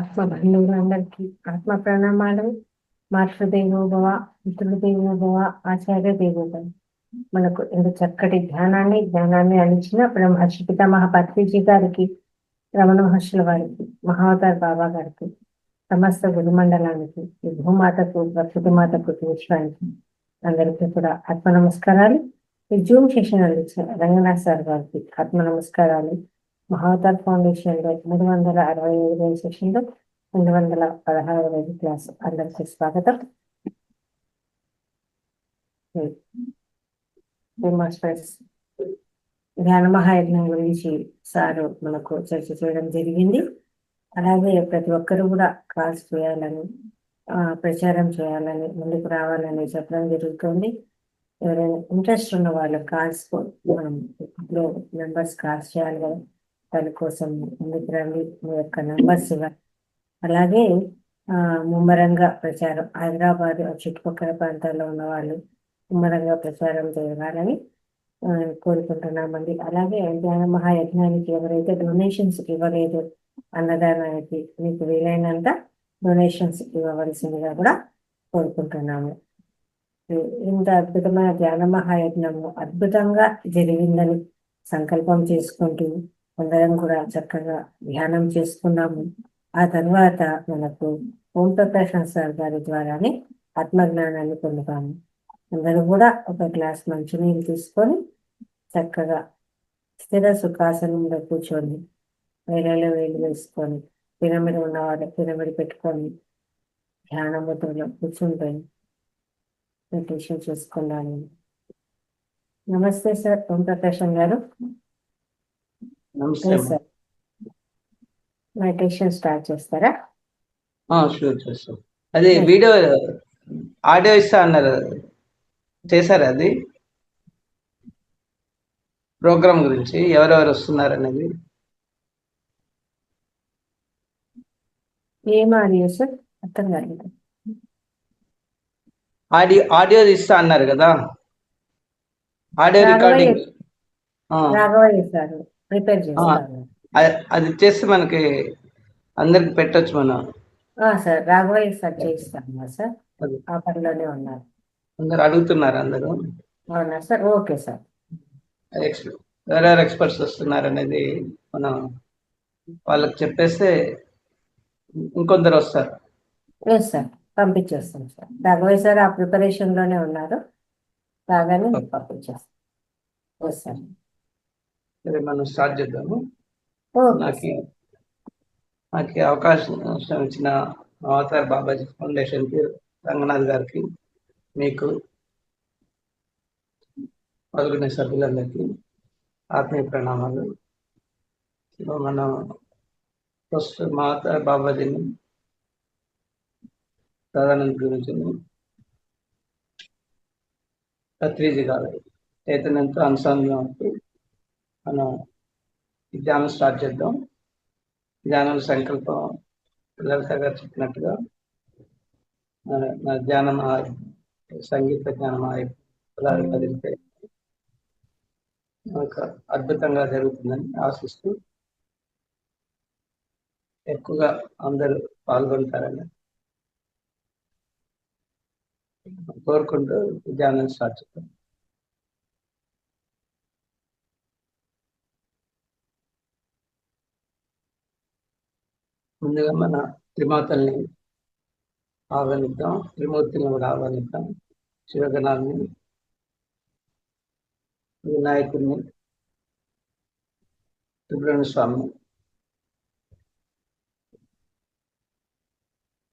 ఆత్మ బంధువులందరికీ ఆత్మ ప్రణామాలు. మాతృదేవోభవ, పితృదేవోభవ, ఆచార్య దేవోభవ. మనకు ఇంత చక్కటి జ్ఞానాన్ని అందించిన బ్రహ్మర్షి పితామహ పత్రిజీ గారికి, రమణ మహర్షుల వారికి, మహావతార్ బాబా గారికి, సమస్త గురుమండలానికి, ఈ భూమాతకు, ప్రకృతి మాతకు, విశ్వానికి అందరికీ కూడా ఆత్మ నమస్కారాలు. ఈ జూమ్ సెషన్ అందించిన రంగనాథ్ సార్ గారికి ఆత్మ నమస్కారాలు. మహావతార్ ఫౌండేషన్ లో 365 సెషన్ లో 216 క్లాస్ అందరికీ స్వాగతం. మాస్టర్స్ ధ్యాన మహాయజ్ఞం గురించి సారు మనకు చర్చ చేయడం జరిగింది. అలాగే ప్రతి ఒక్కరు కూడా కాల్స్ చేయాలని, ప్రచారం చేయాలని, ముందుకు రావాలని చెప్పడం జరుగుతుంది. ఎవరైనా ఇంట్రెస్ట్ ఉన్న వాళ్ళు కాల్స్ మనం మెంబర్స్ కాల్స్ చేయాలి కదా, దానికోసం ముందుకు రండి, మీ యొక్క నంబర్స్ ఇవ్వండి. అలాగే ముమ్మరంగా ప్రచారం, హైదరాబాద్ చుట్టుపక్కల ప్రాంతాల్లో ఉన్న వాళ్ళు ముమ్మరంగా ప్రచారం చేయాలని కోరుకుంటున్నామండి. అలాగే ధ్యాన మహాయజ్ఞానికి ఎవరైతే డొనేషన్స్ ఇవ్వలేదు, అన్నదానానికి మీకు వీలైనంత డొనేషన్స్ ఇవ్వవలసిందిగా కూడా కోరుకుంటున్నాము. ఇంత అద్భుతమైన ధ్యాన మహాయజ్ఞము అద్భుతంగా జరిగిందని సంకల్పం చేసుకుంటూ అందరం కూడా చక్కగా ధ్యానం చేసుకున్నాము. ఆ తర్వాత మనకు ఓం ప్రకాష్ సార్ గారి ద్వారానే ఆత్మజ్ఞానాన్ని పొందుతాము. అందరూ కూడా ఒక గ్లాస్ మంచినీళ్ళు తీసుకొని చక్కగా స్థిర సుఖాసనంలో కూర్చొని వేలలో వేలు వేసుకొని, పిరమిడ్ ఉన్నవాళ్ళు పిరమిడ్ పెట్టుకొని ధ్యాన ముద్రలో కూర్చుంటాయి, మెడిటేషన్ చేసుకున్నాను. నమస్తే సార్ ఓం ప్రకాశం గారు. నమస్తే సార్, మెడిటేషన్ స్టార్ట్ చేస్తారా? షూర్ చేస్తాం. అది వీడియో ఆడియో ఇస్తా అన్నారు, చేశారు? అది ప్రోగ్రామ్ గురించి ఎవరెవరు వస్తున్నారు అనేది ఏం ఆడియో సార్? అర్థం కాలేదు. ఆడియో ఇస్తా అన్నారు కదా, audio recording Raghavayya sir prepare చేస్తారు. అది చేస్తే మనకి అందరికి పెట్టొచ్చు మనం. సార్ రాఘవయ్య సార్ చేయిస్తాను సార్, ఆ పనిలోనే ఉన్నారు. అందరు అడుగుతున్నారు అందరూ. అవునా సార్? Okay sir. ఎవరెవరు ఎక్స్పర్ట్స్ వస్తున్నారు అనేది మనం వాళ్ళకి చెప్పేస్తే ఇంకొందరు వస్తారు. ఎస్ సార్, పంపించేస్తాం సార్. రాఘవయ్య సార్ ఆ ప్రిపరేషన్ లోనే ఉన్నారు, రాగానే పంపించేస్తాం. Yes sir. సరే, మనం స్టార్ట్ చేద్దాము. నాకు అవకాశం ఇచ్చిన అవతార్ బాబాజీ ఫౌండేషన్కి, రంగనాథ్ గారికి, మీకు పాల్గొనే సభ్యులందరికీ ఆత్మీయ ప్రణామాలు. మనం ఫస్ట్ అవతార్ బాబాజీని ప్రధానం గురించి పత్రిజీ గారు చైతన్యంతో అనుసంధానం మనం ధ్యానం స్టార్ట్ చేద్దాం. ధ్యానం సంకల్పం లలిత గారు చెప్పినట్టుగా ధ్యానం సంగీత జ్ఞానం కదిలితే మనకు అద్భుతంగా జరుగుతుందని ఆశిస్తూ ఎక్కువగా అందరూ పాల్గొంటారని కోరుకుంటూ ధ్యానం స్టార్ట్ చేద్దాం. ముందుగా మన త్రిమాతల్ని ఆహ్వానిద్దాం, త్రిమూర్తిని కూడా ఆహ్వానిద్దాం. శివగణాన్ని, వినాయకుడిని, సుబ్రహ్మణ్య స్వామిని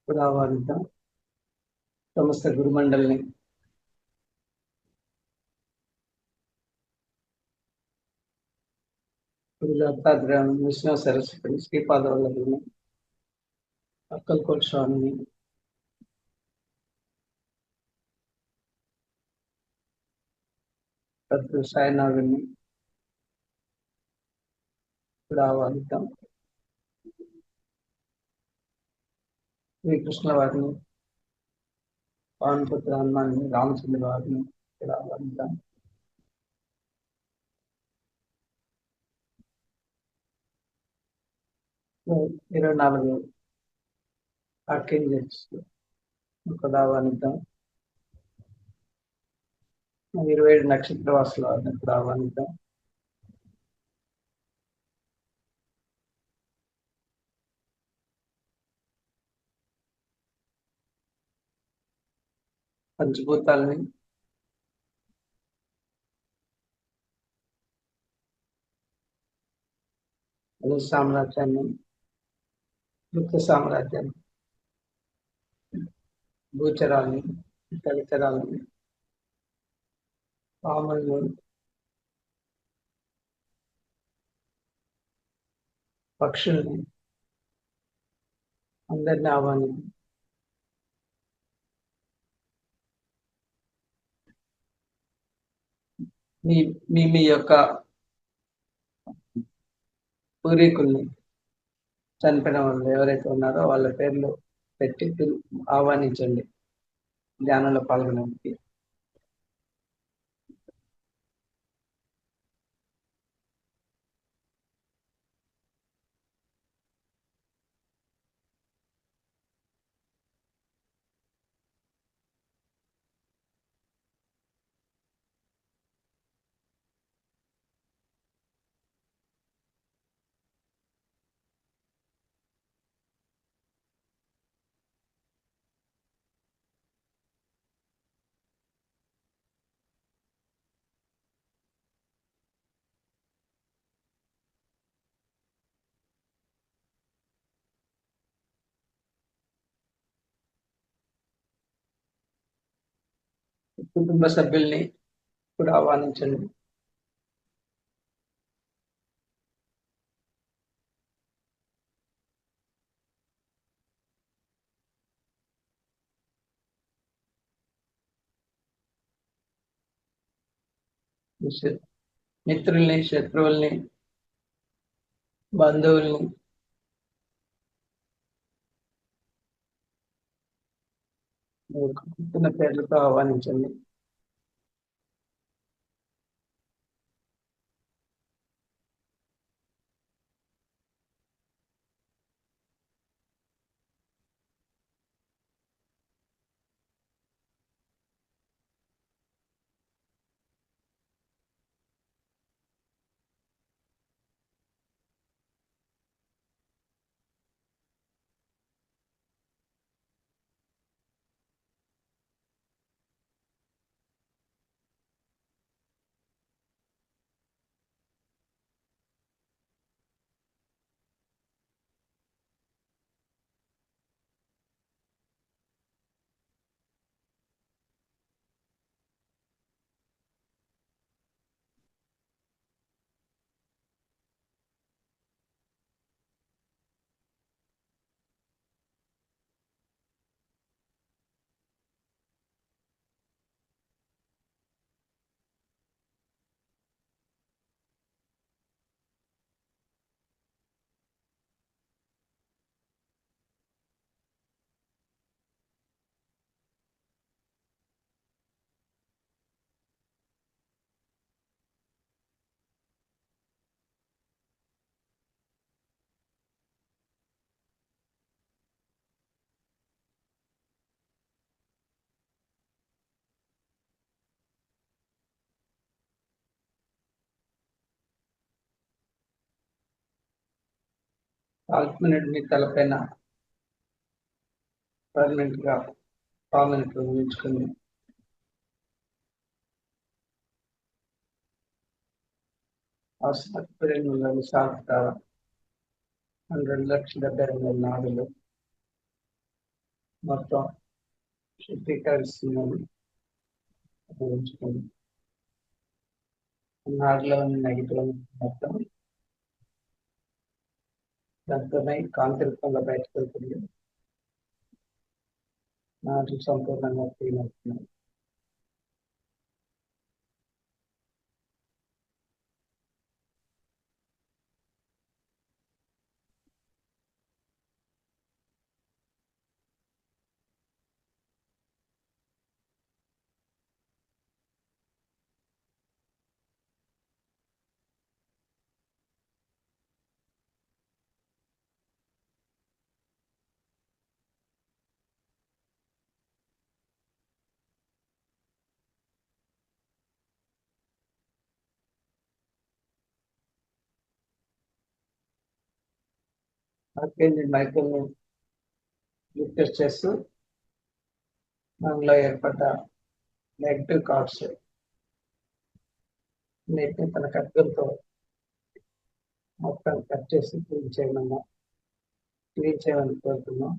కూడా ఆహ్వానిద్దాం. సమస్త గురుమండలిని, దత్తాత్రేయం, విష్ణు సరస్వతిని, శ్రీపాద వల్లభుని, అక్కల్కోట స్వామిని, సాయినాథుని కూడా ఆహ్వానిద్దాం. శ్రీకృష్ణ వారిని, పవన్పుత్ర హనుమాన్ని, రామచంద్ర వారిని కూడా ఆహ్వానిద్దాం. ఇరవై 24 ఆర్కేంజల్స్ కూడా ఆహ్వానిద్దాం. 27 నక్షత్ర వాసులు కూడా ఆహ్వానిద్దాం. పంచభూతాలని అదే సామ్రాజ్యాన్ని, నృత్య సామ్రాజ్యాన్ని, భూచరాల్ని, తదితరాలని, పాముల్ని, పక్షుల్ని అందరిని ఆహ్వానిద్దాం. మీ మీ మీ యొక్క పూర్వీకుల్ని, చనిపోయిన వాళ్ళు ఎవరైతే ఉన్నారో వాళ్ళ పేర్లు పెట్టి ఆహ్వానించండి ధ్యానంలో పాల్గొనడానికి. కుటుంబ సభ్యుల్ని కూడా ఆహ్వానించండి. మిత్రుల్ని, శత్రువుల్ని, బంధువుల్ని, పుట్టిన పేర్లతో ఆహ్వానించండి. కాల్పునటి మీ తలపైన పర్మనెంట్ గా పాముని ఉంచుకుంది. ఆసుపత్రి సాగుతారా 2,72,000 నాడులు మొత్తం శుద్ధీకరిస్తుందని ఉంచుకుంది. నాడులో ఉన్న నెగిటివ్ మొత్తం దాంతోనే కాంతి రూపంలో బయటకు వెళ్తుంది. నాడు సంపూర్ణంగా క్లీన్ అవుతుంది. ఆర్కేంజల్ మైకేల్ని రిక్వెస్ట్ చేస్తూ మనలో ఏర్పడ్డ నెగిటివ్ థాట్స్ అన్నిటిని తన ఖడ్గంతో మొత్తం కట్ చేసి క్లీన్ చేయమని కోరుతున్నాం.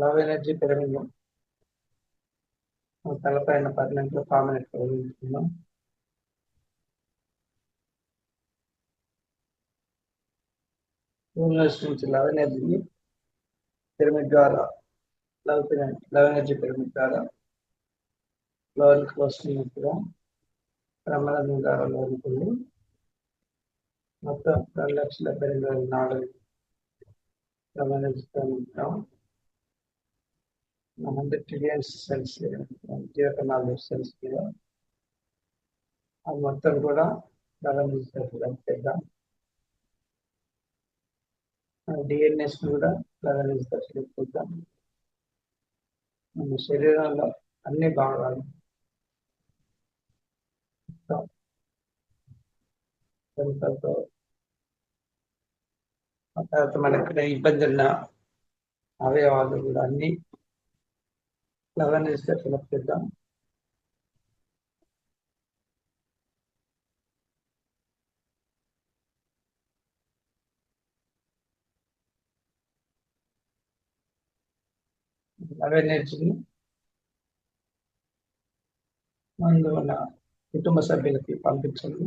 లవ్ ఎనర్జీ పిరమిడ్ తలపైన 10 కామెంట్ కలిగించుకుందాం. యూనివర్స్ నుంచి లవ్ ఎనర్జీ పిరమిడ్ ద్వారా లవ్ ఎనర్జీ పిరమిడ్ ద్వారా లోనికి వస్తున్నట్టుగా బ్రహ్మరంధ్రం ద్వారా లోనికి మొత్తం 2,84,000 లవ్ ఎనర్జీతో ఉంటాం. 100 ట్రిలియన్స్ సెల్స్ జీవకణాలు సెల్స్ మీద అది మొత్తం కూడా చేద్దాం. డిఎన్ఎస్ కూడా చూద్దాం. మన శరీరంలో అన్ని భాగాలు తర్వాత మనకి ఇబ్బంది ఉన్న అవయవాలు కూడా అన్ని చేద్దాం. లవ్ ఎనర్జీని మన కుటుంబ సభ్యులకి పంపించండి.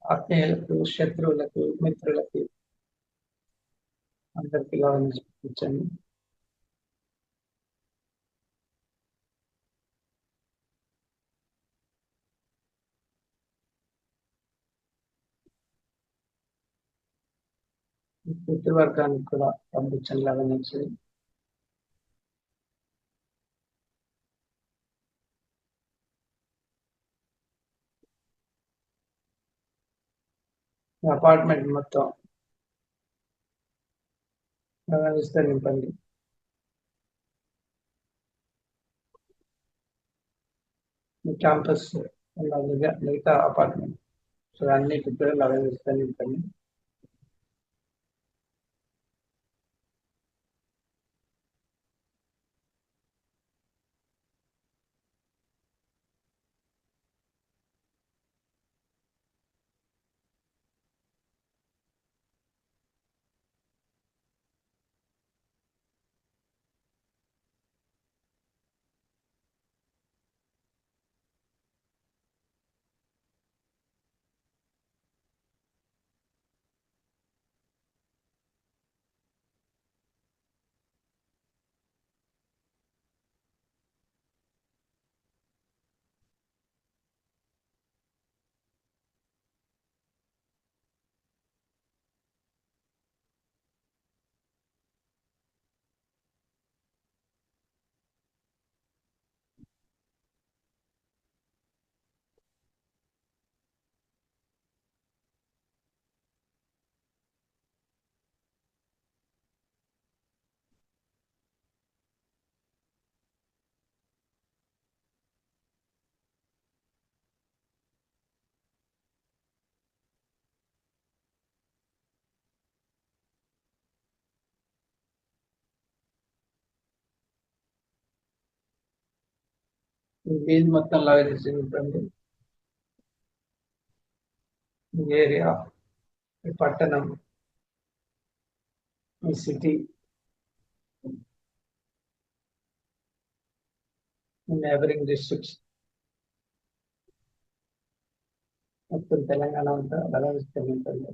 ఆత్మీయులకు, శత్రువులకు, మిత్రులకి అందరికి లవ్ ఎనర్జీ పంపించండి. పితృవర్గానికి కూడా పంపించండి లవ్ ఎనర్జీ. అపార్ట్మెంట్ మొత్తం గమనిస్తే నింపండి. మీ క్యాంపస్ మిగతా అపార్ట్మెంట్ అన్నిటి కూడా గమనిస్తే నింపండి. వీధి మొత్తం లవ్ ఎనర్జీ నింపండి. ఏరియా, ఈ పట్టణం, ఈ సిటీ, నైబరింగ్ డిస్ట్రిక్ట్స్ మొత్తం తెలంగాణ అంతా లవ్ ఎనర్జీ నింపండి.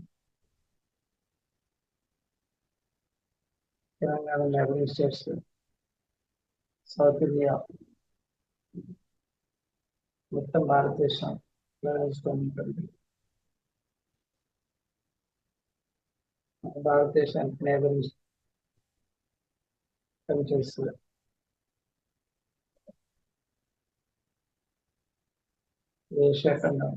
Telangana neighbouring states, south India, మొత్తం భారతదేశం ఉంటుంది. భారతదేశానికి నైబరింగ్ పనిచేస్తుంది. ఏషియా ఖండం,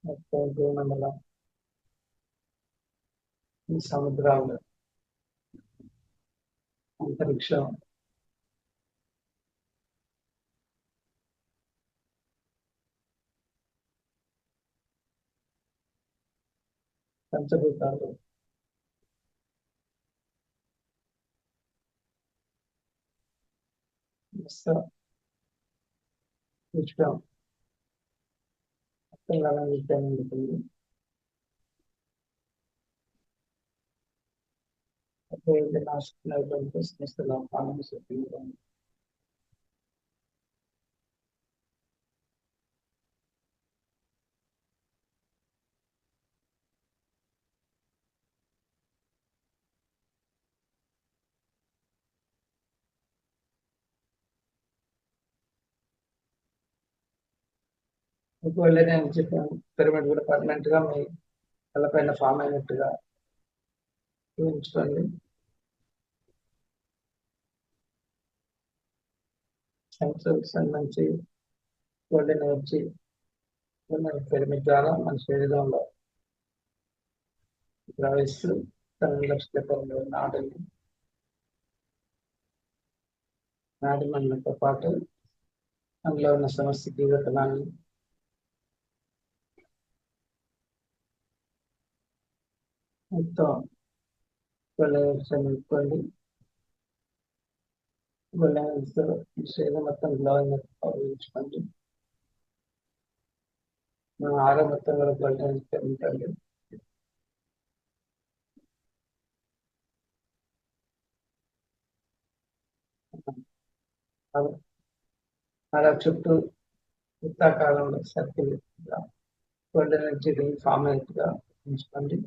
మొత్తం భూమండలం, ఈ సముద్రాలు, అంతరిక్షం, పంచభూతాలు, విశ్వం, విశ్వం మొత్తం విద్యాన్ని ఉంటుంది. నాశనమైనటువంటి సంస్థల పాలన ఒకవేళ నేను చెప్పాను పిరమిడ్ కూడా పర్మనెంట్ గా మీ తలపైన ఫామ్ అయినట్టుగా ఊహించుకోండి. సంబంధించి గోల్డెన్ ఎనర్జీ పిరమిడ్ ద్వారా మన శరీరంలో ప్రవహిస్తూ నాడి మండలంతో పాటు అందులో ఉన్న సమస్య జీవితాన్ని మొత్తం నిలుపుకోండి. శరీరం మొత్తం గ్లోయింగ్ ఉపయోగించుకోండి. మన ఆరోగ్యం మొత్తం కూడా గోల్డెన్ పెరుగుతుంది. అలా చుట్టూ వృత్తాకారంలో circle golden energy ring form అయినట్టుగా ఉంచుకోండి.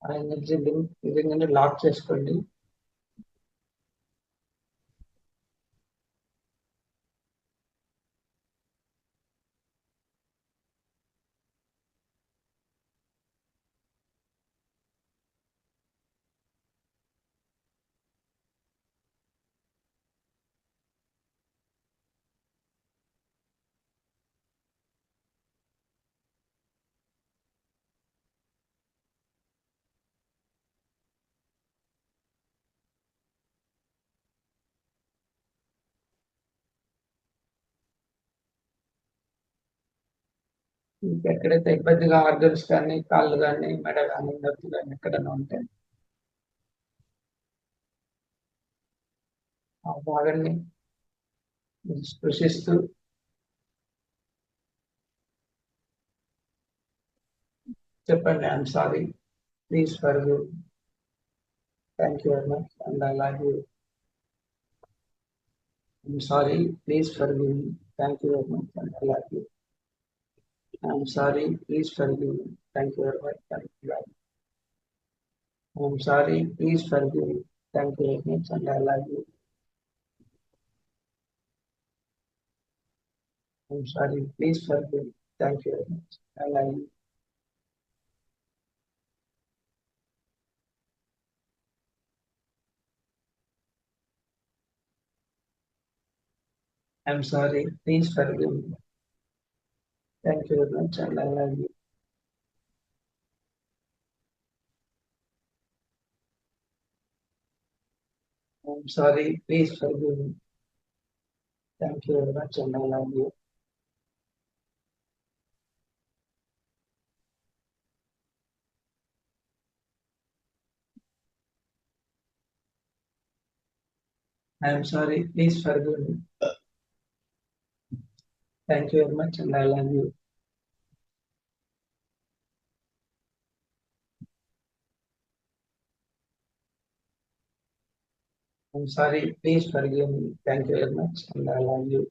ఆ ఎనర్జీ రింగ్ లాక్ చేసుకోండి. ఎక్కడైతే ఇబ్బందిగా ఆర్గన్స్ కానీ కాళ్ళు కానీ మెడ కానీ నొప్పి కానీ ఎక్కడైనా ఉంటాయి ఆ భాగాన్ని స్పృశిస్తూ చెప్పండి, I'm sorry, please forgive, thank you very much and I love you. I'm sorry, please forgive me, thank you very much and I love you. I'm sorry, please forgive me, thank you very much and I love you. I'm sorry, please forgive me, thank you very much and I love you. I'm sorry, please forgive me. Thank you very much. I love you. I'm sorry, please forgive me. Thank you very much and I love you. I'm sorry, please forgive me. Thank you very much and I love you. I'm sorry, please forgive me. Thank you very much and I love you. I'm sorry, please forgive me. Thank you very much and I love you.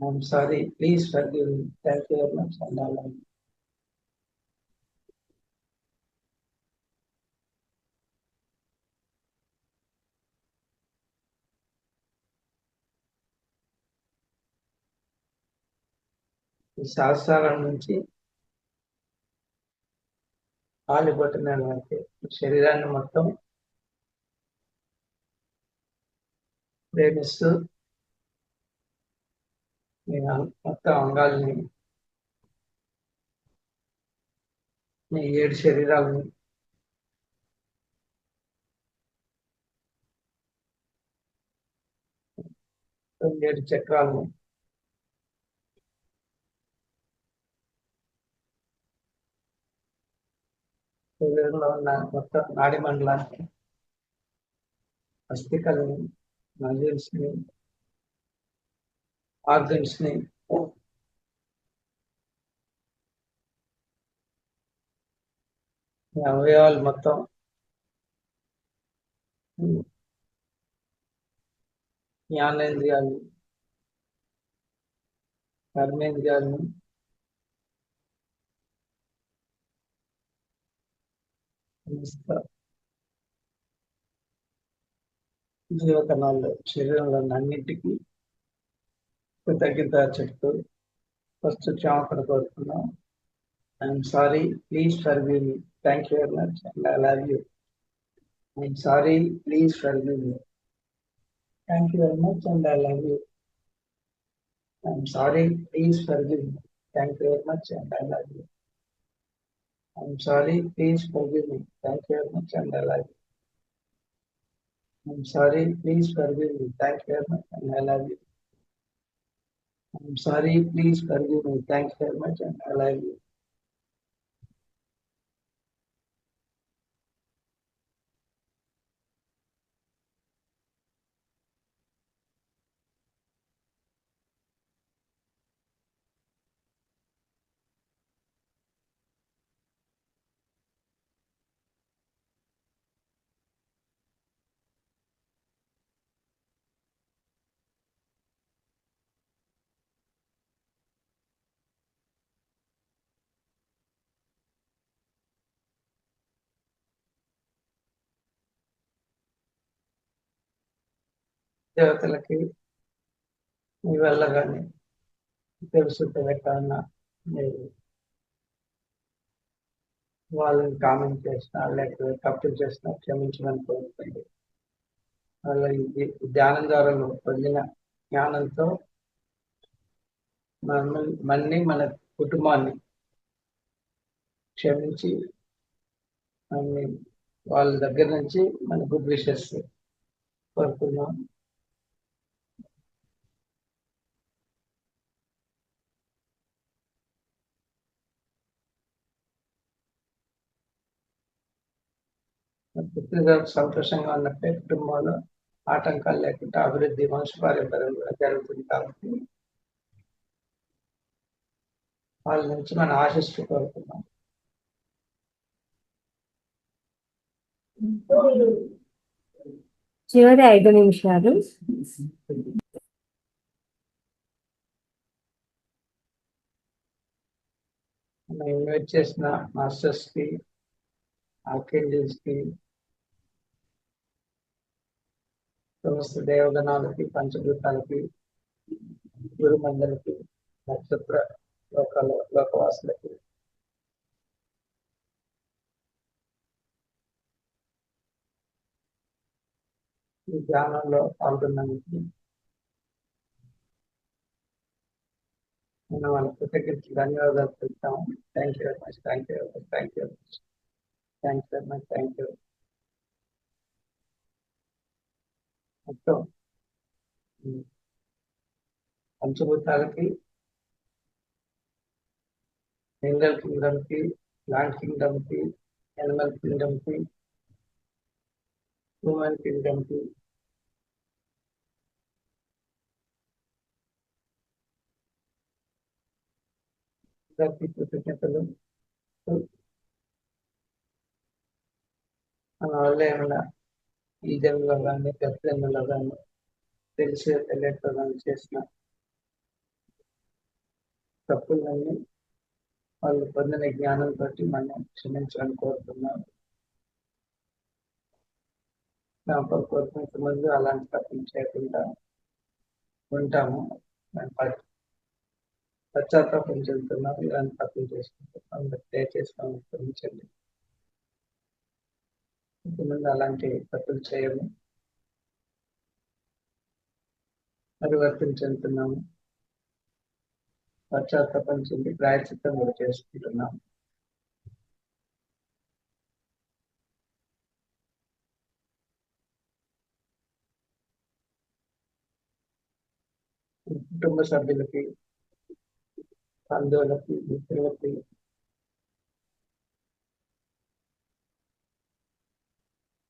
I'm sorry. Please forgive me. Thank you very much. And I love you. ఈ సహస్రాల నుంచి ఆలిపోతున్నాను అంటే శరీరాన్ని మొత్తం ప్రేమిస్తూ నేను మొత్తం అంగాల్ని నీ 7 శరీరాలని 7 చక్రాలను శరీరంలో ఉన్న మొత్తం నాడి మండలాన్ని అస్థికల్ని మజిల్స్ ని ఆర్గన్స్ ని అవయవాలు మొత్తం జ్ఞానేంద్రియాలు కర్మేంద్రియాలను జీవకణాల్లో శరీరంలో అన్నింటికి కృతజ్ఞత చెప్తూ ఫస్ట్ క్షమాపణ కోరుతున్నాం. I'm sorry, please forgive me. Thank you very much and I love you. I'm sorry, please forgive me. Thank you very much and I love you. I'm sorry, please forgive me. Thank you very much and I love you. I'm sorry, please forgive me. Thank you very much and I love you. I'm sorry, please forgive me. Thank you very much and I love you. I'm sorry, please forgive me. Thank you very much and I love you. దేవతలకి మీ వల్ల కానీ తెలుసుంటే ఎక్కడన్నా మీరు వాళ్ళని comment చేసినా లేకపోతే తప్పులు చేసినా క్షమించమని కోరుతుంది. వాళ్ళ ఈ ధ్యానం ద్వారా పొందిన జ్ఞానంతో మన్ని మన కుటుంబాన్ని క్షమించి వాళ్ళ దగ్గర నుంచి మన గుడ్ విషెస్ కోరుతున్నాం. పుత్రులు సంతోషంగా ఉన్నట్టే కుటుంబంలో ఆటంకాలు లేకుండా అభివృద్ధి వంశపారంపర్యంగా జరుగుతుంది కాబట్టి వాళ్ళ నుంచి మనం ఆశిస్తూ కోరుతున్నాం. చివరి 5 నిమిషాలు. మనం ఇన్వైట్ చేసిన మాస్టర్స్ కి, ఆర్కేంజల్స్ కి, సమస్త దేవగణాలకి, పంచభూతాలకి, గురుమందరికి, నక్షత్ర లోకవాసులకి ఈ ధ్యానంలో పాల్గొన్నందుకు మనం వాళ్ళ కృతజ్ఞతలు ధన్యవాదాలు చెప్తాము. Thank you very much, thank you very much, thank you very much, thank you very much, thank you. మొత్తం పంచభూతాలకి, మినరల్ కింగ్డమ్ కి, ప్లాంట్ కింగ్డమ్ కి, యానిమల్ కింగ్డమ్ కి, హ్యూమన్ కింగ్డమ్ కి కృతజ్ఞతలు. మన వల్ల ఏమైనా ఈ జన్మలో కానీ గత జన్మలో కానీ తెలిసి తెలియక కానీ చేసిన తప్పులన్నీ వాళ్ళు పొందిన జ్ఞానంతో మనం క్షమించాలని కోరుతున్నాం. జ్ఞాపకం కోరుకునే ముందు అలాంటి తప్పులు చేయకుండా ఉంటాము. పశ్చాత్తాపం చెందుతున్నాం, ఇలాంటి తప్పులు చేసుకుంటున్నాం. దయచేసి మనం క్షమించండి. ఇంతకుముందు అలాంటి తప్పులు చేయము, పరివర్తన చెందుతున్నాము. పశ్చాత్తాపం చెంది ప్రాయశ్చిత్తం కూడా చేసుకుంటున్నాం. కుటుంబ సభ్యులకి, బంధువులకి, మిత్రులకి,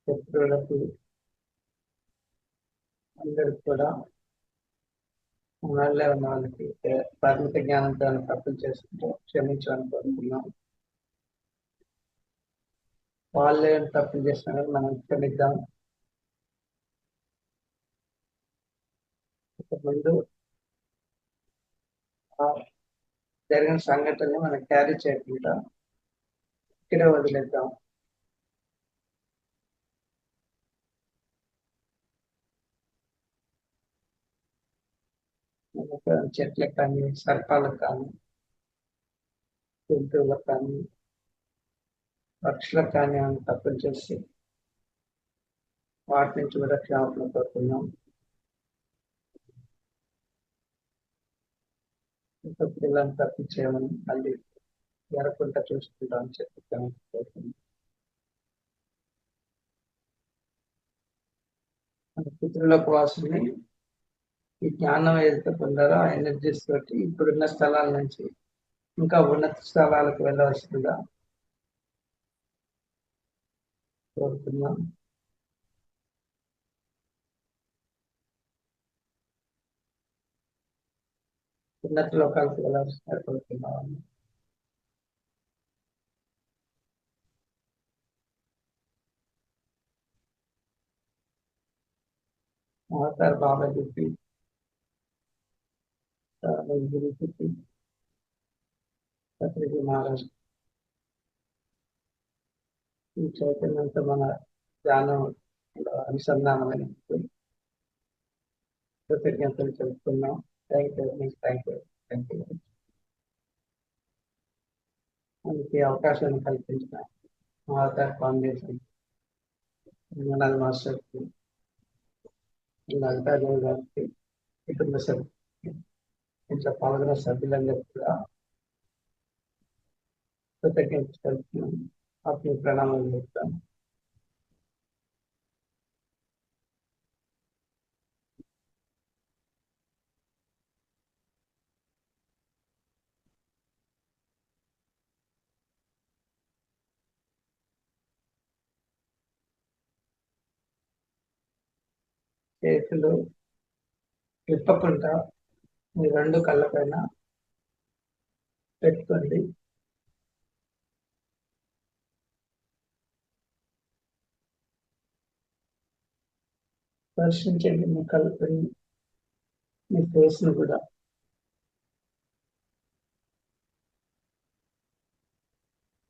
శత్రువులకి అందరికి కూడా వాళ్ళే ఉన్న వాళ్ళకి పరిమిత జ్ఞానంతో తప్పులు చేసుకుంటూ క్షమించాలని కోరుతున్నాం. వాళ్ళే తప్పులు చేసినా మనం క్షమిద్దాం. ముందు జరిగిన సంఘటనని మనం క్యారీ చేయకుండా ఇక్కడే వదిలేద్దాం. చెట్లకు కానీ, సర్పాలకు కానీ, జంతువులకు కానీ, పక్షులకు కానీ అని తప్పులు చేసి వాటి నుంచి కూడా క్షమాపణ కోరుతున్నాం. పిల్లల్ని తప్పించేయమని మళ్ళీ జరగకుండా చూసుకుంటామని చెప్పి కోరుతున్నాం. మన పితృలకు వాసుని ఈ జ్ఞానం ఏదైతే పొందారో ఆ ఎనర్జీస్ తోటి ఇప్పుడున్న స్థలాల నుంచి ఇంకా ఉన్నత స్థలాలకు వెళ్ళవలసిందిగా కోరుతున్నాం. ఉన్నత లోకాలకు వెళ్ళవలసిందిగా కోరుతున్నాం. అవతార్ బాబాజీకి, గురుజీకి, పత్రిక మహారాజ్ ఈ చైతన్యంతో మన ధ్యానం అనుసంధానమైన కృతజ్ఞతలు చెబుతున్నాం. Thank you. మనకి అవకాశాన్ని కల్పించిన అవతార్ ఫౌండేషన్ విమలాల్ మాస్టర్కి, లలితాదేవి గారికి, కుటుంబ సభ్యులు, ఇంట్లో పాల్గొన్న సభ్యులందరికీ కూడా కృతజ్ఞతలు తెలుపుతున్నాం. ఆత్మీయ ప్రణామాలు చెప్తాను. చేతులు విప్పకుండా మీ రెండు కళ్ళ పైన పెట్టుకోండి. స్పర్శించండి మీ కళ్ళపైన, మీ ఫేస్ ను కూడా.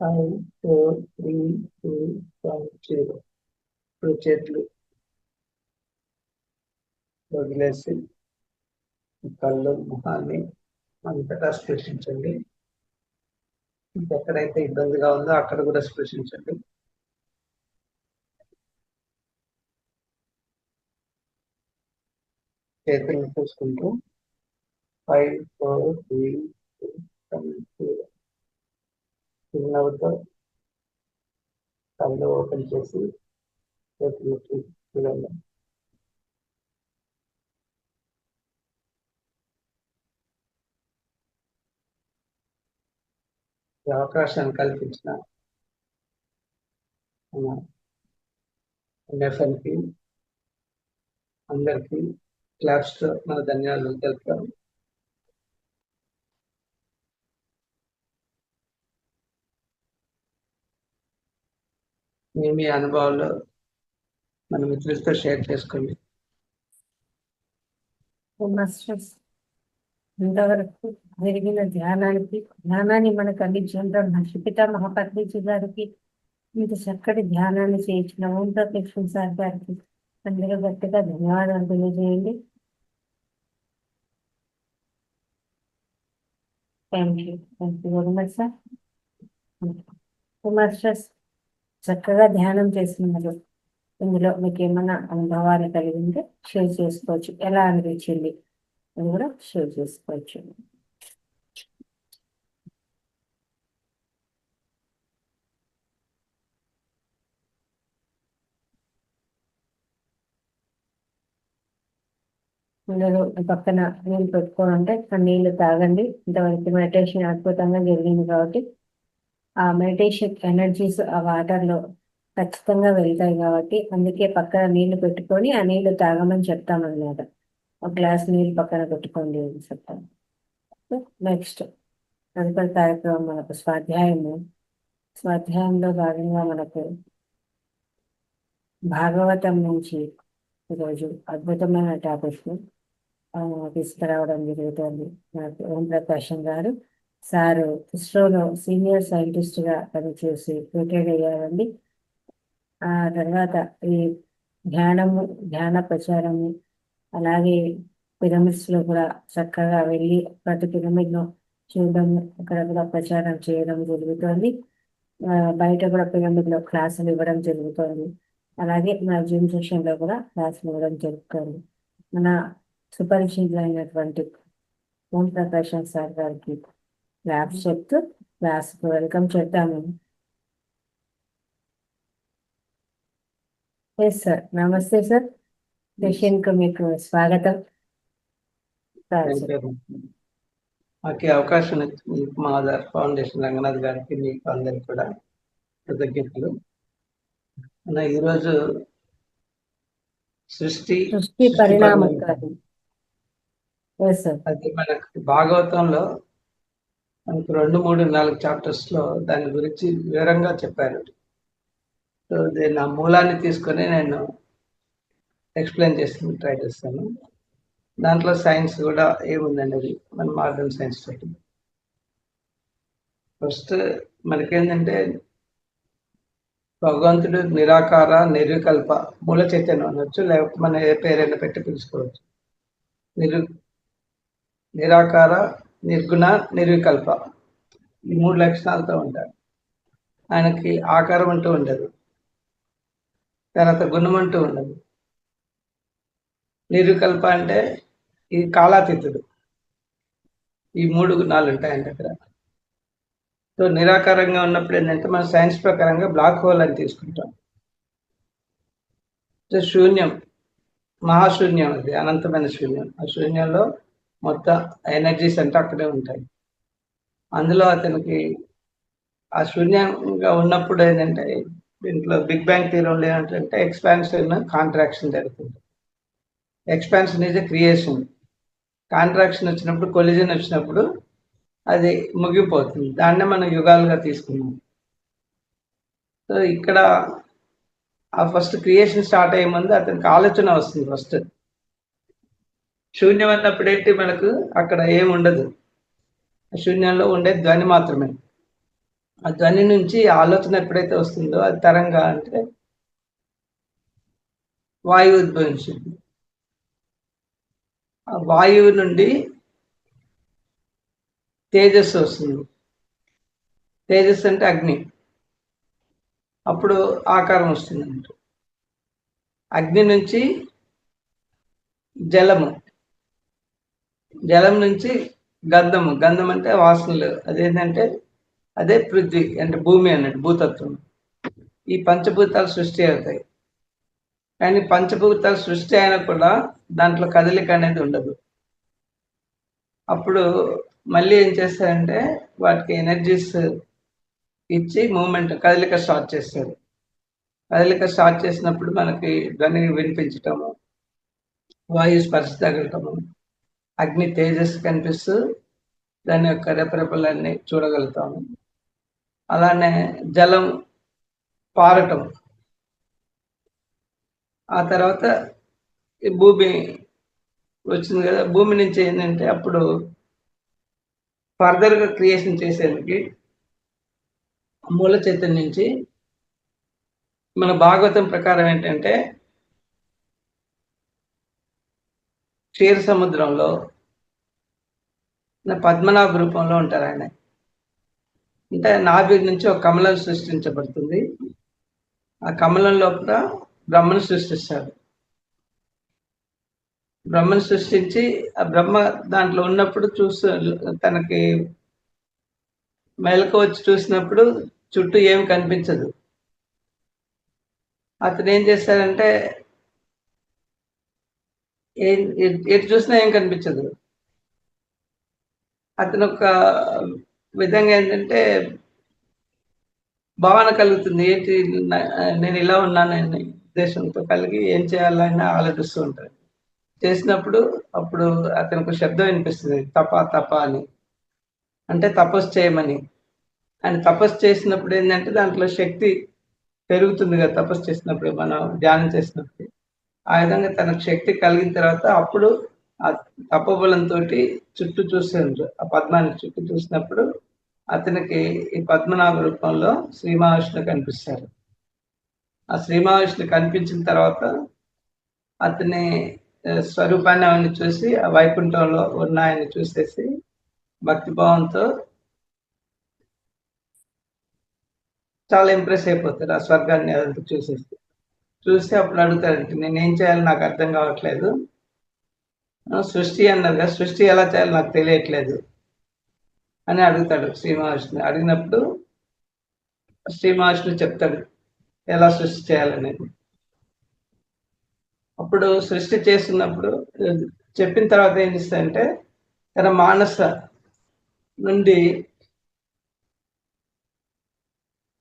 5, 4, 3, 2, 1, 0. ఇప్పుడు చేతులు వదిలేసి కళ్ళు, ముఖాన్ని అంతటా స్పృశించండి. ఎక్కడైతే ఇబ్బందిగా ఉందో అక్కడ కూడా స్పృశించండి. చేతులను చూసుకుంటూ 5, 4, 3, 2, 1, 0. చిరునవ్వుతో కళ్ళు ఓపెన్ చేసి చేతులకి చూడండి. ఈ అవకాశాన్ని కల్పించిన ఎన్ఎఫ్ఎన్కి అందరికీ క్లాప్స్ తో మన ధన్యవాదాలు తెలుపుతాం. మీ అనుభవాలు మన మిత్రులతో షేర్ చేసుకోండి. మాస్టర్స్ ఇంతవరకు జరిగిన ధ్యానాన్ని మనకు అందించిన హర్షిత మహాపత్రిజీ గారికి, ఇంత చక్కటి ధ్యానాన్ని చేయించిన ఓం ప్రత్యక్ష సార్ గారికి అందరూ గట్టిగా ధన్యవాదాలు తెలియజేయండి. Thank you very much sir. Kumar sir చక్కగా ధ్యానం చేస్తున్నారు. ఇందులో మీకు ఏమైనా అనుభవాలు కలిగింటే షేర్ చేసుకోవచ్చు. ఎలా అనిపించింది అది కూడా షేర్ చేసుకోవచ్చు. అందరూ పక్కన నీళ్ళు పెట్టుకోనంటే ఆ నీళ్లు తాగండి. ఇంతవరకు మెడిటేషన్ అద్భుతంగా జరిగింది కాబట్టి ఆ మెడిటేషన్ ఎనర్జీస్ ఆ వాటర్ లో ఖచ్చితంగా వెళ్తాయి కాబట్టి అందుకే పక్కన నీళ్లు పెట్టుకొని ఆ నీళ్లు తాగమని చెప్తామన్నమాట. ఒక గ్లాస్ నీళ్ళు పక్కన పెట్టుకోండి అని చెప్తాం. నెక్స్ట్ తదుపరి కార్యక్రమం మనకు స్వాధ్యాయంలో భాగంగా మనకు భాగవతం నుంచి ఈరోజు అద్భుతమైన టాపిక్ తీసుకురావడం జరుగుతుంది. నాకు ఓం ప్రకాశం గారు సారు ఇస్రోలో సీనియర్ సైంటిస్ట్ గా పనిచేసి రిటైర్డ్ అయ్యారండి. ఆ తర్వాత ఈ ధ్యాన ప్రచారము, అలాగే పిరమిడ్స్ లో కూడా చక్కగా వెళ్ళి ప్రతి పిరమిడ్ ను చూడడం, అక్కడ కూడా ప్రచారం చేయడం జరుగుతుంది. బయట కూడా పిరమిడ్ లో క్లాసులు ఇవ్వడం జరుగుతుంది. అలాగే మన జిమ్ సెషన్ లో కూడా క్లాసులు ఇవ్వడం జరుగుతుంది. మన సుపరిచితులైనటువంటి ఓం ప్రకాశం సార్ గారికి క్లాప్స్ చెప్తూ క్లాస్కు వెల్కమ్ చెప్తాము. ఎస్ సార్, నమస్తే సార్. సెషన్ కు మీకు స్వాగతం. మాకు అవకాశం మా ఆధార్ ఫౌండేషన్ రంగనాథ్ గారికి మీకు అందరికి కూడా కృతజ్ఞతలు. ఈరోజు సృష్టి పరిణామం అది మనకు భాగవతంలో మనకు 2, 3, 4 చాప్టర్స్ లో దాని గురించి వివరంగా చెప్పారు. సో దీని ఆ మూలాన్ని తీసుకొని నేను ఎక్స్ప్లెయిన్ చేసి ట్రై చేస్తాను. దాంట్లో సైన్స్ కూడా ఏముందనేది మన మోడర్న్ సైన్స్ తోటి. ఫస్ట్ మనకేంటంటే భగవంతుడు నిరాకార నిర్వికల్ప మూల చైతన్యం అనొచ్చు, లేకపోతే మన ఏ పేరైనా పెట్టి పిలుచుకోవచ్చు. నిరాకార, నిర్గుణ, నిర్వికల్ప ఈ 3 లక్షణాలతో ఉంటారు. ఆయనకి ఆకారం అంటూ ఉండదు, తర్వాత గుణం అంటూ ఉండదు. నిర్వికల్ప అంటే ఈ కాలాతీతుడు. ఈ 3 గుణాలు ఉంటాయి అక్కడ. సో నిరాకారంగా ఉన్నప్పుడు ఏంటంటే మన సైన్స్ ప్రకారంగా బ్లాక్ హోల్ అని తీసుకుంటాం. శూన్యం, మహాశూన్యం, అది అనంతమైన శూన్యం. ఆ శూన్యంలో మొత్తం ఎనర్జీస్ అంతా అక్కడే ఉంటాయి. అందులో అతనికి ఆ శూన్యంగా ఉన్నప్పుడు ఏంటంటే దీంట్లో బిగ్ బ్యాంగ్ థియరీలో ఏంటంటే ఎక్స్పాన్షన్, కాంట్రాక్షన్ జరుగుతుంది. Expansion is a creation, contraction వచ్చినప్పుడు, కొలిజన్ వచ్చినప్పుడు అది ముగిపోతుంది. దాన్నే మనం యుగాలుగా తీసుకున్నాం. సో ఇక్కడ ఆ ఫస్ట్ క్రియేషన్ స్టార్ట్ అయ్యే ముందు అతనికి ఆలోచన వస్తుంది. ఫస్ట్ శూన్యం అన్నప్పుడు ఏంటి, మనకు అక్కడ ఏముండదు, శూన్యంలో ఉండే ధ్వని మాత్రమే. ఆ ధ్వని నుంచి ఆలోచన ఎప్పుడైతే వస్తుందో అది తరంగా అంటే వాయువు ఉద్భవించింది. ఆ వాయువు నుండి తేజస్సు వస్తుంది. తేజస్సు అంటే అగ్ని. అప్పుడు ఆకారం వస్తుంది. అగ్ని నుంచి జలము, జలం నుంచి గంధము, గంధం అంటే వాసనలు, అదేంటంటే అదే పృథ్వీ అంటే భూమి అన్నట్టు, భూతత్వం. ఈ పంచభూతాలు సృష్టి అవుతాయి. కానీ పంచభూతాలు సృష్టి అయినా కూడా దాంట్లో కదలిక అనేది ఉండదు. అప్పుడు మళ్ళీ ఏం చేస్తారంటే వాటికి ఎనర్జీస్ ఇచ్చి మూమెంట్, కదలిక స్టార్ట్ చేస్తారు. కదలిక స్టార్ట్ చేసినప్పుడు మనకి ధ్వని వినిపించటము, వాయు స్పర్శ తగలటము, అగ్ని తేజస్సు కనిపిస్తూ దాని యొక్క రెపరెపలన్నీ చూడగలుగుతాము. అలానే జలం పారటం, ఆ తర్వాత ఈ భూమి వచ్చింది కదా, భూమి నుంచి ఏంటంటే అప్పుడు ఫర్దర్గా క్రియేషన్ చేసేందుకు మూల చైతన్యం నుంచి మన భాగవతం ప్రకారం ఏంటంటే క్షీర సముద్రంలో పద్మనాభ రూపంలో ఉంటారు ఆయన. అంటే నాభి నుంచి ఒక కమలం సృష్టించబడుతుంది. ఆ కమలం లోపల బ్రహ్మను సృష్టిస్తాడు. బ్రహ్మను సృష్టించి ఆ బ్రహ్మ దాంట్లో ఉన్నప్పుడు తనకి మెలకు వచ్చి చూసినప్పుడు చుట్టూ ఏమి కనిపించదు. అతను ఏం చేస్తాడంటే ఎటు చూసినా ఏం కనిపించదు. అతను ఒక విధంగా ఏంటంటే భావన కలుగుతుంది, ఏంటి నేను ఇలా ఉన్నానని ఉద్దేశంతో కలిగి ఏం చేయాలని ఆలోచిస్తూ ఉంటాడు. చేసినప్పుడు అప్పుడు అతనికి శబ్దం వినిపిస్తుంది, తప తప అని, అంటే తపస్సు చేయమని. ఆయన తపస్సు చేసినప్పుడు ఏంటంటే దాంట్లో శక్తి పెరుగుతుంది కదా, తపస్సు చేసినప్పుడు మనం ధ్యానం చేసినప్పుడు. ఆ విధంగా తనకు శక్తి కలిగిన తర్వాత అప్పుడు ఆ తపోబలంతో చుట్టూ చూసాడు. ఆ పద్మాన్ని చుట్టూ చూసినప్పుడు అతనికి ఈ పద్మనాభ రూపంలో శ్రీ మహావిష్ణు కనిపిస్తారు. ఆ శ్రీ మహావిష్ణు కనిపించిన తర్వాత అతని స్వరూపాన్ని అవన్నీ చూసి ఆ వైకుంఠంలో ఉన్న ఆయన చూసేసి భక్తిభావంతో చాలా ఇంప్రెస్ అయిపోతారు. ఆ స్వర్గాన్ని అదంతా చూసి అప్పుడు అడుగుతారంటే, నేనేం చేయాలి నాకు అర్థం కావట్లేదు, సృష్టి అన్నారు కదా, సృష్టి ఎలా చేయాలో నాకు తెలియట్లేదు అని అడుగుతాడు శ్రీ మహావిష్ణు. అడిగినప్పుడు శ్రీ మహావిష్ణు చెప్తాడు ఎలా సృష్టి చేయాలనేది. అప్పుడు సృష్టి చేస్తున్నప్పుడు చెప్పిన తర్వాత ఏం చేస్తాడంటే తన మానస నుండి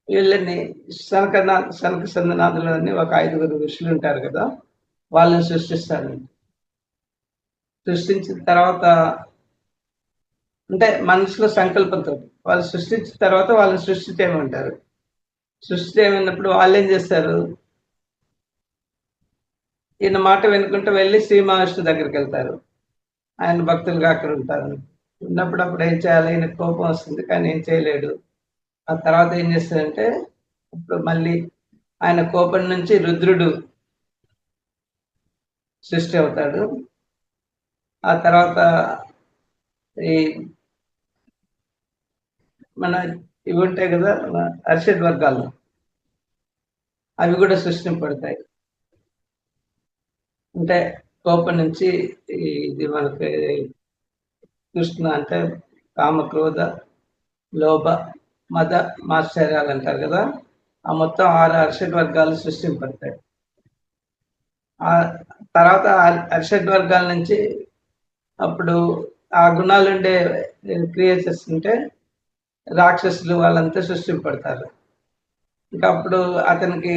వీళ్ళని శనక సందనాథులు అని ఒక 5 ఋషులు ఉంటారు కదా, వాళ్ళని సృష్టిస్తాడు. సృష్టించిన తర్వాత అంటే మనసులో సంకల్పంతో వాళ్ళు సృష్టించిన తర్వాత వాళ్ళని సృష్టి చేయమంటారు. సృష్టి చేయమన్నప్పుడు వాళ్ళు ఏం చేస్తారు, ఈయన మాట వినుకుంటూ వెళ్ళి శ్రీ మహావిష్ణు దగ్గరికి వెళ్తారు. ఆయన భక్తులుగా అక్కడ ఉంటారు. ఉన్నప్పుడు అప్పుడు ఏం చేయాలి, ఈయన కోపం వస్తుంది కానీ ఏం చేయలేడు. ఆ తర్వాత ఏం చేస్తాడంటే ఇప్పుడు మళ్ళీ ఆయన కోపం నుంచి రుద్రుడు సృష్టి అవుతాడు. ఆ తర్వాత ఈ మన ఇవి ఉంటాయి కదా అరిషడ్ వర్గాలు, అవి కూడా సృష్టింపడతాయి. అంటే కోపం నుంచి ఇది మనకి కృష్ణ అంటే కామ క్రోధ లోభ మద మాశ్చర్యాలు అంటారు కదా, ఆ మొత్తం 6 అరిషడ్ వర్గాలు సృష్టింపడతాయి. ఆ తర్వాత అరిషడ్ వర్గాల నుంచి అప్పుడు ఆ గుణాలు ఉండే క్రియేచర్స్ ఉంటే రాక్షసులు వాళ్ళంతా సృష్టింపడతారు. ఇంకా అప్పుడు అతనికి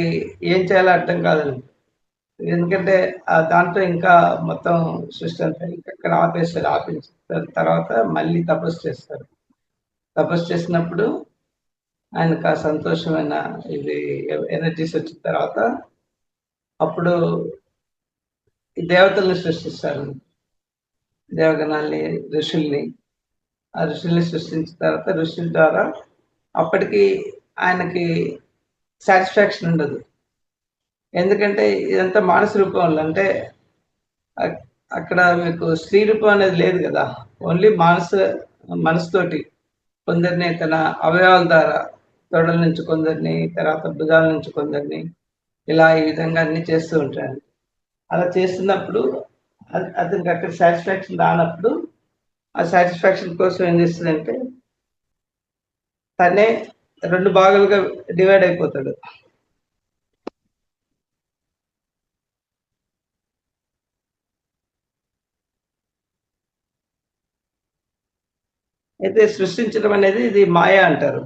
ఏం చేయాలో అర్థం కాదండి, ఎందుకంటే దాంట్లో ఇంకా మొత్తం సృష్టి అంతా ఇక్కడ ఆపేస్తారు. ఆపించిన తర్వాత మళ్ళీ తపస్సు చేస్తారు. తపస్సు చేసినప్పుడు ఆయనకు ఆ సంతోషమైన ఇది ఎనర్జీస్ వచ్చిన తర్వాత అప్పుడు ఈ దేవతల్ని సృష్టిస్తారు, దేవగణాల్ని, ఋషుల్ని. ఆ ఋషుల్ని సృష్టించిన తర్వాత ఋషుల ద్వారా అప్పటికి ఆయనకి సాటిస్ఫాక్షన్ ఉండదు. ఎందుకంటే ఇదంతా మానస రూపంలో, అంటే అక్కడ మీకు స్త్రీ రూపం అనేది లేదు కదా, ఓన్లీ మనసుతోటి కొందరిని తన అవయవాల ద్వారా తొడల నుంచి కొందరిని, తర్వాత భుజాల నుంచి కొందరిని, ఇలా ఈ విధంగా అన్ని చేస్తూ ఉంటాడు. అలా చేస్తున్నప్పుడు అతనికి అక్కడ సాటిస్ఫాక్షన్ రానప్పుడు ఆ సాటిస్ఫాక్షన్ కోసం ఏం చేస్తుందంటే తనే 2 భాగాలుగా డివైడ్ అయిపోతాడు. అయితే సృష్టించడం అనేది ఇది మాయ అంటారు.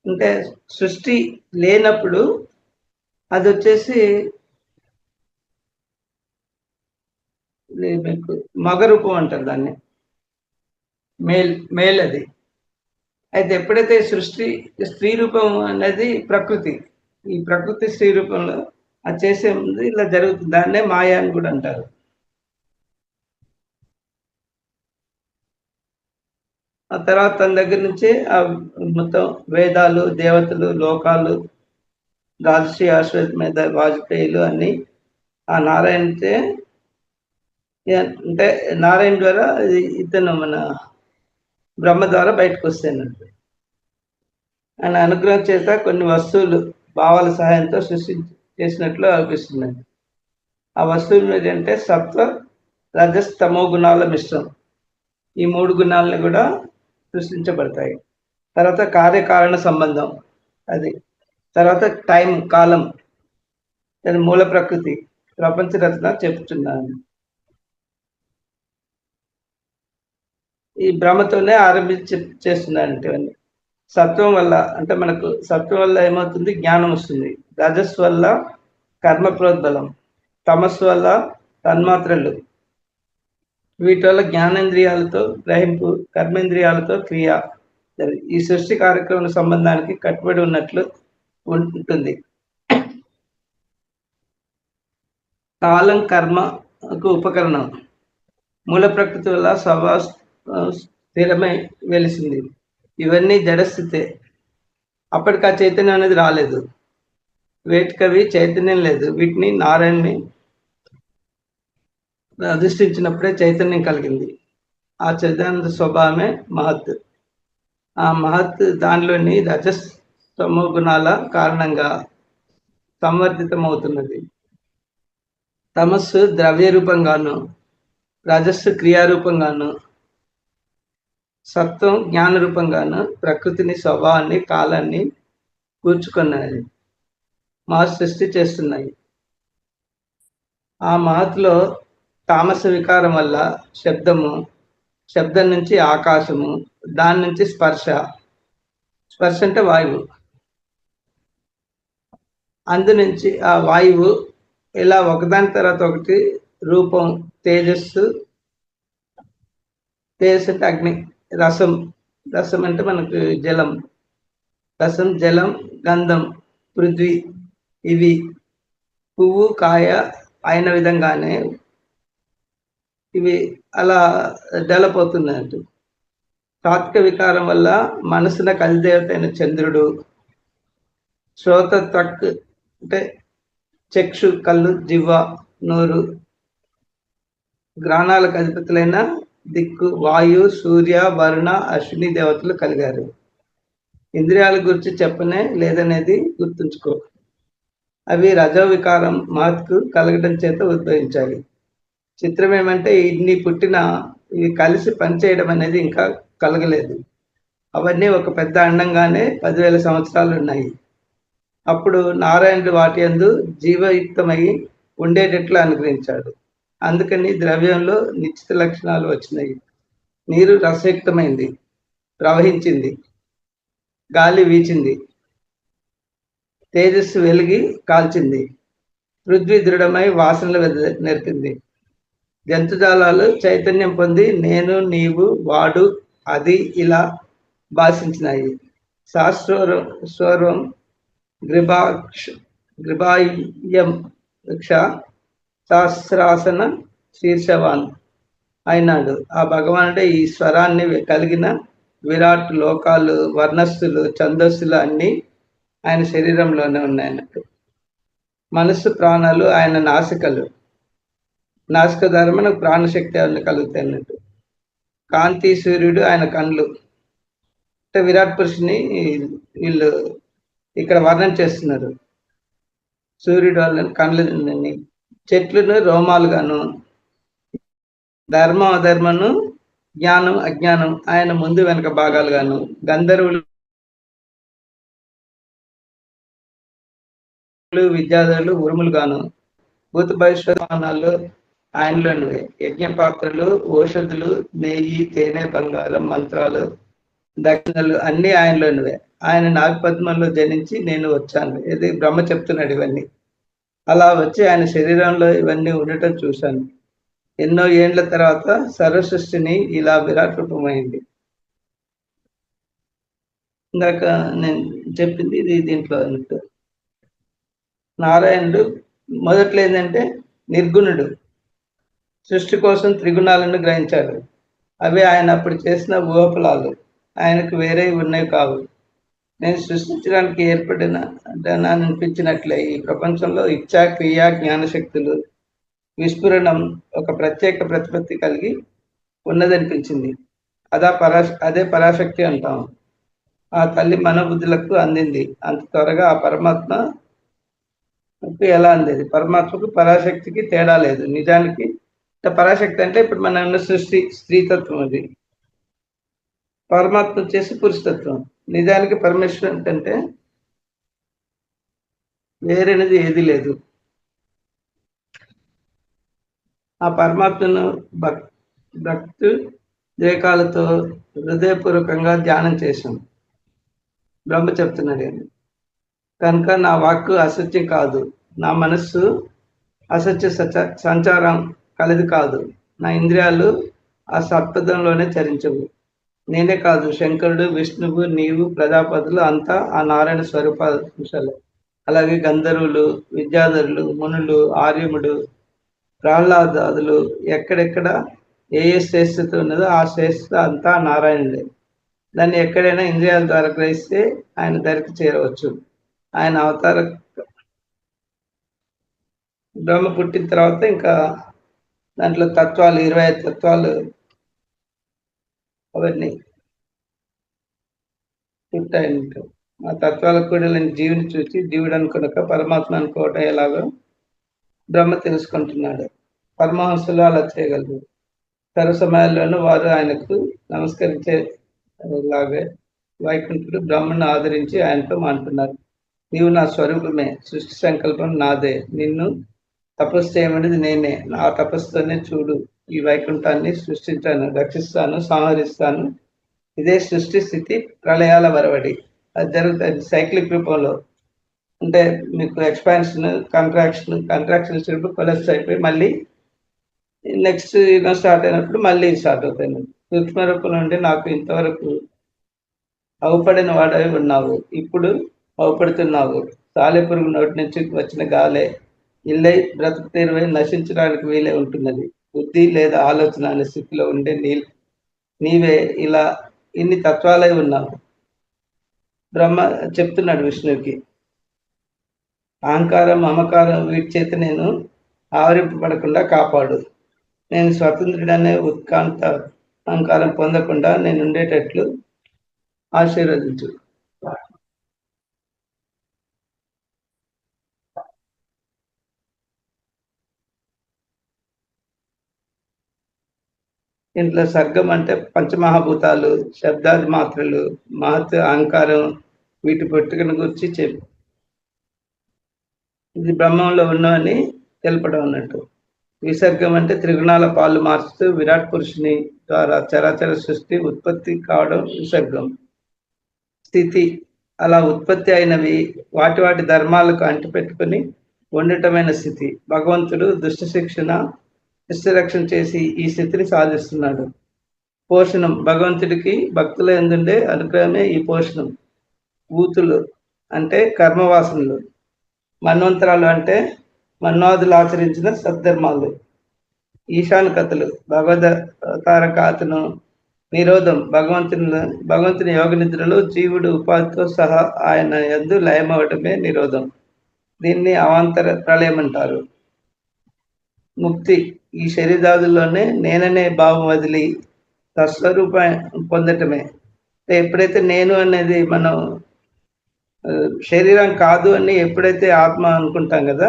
అంటే సృష్టి లేనప్పుడు అది వచ్చేసి మీకు మగ రూపం అంటారు దాన్ని, మేల్ అది. అయితే ఎప్పుడైతే సృష్టి స్త్రీ రూపం అనేది ప్రకృతి, ఈ ప్రకృతి స్త్రీ రూపంలో అది చేసే ముందు ఇలా జరుగుతుంది, దాన్నే మాయ అని కూడా అంటారు. ఆ తర్వాత తన దగ్గర నుంచి ఆ మొత్తం వేదాలు, దేవతలు, లోకాలు, రాజశ్రీ అశ్వమేధ వాజపేయిలు అన్ని ఆ నారాయణతే, అంటే నారాయణ ద్వారా ఇతను మన బ్రహ్మ ద్వారా బయటకు వస్తాయన్నట్టు. ఆయన అనుగ్రహం చేత కొన్ని వస్తువులు భావాల సహాయంతో చేసినట్లు అనిపిస్తున్నాయి. ఆ వస్తువులు ఏంటంటే సత్వ, రజస్, తమో గుణాల మిశ్రం. ఈ 3 గుణాలను కూడా సృష్టించబడతాయి. తర్వాత కార్యకారణ సంబంధం అది. తర్వాత టైం, కాలం, దాని మూల ప్రకృతి, ప్రపంచ రచన చెప్తున్నాను. ఈ భ్రమతోనే ఆరంభించి చేస్తున్నానంటే ఇవన్నీ. సత్వం వల్ల అంటే మనకు సత్వం వల్ల ఏమవుతుంది, జ్ఞానం వస్తుంది. రజస్ వల్ల కర్మ ప్రోద్బలం, తమస్సు వల్ల తన్మాత్రలు, వీటి వల్ల జ్ఞానేంద్రియాలతో గ్రహింపు, కర్మేంద్రియాలతో క్రియ. ఈ సృష్టి కార్యక్రమం సంబంధానికి కట్టుబడి ఉన్నట్లు ఉంటుంది. కాలం కర్మకు ఉపకరణం. మూల ప్రకృతి వల్ల స్థిరమై వెలిసింది. ఇవన్నీ జడస్థితే. అప్పటికి ఆ చైతన్యం అనేది రాలేదు. వేటికవి చైతన్యం లేదు. వీటిని నారాయణని అధిష్ఠించినప్పుడే చైతన్యం కలిగింది. ఆ చైతన్య స్వభావమే మహత్. ఆ మహత్ దానిలోని రజస్, తమో గుణాల కారణంగా సంవర్ధితమవుతున్నది. తమస్సు ద్రవ్య రూపంగాను, రజస్సు క్రియారూపంగాను, సత్వం జ్ఞాన రూపంగాను ప్రకృతిని, స్వభావాన్ని, కాలాన్ని కూర్చుకున్నాయి, మహత్ సృష్టి చేస్తున్నాయి. ఆ మహత్లో తామస వికారం వల్ల శబ్దము, శబ్దం నుంచి ఆకాశము, దాని నుంచి స్పర్శ, స్పర్శ అంటే వాయువు, అందు నుంచి ఆ వాయువు ఇలా ఒకదాని తర్వాత ఒకటి రూపం, తేజస్సు, తేజస్సు అంటే అగ్ని, రసం, రసం అంటే మనకు జలం, రసం, జలం, గంధం, పృథ్వీ, ఇవి పువ్వు, కాయ అయిన విధంగానే ఇవి అలా డెవలప్ అవుతున్నట్టు. తాత్విక వికారం వల్ల మనసున కలిదేవత అయిన చంద్రుడు, శ్రోత త్వక్ అంటే చక్షు, కళ్ళు, జివ్వ, నోరు, గ్రాణాలకు అధిపతులైన దిక్కు, వాయు, సూర్య, వరుణ, అశ్విని దేవతలు కలిగారు. ఇంద్రియాల గురించి చెప్పనే లేదనేది గుర్తుంచుకో. అవి రజో వికారం మహత్కు కలగడం చేత ఉద్భవించాయి. చిత్రం ఏమంటే ఇన్ని పుట్టిన ఇవి కలిసి పనిచేయడం అనేది ఇంకా కలగలేదు. అవన్నీ ఒక పెద్ద అండంగానే 10,000 సంవత్సరాలు ఉన్నాయి. అప్పుడు నారాయణుడు వాటి యందు జీవయుక్తమై ఉండేటట్లు అనుగ్రహించాడు. అందుకని ద్రవ్యంలో నిశ్చిత లక్షణాలు వచ్చినాయి. నీరు రసయుక్తమైంది, ప్రవహించింది. గాలి వీచింది, తేజస్సు వెలిగి కాల్చింది. పృథ్వీ దృఢమై వాసనలు నేర్పింది. జంతుజాలాలు చైతన్యం పొంది నేను, నీవు, వాడు, అది ఇలా భాషించినాయి. శాస్త్రోర్వం గ్రిబాయం వృక్ష శాస్త్రాసన శీర్షవాన్ అయినాడు. ఆ భగవానుడే ఈ స్వరాన్ని కలిగిన విరాట్, లోకాలు, వర్ణస్సులు, ఛందస్సులు అన్నీ ఆయన శరీరంలోనే ఉన్నాయన్నట్టు. మనస్సు, ప్రాణాలు ఆయన నాసికలు. నాసిక ద్వారా మనకు ప్రాణశక్తి అవన్నీ కలుగుతాయి అన్నట్టు. కాంతి, సూర్యుడు ఆయన కళ్ళు. అంటే విరాట్ పురుషుని వీళ్ళు ఇక్కడ వర్ణన చేస్తున్నారు. సూర్యుడు వాళ్ళని కళ్ళని, చెట్లను రోమాలుగాను, ధర్మం, అధర్మను, జ్ఞానం, అజ్ఞానం ఆయన ముందు వెనక భాగాలుగాను, గంధర్వులు, విద్యాధరులు, ఉరుములుగాను, భూత భవిష్యత్తులు ఆయనలోనివే. యజ్ఞ పాత్రలు, ఔషధులు, నెయ్యి, తేనె, బంగారం, మంత్రాలు, దక్షిణలు అన్ని ఆయనలోనివే. ఆయన నాగపద్మంలో జనించి నేను వచ్చాను. ఇది బ్రహ్మ చెప్తున్నాడు ఇవన్నీ. అలా వచ్చి ఆయన శరీరంలో ఇవన్నీ ఉండటం చూశాను. ఎన్నో ఏండ్ల తర్వాత సర్వ సృష్టిని ఇలా విరాట్ రూపమైంది. ఇందాక నేను చెప్పింది ఇది దీంట్లో అన్నట్టు. నారాయణుడు మొదట్లో ఏంటంటే నిర్గుణుడు. సృష్టి కోసం త్రిగుణాలను గ్రహించాడు. అవి ఆయన అప్పుడు చేసిన ఊహఫలాలు. ఆయనకు వేరే ఉన్నవి కావు. నేను సృష్టించడానికి ఏర్పడిన అనిపించినట్లే ఈ ప్రపంచంలో ఇచ్ఛా, క్రియ, జ్ఞానశక్తులు విస్ఫురణం ఒక ప్రత్యేక ప్రతిపత్తి కలిగి ఉన్నదనిపించింది. అదే పరాశక్తి అంటాం. ఆ తల్లి మనోబుద్ధులకు అందింది. అంత త్వరగా ఆ పరమాత్మకు ఎలా అందేది? పరమాత్మకు పరాశక్తికి తేడా లేదు. నిజానికి పరాశక్తి అంటే ఇప్పుడు మన ఉన్న సృష్టి స్త్రీతత్వం, అది పరమాత్మ వచ్చేసి పురుషతత్వం. నిజానికి పరమేశ్వరుడు అంటే వేరేనది ఏది లేదు. ఆ పరమాత్మను భక్తి ద్వేకాలతో హృదయపూర్వకంగా ధ్యానం చేశాం. బ్రహ్మ చెప్తున్నాడు కనుక నా వాక్కు అసత్యం కాదు, నా మనస్సు అసత్య సంచారం కలది కాదు, నా ఇంద్రియాలు ఆ సత్పథంలోనే చరించవు. నేనే కాదు, శంకరుడు, విష్ణువు, నీవు, ప్రజాపతులు అంతా ఆ నారాయణ స్వరూపాంశాలు. అలాగే గంధర్వులు, విద్యాధరులు, మునులు, ఆర్యముడు, ప్రహ్లాదాదులు ఎక్కడెక్కడ ఏ శ్రేష్ఠత ఉన్నదో ఆ శ్రేష్ఠత అంతా నారాయణుడే. దాన్ని ఎక్కడైనా ఇంద్రియాల ద్వారా గ్రహిస్తే ఆయన ధరికి చేరవచ్చు. ఆయన అవతార బ్రహ్మ పుట్టిన తర్వాత ఇంకా దాంట్లో తత్వాలు 25 తత్వాలు అవన్నీ పుట్టాయంట. ఆ తత్వాల కూడా జీవుని చూసి జీవుడు అనుకున్నాక పరమాత్మ అనుకోవటం ఎలాగో బ్రహ్మ తెలుసుకుంటున్నాడు. పరమహంసులు అలా చేయగలరు. సర్వ సమయాల్లోనూ వారు ఆయనకు నమస్కరించేలాగే వైకుంఠుడు బ్రహ్మను ఆదరించి ఆయనతో మాట్లాడుతున్నారు. నీవు నా స్వరూపమే, సృష్టి సంకల్పం నాదే, నిన్ను తపస్సు చేయమనేది నేనే, నా తపస్సుతోనే చూడు ఈ వైకుంఠాన్ని సృష్టించాను, రక్షిస్తాను, సంహరిస్తాను. ఇదే సృష్టి స్థితి ప్రళయాల వరవడి. అది జరుగుతుంది సైక్లిక్ రూపంలో. అంటే మీకు ఎక్స్పాన్షన్, కంట్రాక్షన్ వచ్చినప్పుడు కొలెప్స్ అయిపోయి మళ్ళీ నెక్స్ట్ యుగం స్టార్ట్ అయినప్పుడు మళ్ళీ స్టార్ట్ అవుతాయి. సూక్ష్మ రూపం నుండి నాకు ఇంతవరకు అవుపడిన వాడవి ఉన్నావు, ఇప్పుడు అవుపడుతున్నావు. సాలెపురుగు నోటి నుంచి వచ్చిన గాలే ఇల్లై బ్రతుకు తీరువై నశించడానికి వీలే ఉంటున్నది. బుద్ధి లేదా ఆలోచన అనే స్థితిలో ఉండే నీవే ఇలా ఇన్ని తత్వాలై ఉన్నావు. బ్రహ్మ చెప్తున్నాడు విష్ణువుకి, అహంకారం, మమకారం వీటి చేత నేను ఆవరింపబడకుండా కాపాడు. నేను స్వతంత్రుడనే ఉత్కాంత అహంకారం పొందకుండా నేను ఉండేటట్లు ఆశీర్వదించు. ఇంట్లో సర్గం అంటే పంచమహాభూతాలు, శబ్దాది మాత్రలు, మహత్, అహంకారం వీటి పుట్టుకను గురించి ఇది బ్రహ్మంలో ఉన్నవని తెలపడం అన్నట్టు. విసర్గం అంటే త్రిగుణాల పాలు మార్చుతూ విరాట్ పురుషుని ద్వారా చరాచర సృష్టి ఉత్పత్తి కావడం విసర్గం. స్థితి అలా ఉత్పత్తి అయినవి వాటి వాటి ధర్మాలకు అంటిపెట్టుకుని ఉండటమైన స్థితి. భగవంతుడు దుష్ట శిక్షణ చేసి ఈ స్థితిని సాధిస్తున్నాడు. పోషణం భగవంతుడికి భక్తుల ఎందుండే అనుగ్రహమే ఈ పోషణం. ఊతులు అంటే కర్మవాసనలు. మన్వంతరాలు అంటే మన్వాదులు ఆచరించిన సద్ధర్మాలు. ఈశాన కథలు భగవద్తారకాతను నిరోధం భగవంతుని యోగ నిద్రలో జీవుడు ఉపాధితో సహా ఆయన యందు లయమవటమే నిరోధం. దీన్ని అవాంతర ప్రళయం అంటారు. ముక్తి ఈ శరీరాదుల్లోనే నేననే భావం వదిలి స్వస్వరూపం పొందటమే. ఎప్పుడైతే నేను అనేది మనం శరీరం కాదు అని ఎప్పుడైతే ఆత్మ అనుకుంటాం కదా,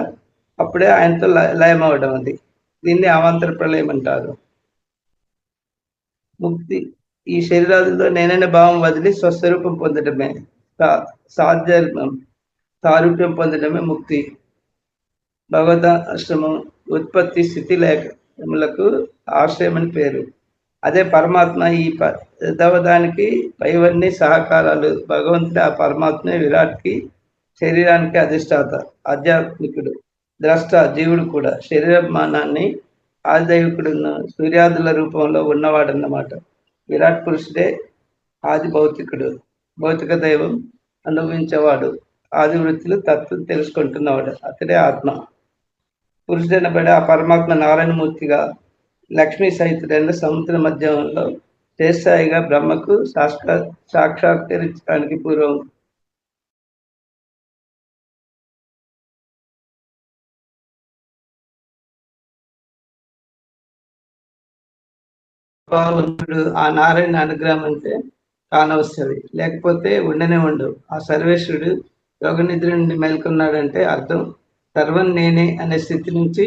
అప్పుడే ఆయనతో లయం అవ్వడం. అది దీన్ని అవాంతర ప్రళయం అంటారు. ముక్తి ఈ శరీరాదుల్లో నేననే భావం వదిలి స్వస్వరూపం పొందడమే. సారూప్యం పొందడమే ముక్తి. భగవదాశ్రమం ఉత్పత్తి స్థితి లేఖములకు ఆశ్రయం అని పేరు. అదే పరమాత్మ. ఈ పదవదానికి పైవన్నీ సహకారాలు. భగవంతుడు ఆ పరమాత్మ విరాట్కి శరీరానికి అధిష్టాత, ఆధ్యాత్మికుడు, ద్రష్ట, జీవుడు కూడా. శరీరమానాన్ని ఆదిదైవికుడున్న సూర్యాదుల రూపంలో ఉన్నవాడన్నమాట. విరాట్ పురుషుడే ఆది భౌతికుడు, భౌతిక దైవం అనుభవించేవాడు, ఆది వృత్తులు తత్వం తెలుసుకుంటున్నవాడు, అతడే ఆత్మ. పురుషుడనబడి ఆ పరమాత్మ నారాయణమూర్తిగా లక్ష్మీ సహితుడైన సముద్ర మధ్యంలో శేషసాయిగా బ్రహ్మకు సాక్షాత్కరించడానికి పూర్వం భగవంతుడు ఆ నారాయణ అనుగ్రహం అంటే కానవస్తుంది, లేకపోతే ఉండనే ఉండవు. ఆ సర్వేశ్వరుడు యోగ నిద్ర నుండి మేల్కొన్నాడంటే అర్థం సర్వం నేనే అనే స్థితి నుంచి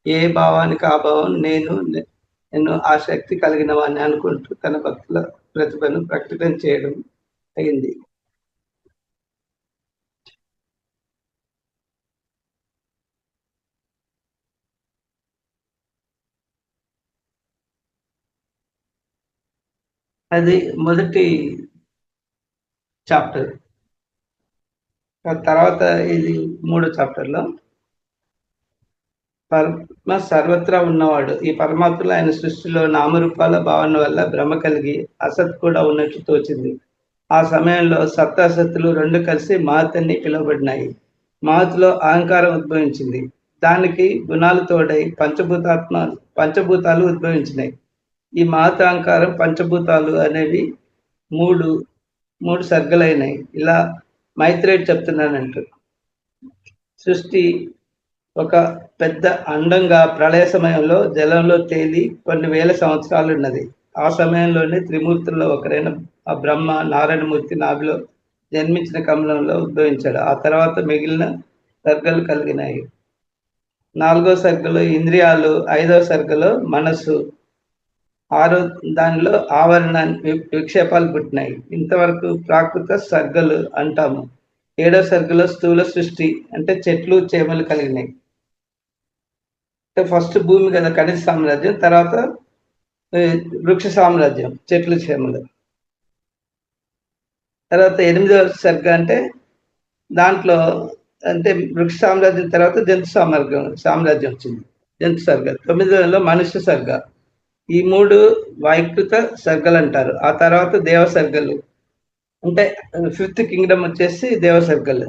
ఏ భావానికి ఆ భావం నేను ఆ శక్తి కలిగిన వాడిని అనుకుంటూ తన భక్తుల ప్రతిభను ప్రకటన చేయడం అయింది. అది మొదటి చాప్టర్. తర్వాత ఇది 3వ చాప్టర్లో పరమ సర్వత్రా ఉన్నవాడు. ఈ పరమాత్మలో ఆయన సృష్టిలో నామరూపాల భావన వల్ల భ్రమ కలిగి అసత్ కూడా ఉన్నట్లు తోచింది. ఆ సమయంలో సప్తాసత్తులు రెండు కలిసి మహత్ అని పిలువబడినాయి. మహత్లో అహంకారం ఉద్భవించింది. దానికి గుణాలు తోడై పంచభూతాలు ఉద్భవించినాయి. ఈ మహత్ అహంకారం పంచభూతాలు అనేవి మూడు మూడు సర్గలైనాయి. ఇలా మైత్రేయుడు చెప్తున్నానంటూ, సృష్టి ఒక పెద్ద అండంగా ప్రళయ సమయంలో జలంలో తేలి కొన్ని వేల సంవత్సరాలు ఉన్నది. ఆ సమయంలోనే త్రిమూర్తుల్లో ఒకరైన ఆ బ్రహ్మ నారాయణమూర్తి నాభిలో జన్మించిన కమలంలో ఉద్భవించాడు. ఆ తర్వాత మిగిలిన సర్గలు కలిగినాయి. 4వ సర్గలో ఇంద్రియాలు, 5వ సర్గలో మనస్సు, 6వ దానిలో ఆవరణ విక్షేపాలు పుట్టినాయి. ఇంతవరకు ప్రాకృత సర్గలు అంటాము. 7వ సర్గలో స్థూల సృష్టి అంటే చెట్లు చేమలు కలిగినాయి. ఫస్ట్ భూమి కదా ఖనిజ సామ్రాజ్యం, తర్వాత వృక్ష సామ్రాజ్యం చెట్లు చేమలు. తర్వాత 8వ సర్గ అంటే దాంట్లో అంటే వృక్ష సామ్రాజ్యం తర్వాత జంతు సామ్రాజ్యం వచ్చింది, జంతు సర్గ. 9వలో మనుష్య సర్గ. ఈ 3 వైకృత సర్గలు అంటారు. ఆ తర్వాత దేవ సర్గలు అంటే 5th కింగ్డమ్ వచ్చేసి దేవ సర్గలు.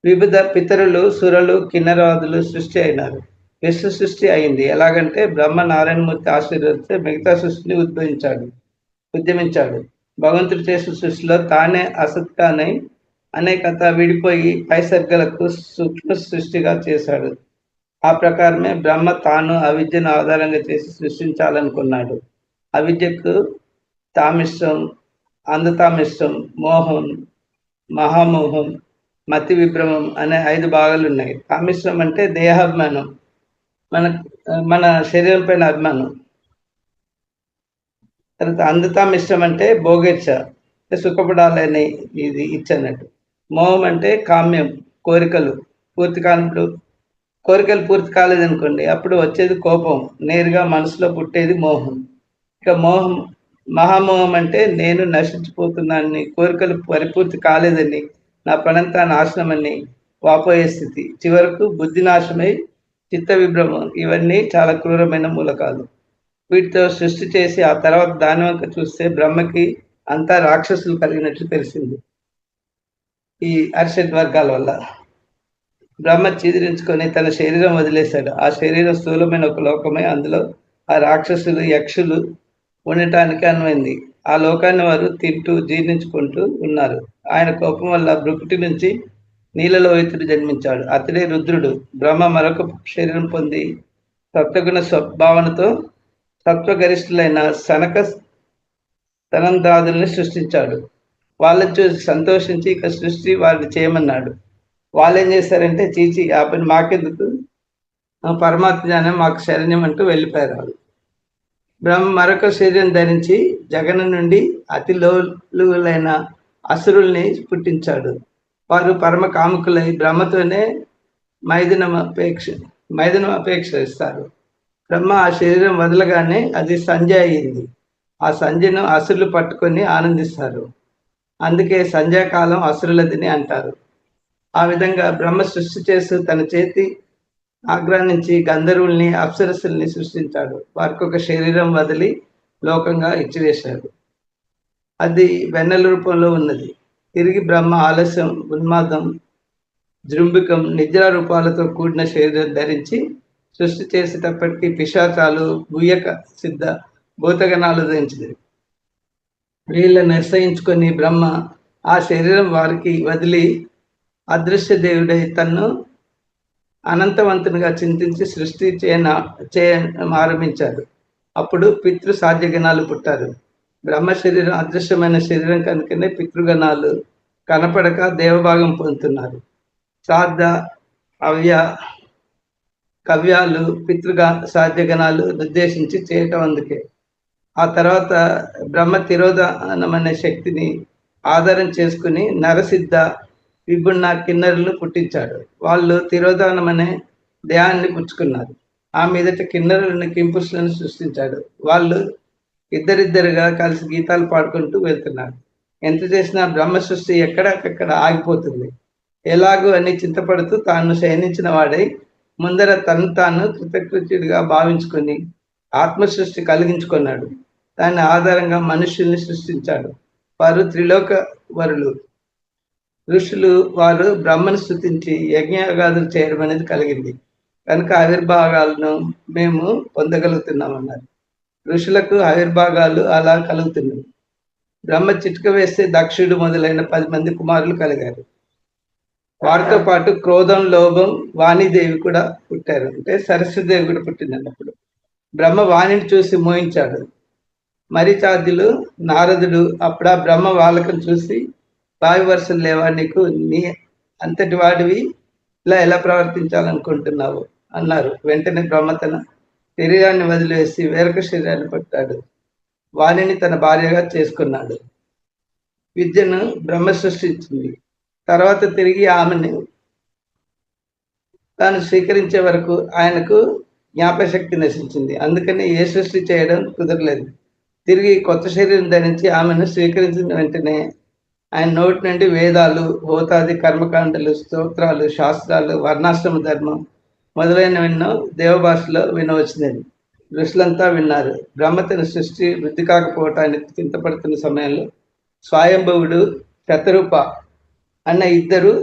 వివిధ పితరులు, సురలు, కిన్నరాదులు సృష్టి అయినారు. విశ్వ సృష్టి అయింది. ఎలాగంటే బ్రహ్మ నారాయణమూర్తి ఆశీర్వదిస్తే మిగతా సృష్టిని ఉద్యమించాడు. భగవంతుడు చేసిన సృష్టిలో తానే అసత్కానై అనేకత విడిపోయి పై సర్గలకు సూక్ష్మ సృష్టిగా చేశాడు. ఆ ప్రకారమే బ్రహ్మ తాను అవిద్యను ఆధారంగా చేసి సృష్టించాలనుకున్నాడు. అవిద్యకు తామిష్టం, అందతామిష్టం, మోహం, మహామోహం, మతి విభ్రమం అనే 5 భాగాలు ఉన్నాయి. తామిష్టం అంటే దేహాభిమానం, మన శరీరం పైన అభిమానం. తర్వాత అందతామిష్టం అంటే భోగేచ్ఛ, సుఖపడాలని ఇది ఇచ్చన్నట్టు. మోహం అంటే కామ్యం, కోరికలు పూర్తి కాలేదనుకోండి, అప్పుడు వచ్చేది కోపం, నేరుగా మనసులో పుట్టేది మోహం. ఇక మహామోహం అంటే నేను నశించిపోతున్నానని, కోరికలు పరిపూర్తి కాలేదని, నా పనంతా నాశనమని వాపోయే స్థితి. చివరకు బుద్ధి నాశనమై చిత్త విభ్రమం. ఇవన్నీ చాలా క్రూరమైన మూలకాలు. వీటితో సృష్టి చేసి ఆ తర్వాత దాని వంక చూస్తే బ్రహ్మకి అంతా రాక్షసులు కలిగినట్లు తెలిసింది. ఈ అరిషడ్ వర్గాల వల్ల బ్రహ్మ చీదిరించుకొని తన శరీరం వదిలేశాడు. ఆ శరీరం స్థూలమైన ఒక లోకమై అందులో ఆ రాక్షసులు, యక్షులు ఉండటానికి అనువైంది. ఆ లోకాన్ని వారు తింటూ జీర్ణించుకుంటూ ఉన్నారు. ఆయన కోపం వల్ల భృకుటి నుంచి నీలలోహితుడు జన్మించాడు. అతడే రుద్రుడు. బ్రహ్మ మరొక శరీరం పొంది సత్వగుణ స్వభావనతో సత్వగరిష్ఠులైన సనక సనందాదుల్ని సృష్టించాడు. వాళ్ళని చూసి సంతోషించి ఇక సృష్టి వారిని చేయమన్నాడు. వాళ్ళు ఏం చేశారంటే, చీచి ఆ పని మాకెందుకు, పరమాత్మ జ్ఞానం మాకు శరణ్యం అంటూ వెళ్ళిపోయారు వాళ్ళు. బ్రహ్మ మరొక శరీరం ధరించి జగన్ నుండి అతి లోలులైన అసురుల్ని పుట్టించాడు. వారు పరమ కాముకులై బ్రహ్మతోనే మైదనం అపేక్షిస్తారు. బ్రహ్మ ఆ శరీరం వదలగానే అది సంధ్య అయింది. ఆ సంధ్యను అసురులు పట్టుకొని ఆనందిస్తారు. అందుకే సంధ్యాకాలం అసురులదని అంటారు. ఆ విధంగా బ్రహ్మ సృష్టి చేస్తూ తన చేతి ఆగ్రహించి గంధర్వుల్ని, అప్సరస్సుల్ని సృష్టించాడు. వారికి ఒక శరీరం వదిలి లోకంగా ఇచ్చివేశాడు. అది వెన్నెల రూపంలో ఉన్నది. తిరిగి బ్రహ్మ ఆలస్యం, ఉన్మాదం, జృంభికం, నిద్ర రూపాలతో కూడిన శరీరం ధరించి సృష్టి చేసేటప్పటికీ పిశాచాలు, గుయ్యక సిద్ధ భూతగణాలు ధరించింది. వీళ్ళని నిశ్చయించుకొని బ్రహ్మ ఆ శరీరం వారికి వదిలి అదృశ్య దేవుడై తన్ను అనంతవంతునిగా చింతించి సృష్టి ఆరంభించారు. అప్పుడు పితృ సాధ్యగణాలు పుట్టారు. బ్రహ్మ శరీరం అదృశ్యమైన శరీరం కనుకనే పితృగణాలు కనపడక దేవభాగం పొందుతున్నారు. శ్రాద్ధ అవ్య కవ్యాలు పితృగా సాధ్యగణాలు నిర్దేశించి చేయటం అందుకే. ఆ తర్వాత బ్రహ్మ తిరోధానం అనే శక్తిని ఆధారం చేసుకుని నరసిద్ధ విభిన్న కిన్నరులు పుట్టించాడు. వాళ్ళు తిరోధానం అనే దేహాన్ని పుచ్చుకున్నారు. ఆ మీదట కిన్నరులను కింపురుషులను సృష్టించాడు. వాళ్ళు ఇద్దరిద్దరుగా కలిసి గీతాలు పాడుకుంటూ వెళ్తున్నారు. ఎంత చేసినా బ్రహ్మ సృష్టి ఎక్కడక్కడ ఆగిపోతుంది. ఎలాగూ అని చింతపడుతూ తాను శయనించిన వాడై ముందర తను తాను కృతకృత్యుడిగా భావించుకొని ఆత్మ సృష్టి కలిగించుకున్నాడు. దాని ఆధారంగా మనుషుల్ని సృష్టించాడు. వారు త్రిలోక వరులు ఋషులు. వారు బ్రహ్మను స్తుతించి యజ్ఞయాగాదులు చేయడం అనేది కలిగింది కనుక ఆవిర్భాగాలను మేము పొందగలుగుతున్నామన్నారు. ఋషులకు ఆవిర్భాగాలు అలా కలుగుతున్నాయి. బ్రహ్మ చిట్క వేస్తే దక్షుడు మొదలైన 10 మంది కుమారులు కలిగారు. వారితో పాటు క్రోధం, లోభం, వాణిదేవి కూడా పుట్టారు. అంటే సరస్వతిదేవి కూడా పుట్టింది అన్నప్పుడు. బ్రహ్మ వాణిని చూసి మోహించాడు. మరిచార్జులు నారదుడు అప్పుడా బ్రహ్మ వాళ్ళకం చూసి వాయు వరుసలు లేవా, నీకు నీ అంతటి వాడివి ఇలా ఎలా ప్రవర్తించాలనుకుంటున్నావు అన్నారు. వెంటనే బ్రహ్మ తన శరీరాన్ని వదిలివేసి వేరొక శరీరాన్ని పట్టాడు. వాణిని తన భార్యగా చేసుకున్నాడు. విద్యను బ్రహ్మ సృష్టించింది. తర్వాత తిరిగి ఆమెను తాను స్వీకరించే వరకు ఆయనకు జ్ఞాపశక్తి నశించింది. అందుకని ఏ సృష్టి చేయడం కుదరలేదు. తిరిగి కొత్త శరీరం ధరించి ఆమెను స్వీకరించిన వెంటనే ఆయన నోటి నుండి వేదాలు, హోతాది కర్మకాండలు, స్తోత్రాలు, శాస్త్రాలు, వర్ణాశ్రమ ధర్మం మొదలైనవెన్నో దేవభాషలో వినవచ్చినది. ఋషులంతా విన్నారు. బ్రహ్మ తన సృష్టి వృద్ధి కాకపోవటానికి చింతపడుతున్న సమయంలో స్వయంభువుడు, శతరూప అన్న ఇద్దరు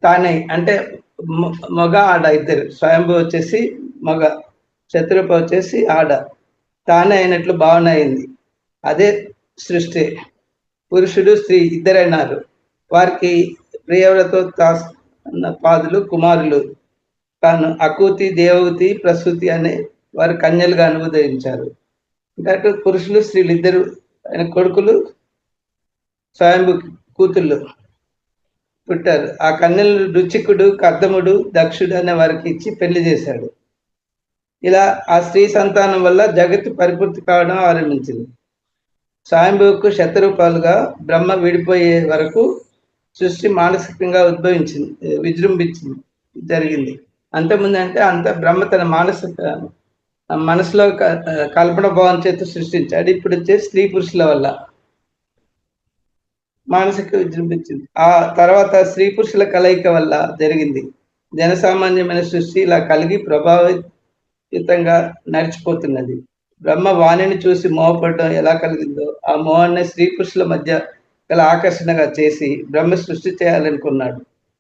తానే, అంటే మగ ఆడ ఇద్దరు, స్వయంభు వచ్చేసి మగ, శతరూప వచ్చేసి ఆడ, తానే అయినట్లు భావన అయింది. అదే సృష్టి. పురుషుడు స్త్రీ ఇద్దరైనారు. వారికి ప్రియవ్రతో పాదులు కుమారులు. తాను అకూతి, దేవూతి, ప్రసూతి అనే వారు కన్యలుగా అనుభవించారు. ఇంకా పురుషులు స్త్రీలు ఇద్దరు ఆయన కొడుకులు, స్వయంభు కూతుళ్ళు పుట్టారు. ఆ కన్యలు రుచికుడు, కర్దముడు, దక్షుడు అనే వారికి ఇచ్చి పెళ్లి చేశాడు. ఇలా ఆ స్త్రీ సంతానం వల్ల జగత్తు పరిపూర్తి కావడం ఆరంభించింది. స్వయంభువుకు శతరూపాలుగా బ్రహ్మ విడిపోయే వరకు సృష్టి మానసికంగా విజృంభించింది జరిగింది. అంతకుముందు అంటే అంత బ్రహ్మ తన మనసులో కల్పన భావం చేత సృష్టించాడు. ఇప్పుడు వచ్చే స్త్రీ పురుషుల వల్ల మానసిక విజృంభించింది. ఆ తర్వాత స్త్రీ పురుషుల కలయిక వల్ల జరిగింది. జనసామాన్యమైన సృష్టి ఇలా కలిగి ప్రభావితంగా నడిచిపోతున్నది. బ్రహ్మ వాణిని చూసి మోహపడడం ఎలా కలిగిందో ఆ మోహాన్ని స్త్రీ పురుషుల మధ్య గల ఆకర్షణగా చేసి బ్రహ్మ సృష్టి చేయాలనుకున్నాడు.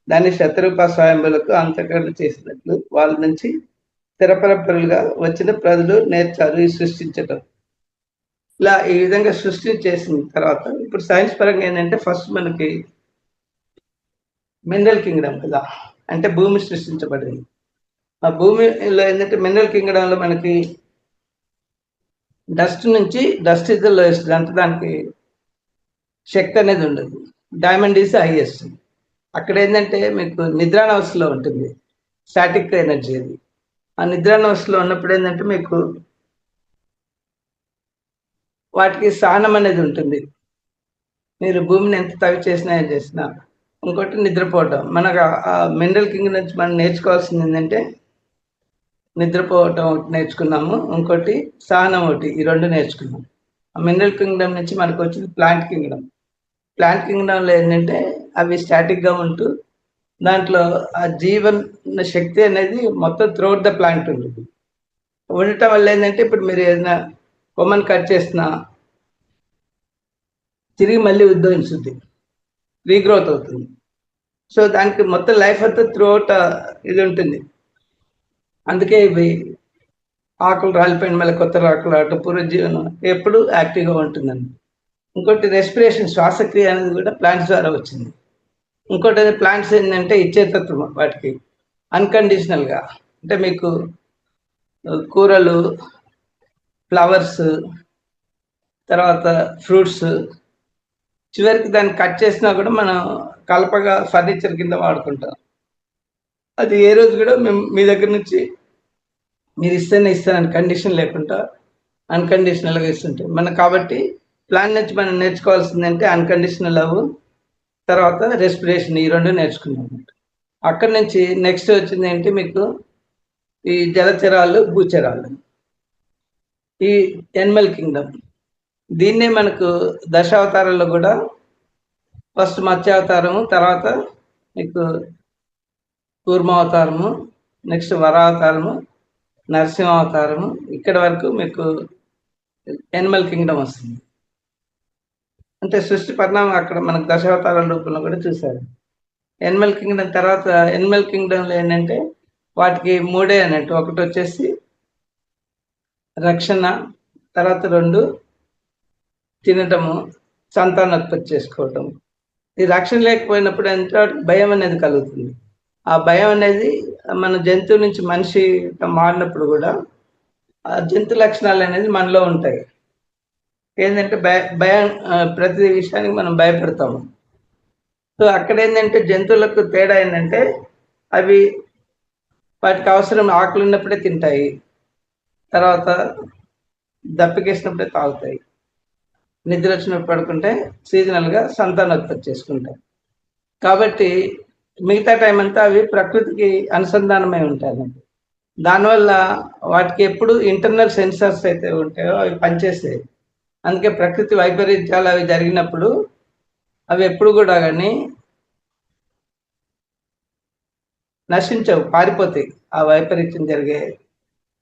దాన్ని శతరూప స్వయంభులకు అంతకరణ చేసినట్లు వాళ్ళ నుంచి స్థిరపరపరులుగా వచ్చిన ప్రజలు నేర్చారు ఈ సృష్టించటం. ఇలా ఈ విధంగా సృష్టి చేసిన తర్వాత ఇప్పుడు సైన్స్ పరంగా ఏంటంటే ఫస్ట్ మనకి మినరల్ కింగ్డమ్ కదా, అంటే భూమి సృష్టించబడింది. ఆ భూమిలో ఏంటంటే మినరల్ కింగ్డమ్ లో మనకి డస్ట్ నుంచి డస్ట్ ఇస్ ద లోయెస్ట్, అంటే దానికి శక్తి అనేది ఉండదు. Diamond is highest. అక్కడ ఏంటంటే మీకు నిద్రానవస్థలో ఉంటుంది స్టాటిక్ ఎనర్జీ. అది ఆ నిద్రానవస్థలో ఉన్నప్పుడు ఏంటంటే మీకు వాటికి సహనం అనేది ఉంటుంది. మీరు భూమిని ఎంత తవ్వి చేసినా ఏం చేసినా. ఇంకోటి నిద్రపోవటం. మనకు ఆ మినరల్ కింగ్ నుంచి మనం నేర్చుకోవాల్సింది ఏంటంటే నిద్రపోవటం ఒకటి నేర్చుకున్నాము, ఇంకోటి సహనం ఒకటి, ఈ రెండు నేర్చుకున్నాం. ఆ మినరల్ కింగ్డమ్ నుంచి మనకు వచ్చింది ప్లాంట్ కింగ్డమ్. ప్లాంట్ కింగ్డమ్లో ఏంటంటే అవి స్టాటిక్గా ఉంటూ దాంట్లో ఆ జీవన శక్తి అనేది మొత్తం త్రూఅవుట్ ద ప్లాంట్ ఉంటుంది. ఉండటం వల్ల ఏంటంటే ఇప్పుడు మీరు ఏదైనా కొమ్మని కట్ చేసినా తిరిగి మళ్ళీ ఉద్భవించుద్ది, రీగ్రోత్ అవుతుంది. సో దానికి మొత్తం లైఫ్ అంతా త్రూఅవుట్ ఇది ఉంటుంది. అందుకే ఇవి ఆకులు రాలిపోయిన మళ్ళీ కొత్త ఆకులు రావటం, పునరుజ్జీవనం ఎప్పుడు యాక్టివ్గా ఉంటుందండి. ఇంకోటి రెస్పిరేషన్, శ్వాసక్రియ అనేది కూడా ప్లాంట్స్ ద్వారా వచ్చింది. ఇంకోటి ప్లాంట్స్ ఏంటంటే ఇచ్చేతత్వం వాటికి అన్కండిషనల్గా. అంటే మీకు కూరలు, ఫ్లవర్స్, తర్వాత ఫ్రూట్స్, చివరికి దాన్ని కట్ చేసినా కూడా మనం కలపగా ఫర్నిచర్ కింద వాడుకుంటాం. అది ఏ రోజు కూడా మేము మీ దగ్గర నుంచి మీరు ఇస్తానని కండిషన్ లేకుండా అన్కండిషనల్గా ఇస్తుంటాం మనం. కాబట్టి ప్లాన్ నుంచి మనం నేర్చుకోవాల్సిందంటే అన్కండిషనల్ లవ్, తర్వాత రెస్పిరేషన్, ఈ రెండు నేర్చుకున్నాం. అక్కడి నుంచి నెక్స్ట్ వచ్చింది ఏంటి మీకు ఈ జలచరాలు, భూచరాలు, ఈ ఎనిమల్ కింగ్డమ్. దీన్నే మనకు దశావతారాల్లో కూడా ఫస్ట్ మత్స్యావతారము, తర్వాత మీకు కూర్మావతారము, నెక్స్ట్ వరావతారము, నరసింహావతారము, ఇక్కడ వరకు మీకు ఎనిమల్ కింగ్డమ్ వస్తుంది. అంటే సృష్టి పరిణామం అక్కడ మనకు దశావతారాల రూపంలో కూడా చూశారు. ఎనిమల్ కింగ్డమ్ తర్వాత ఎనిమల్ కింగ్డమ్లో ఏంటంటే వాటికి మూడే అన్నట్టు. ఒకటి వచ్చేసి రక్షణ, తర్వాత రెండు తినటము, సంతానోత్పత్తి చేసుకోవటం. ఈ రక్షణ లేకపోయినప్పుడు ఎంత భయం అనేది కలుగుతుంది. ఆ భయం అనేది మన జంతువు నుంచి మనిషి మారినప్పుడు కూడా ఆ జంతు లక్షణాలు అనేది మనలో ఉంటాయి. ఏంటంటే భయం, ప్రతి విషయానికి మనం భయపడతాము. సో అక్కడ ఏంటంటే జంతువులకు తేడా ఏంటంటే అవి వాటికి అవసరం ఆకలి ఉన్నప్పుడే తింటాయి, తర్వాత దప్పికేసినప్పుడే తాగుతాయి, నిద్ర వచ్చినప్పుడు పడుకుంటే సీజనల్గా సంతానోత్పత్తి చేసుకుంటాయి. కాబట్టి మిగతా టైం అంతా అవి ప్రకృతికి అనుసంధానమై ఉంటాయి. దానివల్ల వాటికి ఎప్పుడు ఇంటర్నల్ సెన్సర్స్ అయితే ఉంటాయో అవి పనిచేస్తాయి. అందుకే ప్రకృతి వైపరీత్యాలు అవి జరిగినప్పుడు అవి ఎప్పుడు కూడా కానీ నశించవు, పారిపోతాయి. ఆ వైపరీత్యం జరిగే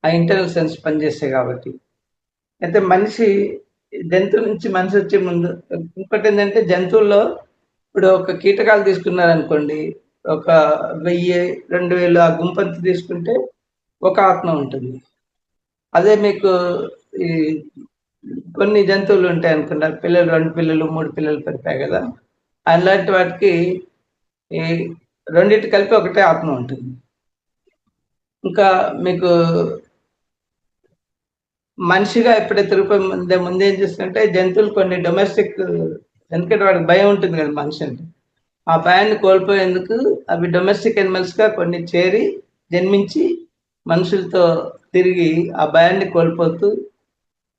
ఆ ఇంటర్నల్ సెన్స్ పనిచేస్తాయి కాబట్టి. అయితే మనిషి జంతువు నుంచి మనిషి వచ్చే ముందు ఇంకోటి ఏంటంటే జంతువుల్లో ఇప్పుడు ఒక కీటకాలు తీసుకున్నారనుకోండి, ఒక 1000, 2000 ఆ గుంపంతా తీసుకుంటే ఒక ఆత్మ ఉంటుంది. అదే మీకు ఈ కొన్ని జంతువులు ఉంటాయి అనుకుంటారు, పిల్లలు 2 పిల్లలు 3 పిల్లలు పెడతాయి కదా, అలాంటి వాటికి ఈ రెండింటి కలిపి ఒకటే ఆత్మ ఉంటుంది. ఇంకా మీకు మనిషిగా ఎప్పుడైతే రూపం ముందేం చేస్తుంటే జంతువులు కొన్ని డొమెస్టిక్, ఎందుకంటే వాడికి భయం ఉంటుంది కదా మనిషి అంటే, ఆ భయాన్ని కోల్పోయేందుకు అవి డొమెస్టిక్ ఎనిమల్స్గా కొన్ని చేరి జన్మించి మనుషులతో తిరిగి ఆ భయాన్ని కోల్పోతూ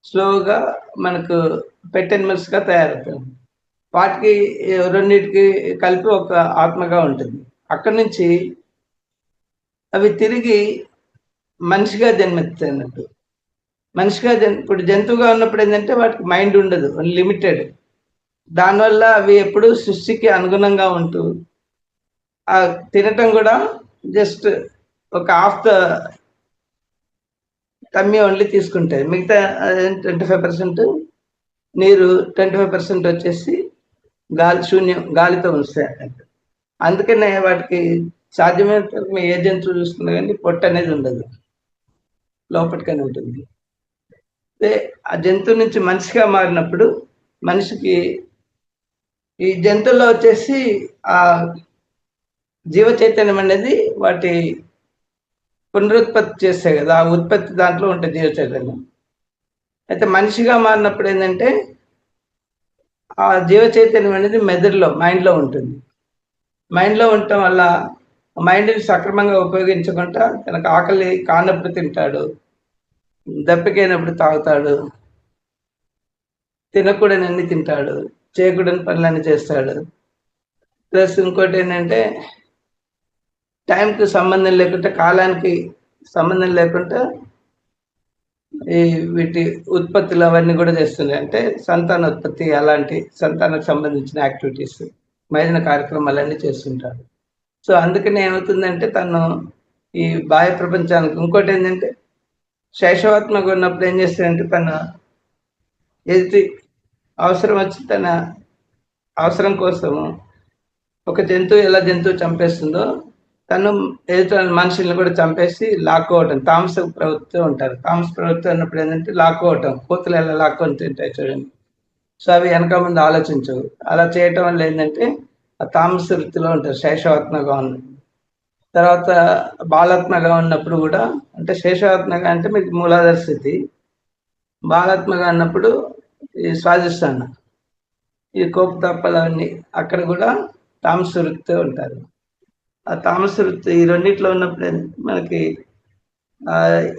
స్లోగా మనకు పెట్ ఎనిమల్స్గా తయారవుతాయి. వాటికి రెండింటికి కలిపి ఒక ఆత్మగా ఉంటుంది. అక్కడి నుంచి అవి తిరిగి మనిషిగా జన్మెత్తాయి అన్నట్టు. మనిషిగా ఇప్పుడు జంతువుగా ఉన్నప్పుడు ఏంటంటే వాటికి మైండ్ ఉండదు, లిమిటెడ్. దానివల్ల అవి ఎప్పుడు సృష్టికి అనుగుణంగా ఉంటూ ఆ తినటం కూడా జస్ట్ ఒక హాఫ్ ద టమ్మీ ఓన్లీ తీసుకుంటాయి. మిగతా 25% నీరు, 25% వచ్చేసి గాలి, శూన్యం, గాలితో ఉంచుతాయి. అందుకనే వాటికి సాధ్యమైనంత వరకు ఏ జంతువు చూసుకున్నా కానీ పొట్ట అనేది ఉండదు, లోపటికనే ఉంటుంది. అదే ఆ జంతువు నుంచి మనిషిగా మారినప్పుడు మనిషికి ఈ జంతువుల్లో వచ్చేసి ఆ జీవ చైతన్యం అనేది వాటి పునరుత్పత్తి చేస్తాయి కదా, ఆ ఉత్పత్తి దాంట్లో ఉంటుంది జీవ చైతన్యం. అయితే మనిషిగా మారినప్పుడు ఏంటంటే ఆ జీవ చైతన్యం అనేది మెదడులో, మైండ్లో ఉంటుంది. మైండ్లో ఉండటం వల్ల మైండ్ని సక్రమంగా ఉపయోగించకుండా తనకు ఆకలి కానప్పుడు తింటాడు, దప్పికైనప్పుడు తాగుతాడు, తినకూడని తింటాడు, చేయకూడని పనులన్నీ చేస్తాడు. ప్లస్ ఇంకోటి ఏంటంటే టైంకి సంబంధం లేకుండా, కాలానికి సంబంధం లేకుండా ఈ వీటి ఉత్పత్తులు అవన్నీ కూడా చేస్తున్నాయి. అంటే సంతానోత్పత్తి, అలాంటి సంతానానికి సంబంధించిన యాక్టివిటీస్, మైదాన కార్యక్రమాలన్నీ చేస్తుంటాడు. సో అందుకని ఏమవుతుందంటే తను ఈ బాహ్య ప్రపంచానికి, ఇంకోటి ఏంటంటే శైశవాత్మగా ఉన్నప్పుడు ఏం చేస్తాడంటే తన ఎదుటి అవసరం వచ్చి తన అవసరం కోసము ఒక జంతువు ఎలా జంతువు చంపేస్తుందో తను ఎదుటి మనుషుల్ని కూడా చంపేసి లాక్కోవటం, తామస ప్రవృత్తితో ఉంటారు. తామస ప్రవృత్తి అన్నప్పుడు ఏంటంటే లాక్కోవటం, కోతులు ఎలా లాక్కొని తింటాయి చూడండి, సో అవి వెనక ముందు ఆలోచించవు. అలా చేయటం వల్ల ఏంటంటే ఆ తామస వృత్తిలో ఉంటారు, శైశవాత్మగా ఉన్న తర్వాత బాలాత్మగా ఉన్నప్పుడు కూడా, అంటే శేషవాత్మగా అంటే మీకు మూలాధార స్థితి, బాలాత్మగా అన్నప్పుడు ఈ స్వాదిస్తాను ఈ కోపతాపాలన్నీ అక్కడ కూడా తామస వృత్తితో ఉంటారు. ఆ తామస వృత్తి ఈ రెండిట్లో ఉన్నప్పుడు మనకి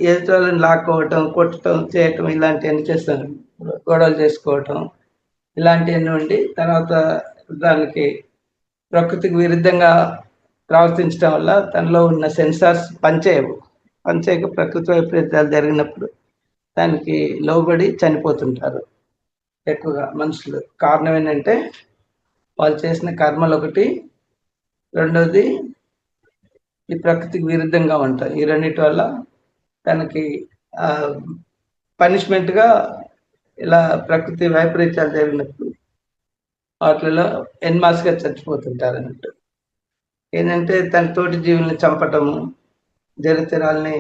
ఎదుటి వాళ్ళని లాక్కోవటం, కొట్టడం, చేయటం ఇలాంటివన్నీ చేస్తాను, గొడవలు చేసుకోవటం ఇలాంటివన్నీ ఉండి, తర్వాత దానికి ప్రకృతికి విరుద్ధంగా ప్రవర్తించడం వల్ల తనలో ఉన్న సెన్సార్స్ పనిచేయవు. పనిచేయక ప్రకృతి వైపరీత్యాలు జరిగినప్పుడు దానికి లోబడి చనిపోతుంటారు ఎక్కువగా మనుషులు. కారణం ఏంటంటే వాళ్ళు చేసిన కర్మలు ఒకటి, రెండోది ఈ ప్రకృతికి విరుద్ధంగా ఉంటాయి. ఈ రెండింటి వల్ల తనకి పనిష్మెంట్గా ఇలా ప్రకృతి వైపరీత్యాలు జరిగినప్పుడు వాటిలో ఎన్మాస్గా చచ్చిపోతుంటారు అన్నట్టు. ఏంటంటే తన తోటి జీవుల్ని చంపటము, జలచరాల్ని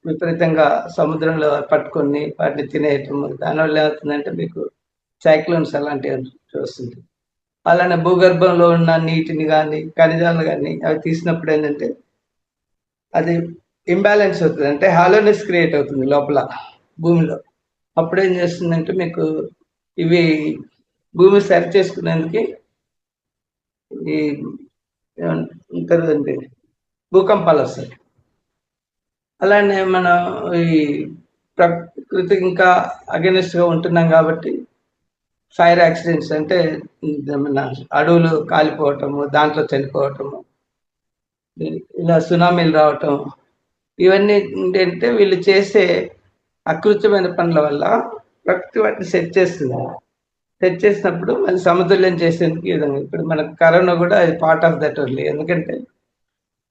విపరీతంగా సముద్రంలో పట్టుకొని వాటిని తినేయటము, దానివల్ల ఏమవుతుందంటే మీకు సైక్లోన్స్ అలాంటివి వస్తుంది. అలానే భూగర్భంలో ఉన్న నీటిని కానీ ఖనిజాలు కానీ అవి తీసినప్పుడు ఏంటంటే అది ఇంబ్యాలెన్స్ అవుతుంది, అంటే హాలోనెస్ క్రియేట్ అవుతుంది లోపల భూమిలో. అప్పుడు ఏం చేస్తుందంటే మీకు ఇవి భూమి సరి చేసుకునేందుకు ఈ ఉంటుందండి భూకంపాలు వస్తాయి. అలానే మనం ఈ ప్రకృతికి ఇంకా అగెనిస్ట్గా ఉంటున్నాం కాబట్టి ఫైర్ యాక్సిడెంట్స్, అంటే మన అడవులు కాలిపోవటము, దాంట్లో చనిపోవటము, ఇలా సునామీలు రావటం, ఇవన్నీ ఏంటంటే వీళ్ళు చేసే అకృత్యమైన పనుల వల్ల ప్రకృతి వాటిని సెట్ చేస్తుంది. సెట్ చేసినప్పుడు మళ్ళీ సమతుల్యం చేసేందుకు ఈ విధంగా ఇప్పుడు మనకు కరోనా కూడా అది పార్ట్ ఆఫ్ దట్ ఓన్లీ. ఎందుకంటే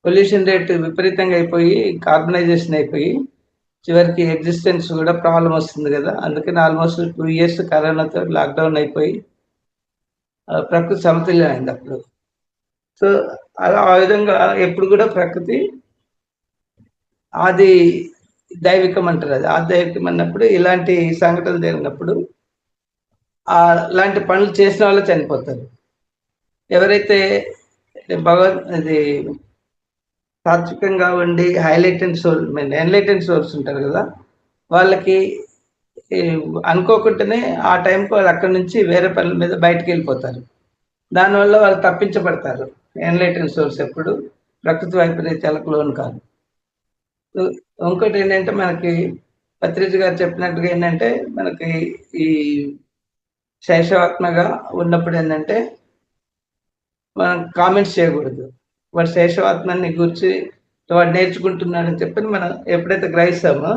పొల్యూషన్ రేట్ విపరీతంగా అయిపోయి, కార్బనైజేషన్ అయిపోయి చివరికి ఎగ్జిస్టెన్స్ కూడా ప్రాబ్లం వస్తుంది కదా. అందుకని ఆల్మోస్ట్ 2 years కరోనాతో లాక్డౌన్ అయిపోయి ప్రకృతి సమతుల్యం అయింది అప్పుడు. సో అలా ఆ విధంగా ఎప్పుడు కూడా ప్రకృతి ఆది దైవికం అంటారు, అది ఆదైవికం అన్నప్పుడు ఇలాంటి సంఘటనలు జరిగినప్పుడు అలాంటి పనులు చేసిన వాళ్ళు చనిపోతారు. ఎవరైతే అది సాత్వికంగా ఉండి హైలైటెడ్ సోల్, ఎన్లైటెడ్ సోల్స్ ఉంటారు కదా, వాళ్ళకి అనుకోకుండానే ఆ టైంకి వాళ్ళు అక్కడి నుంచి వేరే పనుల మీద బయటకు వెళ్ళిపోతారు. దానివల్ల వాళ్ళు తప్పించబడతారు. ఎన్లైటెడ్ సోల్స్ ఎప్పుడు ప్రకృతి వైపరీత్యాలకు లోను కాదు. ఇంకోటి ఏంటంటే మనకి పత్రిజ గారు చెప్పినట్టుగా ఏంటంటే మనకి ఈ శైశవాత్మగా ఉన్నప్పుడు ఏంటంటే మనం కామెంట్స్ చేయకూడదు. వాడు శైశవాత్మని గురించి వాడు నేర్చుకుంటున్నాడని చెప్పి మనం ఎప్పుడైతే గ్రహిస్తామో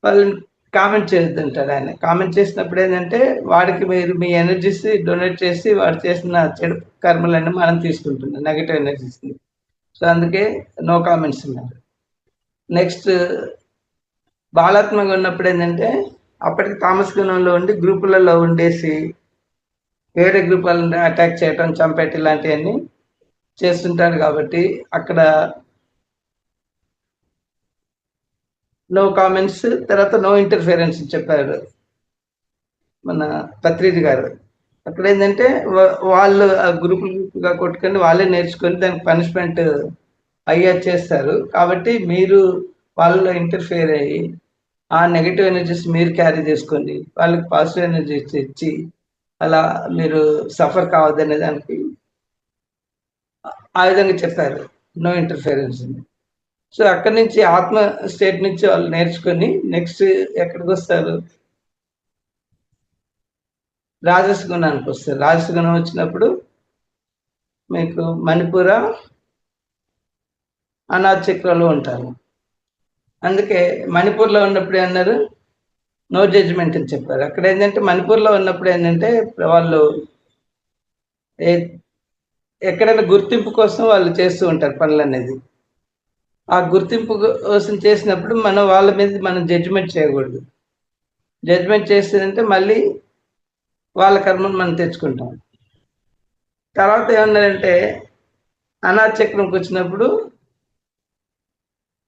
వాళ్ళని కామెంట్ చేయొద్దంటాడు ఆయన. కామెంట్ చేసినప్పుడు ఏంటంటే వాడికి మీరు మీ ఎనర్జీస్ డొనేట్ చేసి వాడు చేసిన చెడు కర్మలన్నీ మనం తీసుకుంటున్నాం, నెగిటివ్ ఎనర్జీస్ని. సో అందుకే నో కామెంట్స్ ఉన్నారు. నెక్స్ట్ బాలాత్మగా ఉన్నప్పుడు ఏంటంటే అప్పటికి తామస గుణంలో ఉండి గ్రూపులలో ఉండేసి వేరే గ్రూప్ వాళ్ళని అటాక్ చేయటం, చంపేట ఇలాంటివన్నీ చేస్తుంటారు. కాబట్టి అక్కడ నో కామెంట్స్, తర్వాత నో ఇంటర్ఫిరెన్స్ చెప్పారు మన పత్రిజి గారు. అక్కడ ఏంటంటే వాళ్ళు ఆ గ్రూపులుగా కొట్టుకొని వాళ్ళే నేర్చుకొని దానికి పనిష్మెంట్ అయ్యా చేస్తారు. కాబట్టి మీరు వాళ్ళలో ఇంటర్ఫియర్ అయ్యి ఆ నెగిటివ్ ఎనర్జీస్ మీరు క్యారీ చేసుకోండి, వాళ్ళకి పాజిటివ్ ఎనర్జీస్ ఇచ్చి అలా మీరు సఫర్ కావద్దనే దానికి ఆ విధంగా చెప్పారు, నో ఇంటర్ఫిరెన్స్. సో అక్కడి నుంచి ఆత్మ స్టేట్ నుంచి వాళ్ళు నేర్చుకొని నెక్స్ట్ ఎక్కడికి వస్తారు, రాజస గుణానికి వస్తారు. రాజస గుణం వచ్చినప్పుడు మీకు మణిపుర అనాథ చక్రంలో ఉంటారు. అందుకే మణిపూర్లో ఉన్నప్పుడు అన్నారు నో జడ్జిమెంట్ అని చెప్పారు. అక్కడ ఏంటంటే మణిపూర్లో ఉన్నప్పుడు ఏంటంటే వాళ్ళు ఎక్కడైనా గుర్తింపు కోసం వాళ్ళు చేస్తూ ఉంటారు పనులు అనేది. ఆ గుర్తింపు కోసం చేసినప్పుడు మనం వాళ్ళ మీద మనం జడ్జిమెంట్ చేయకూడదు. జడ్జిమెంట్ చేస్తుందంటే మళ్ళీ వాళ్ళ కర్మను మనం తెచ్చుకుంటాం. తర్వాత ఏమన్నారంటే అనాథ చక్రంకి వచ్చినప్పుడు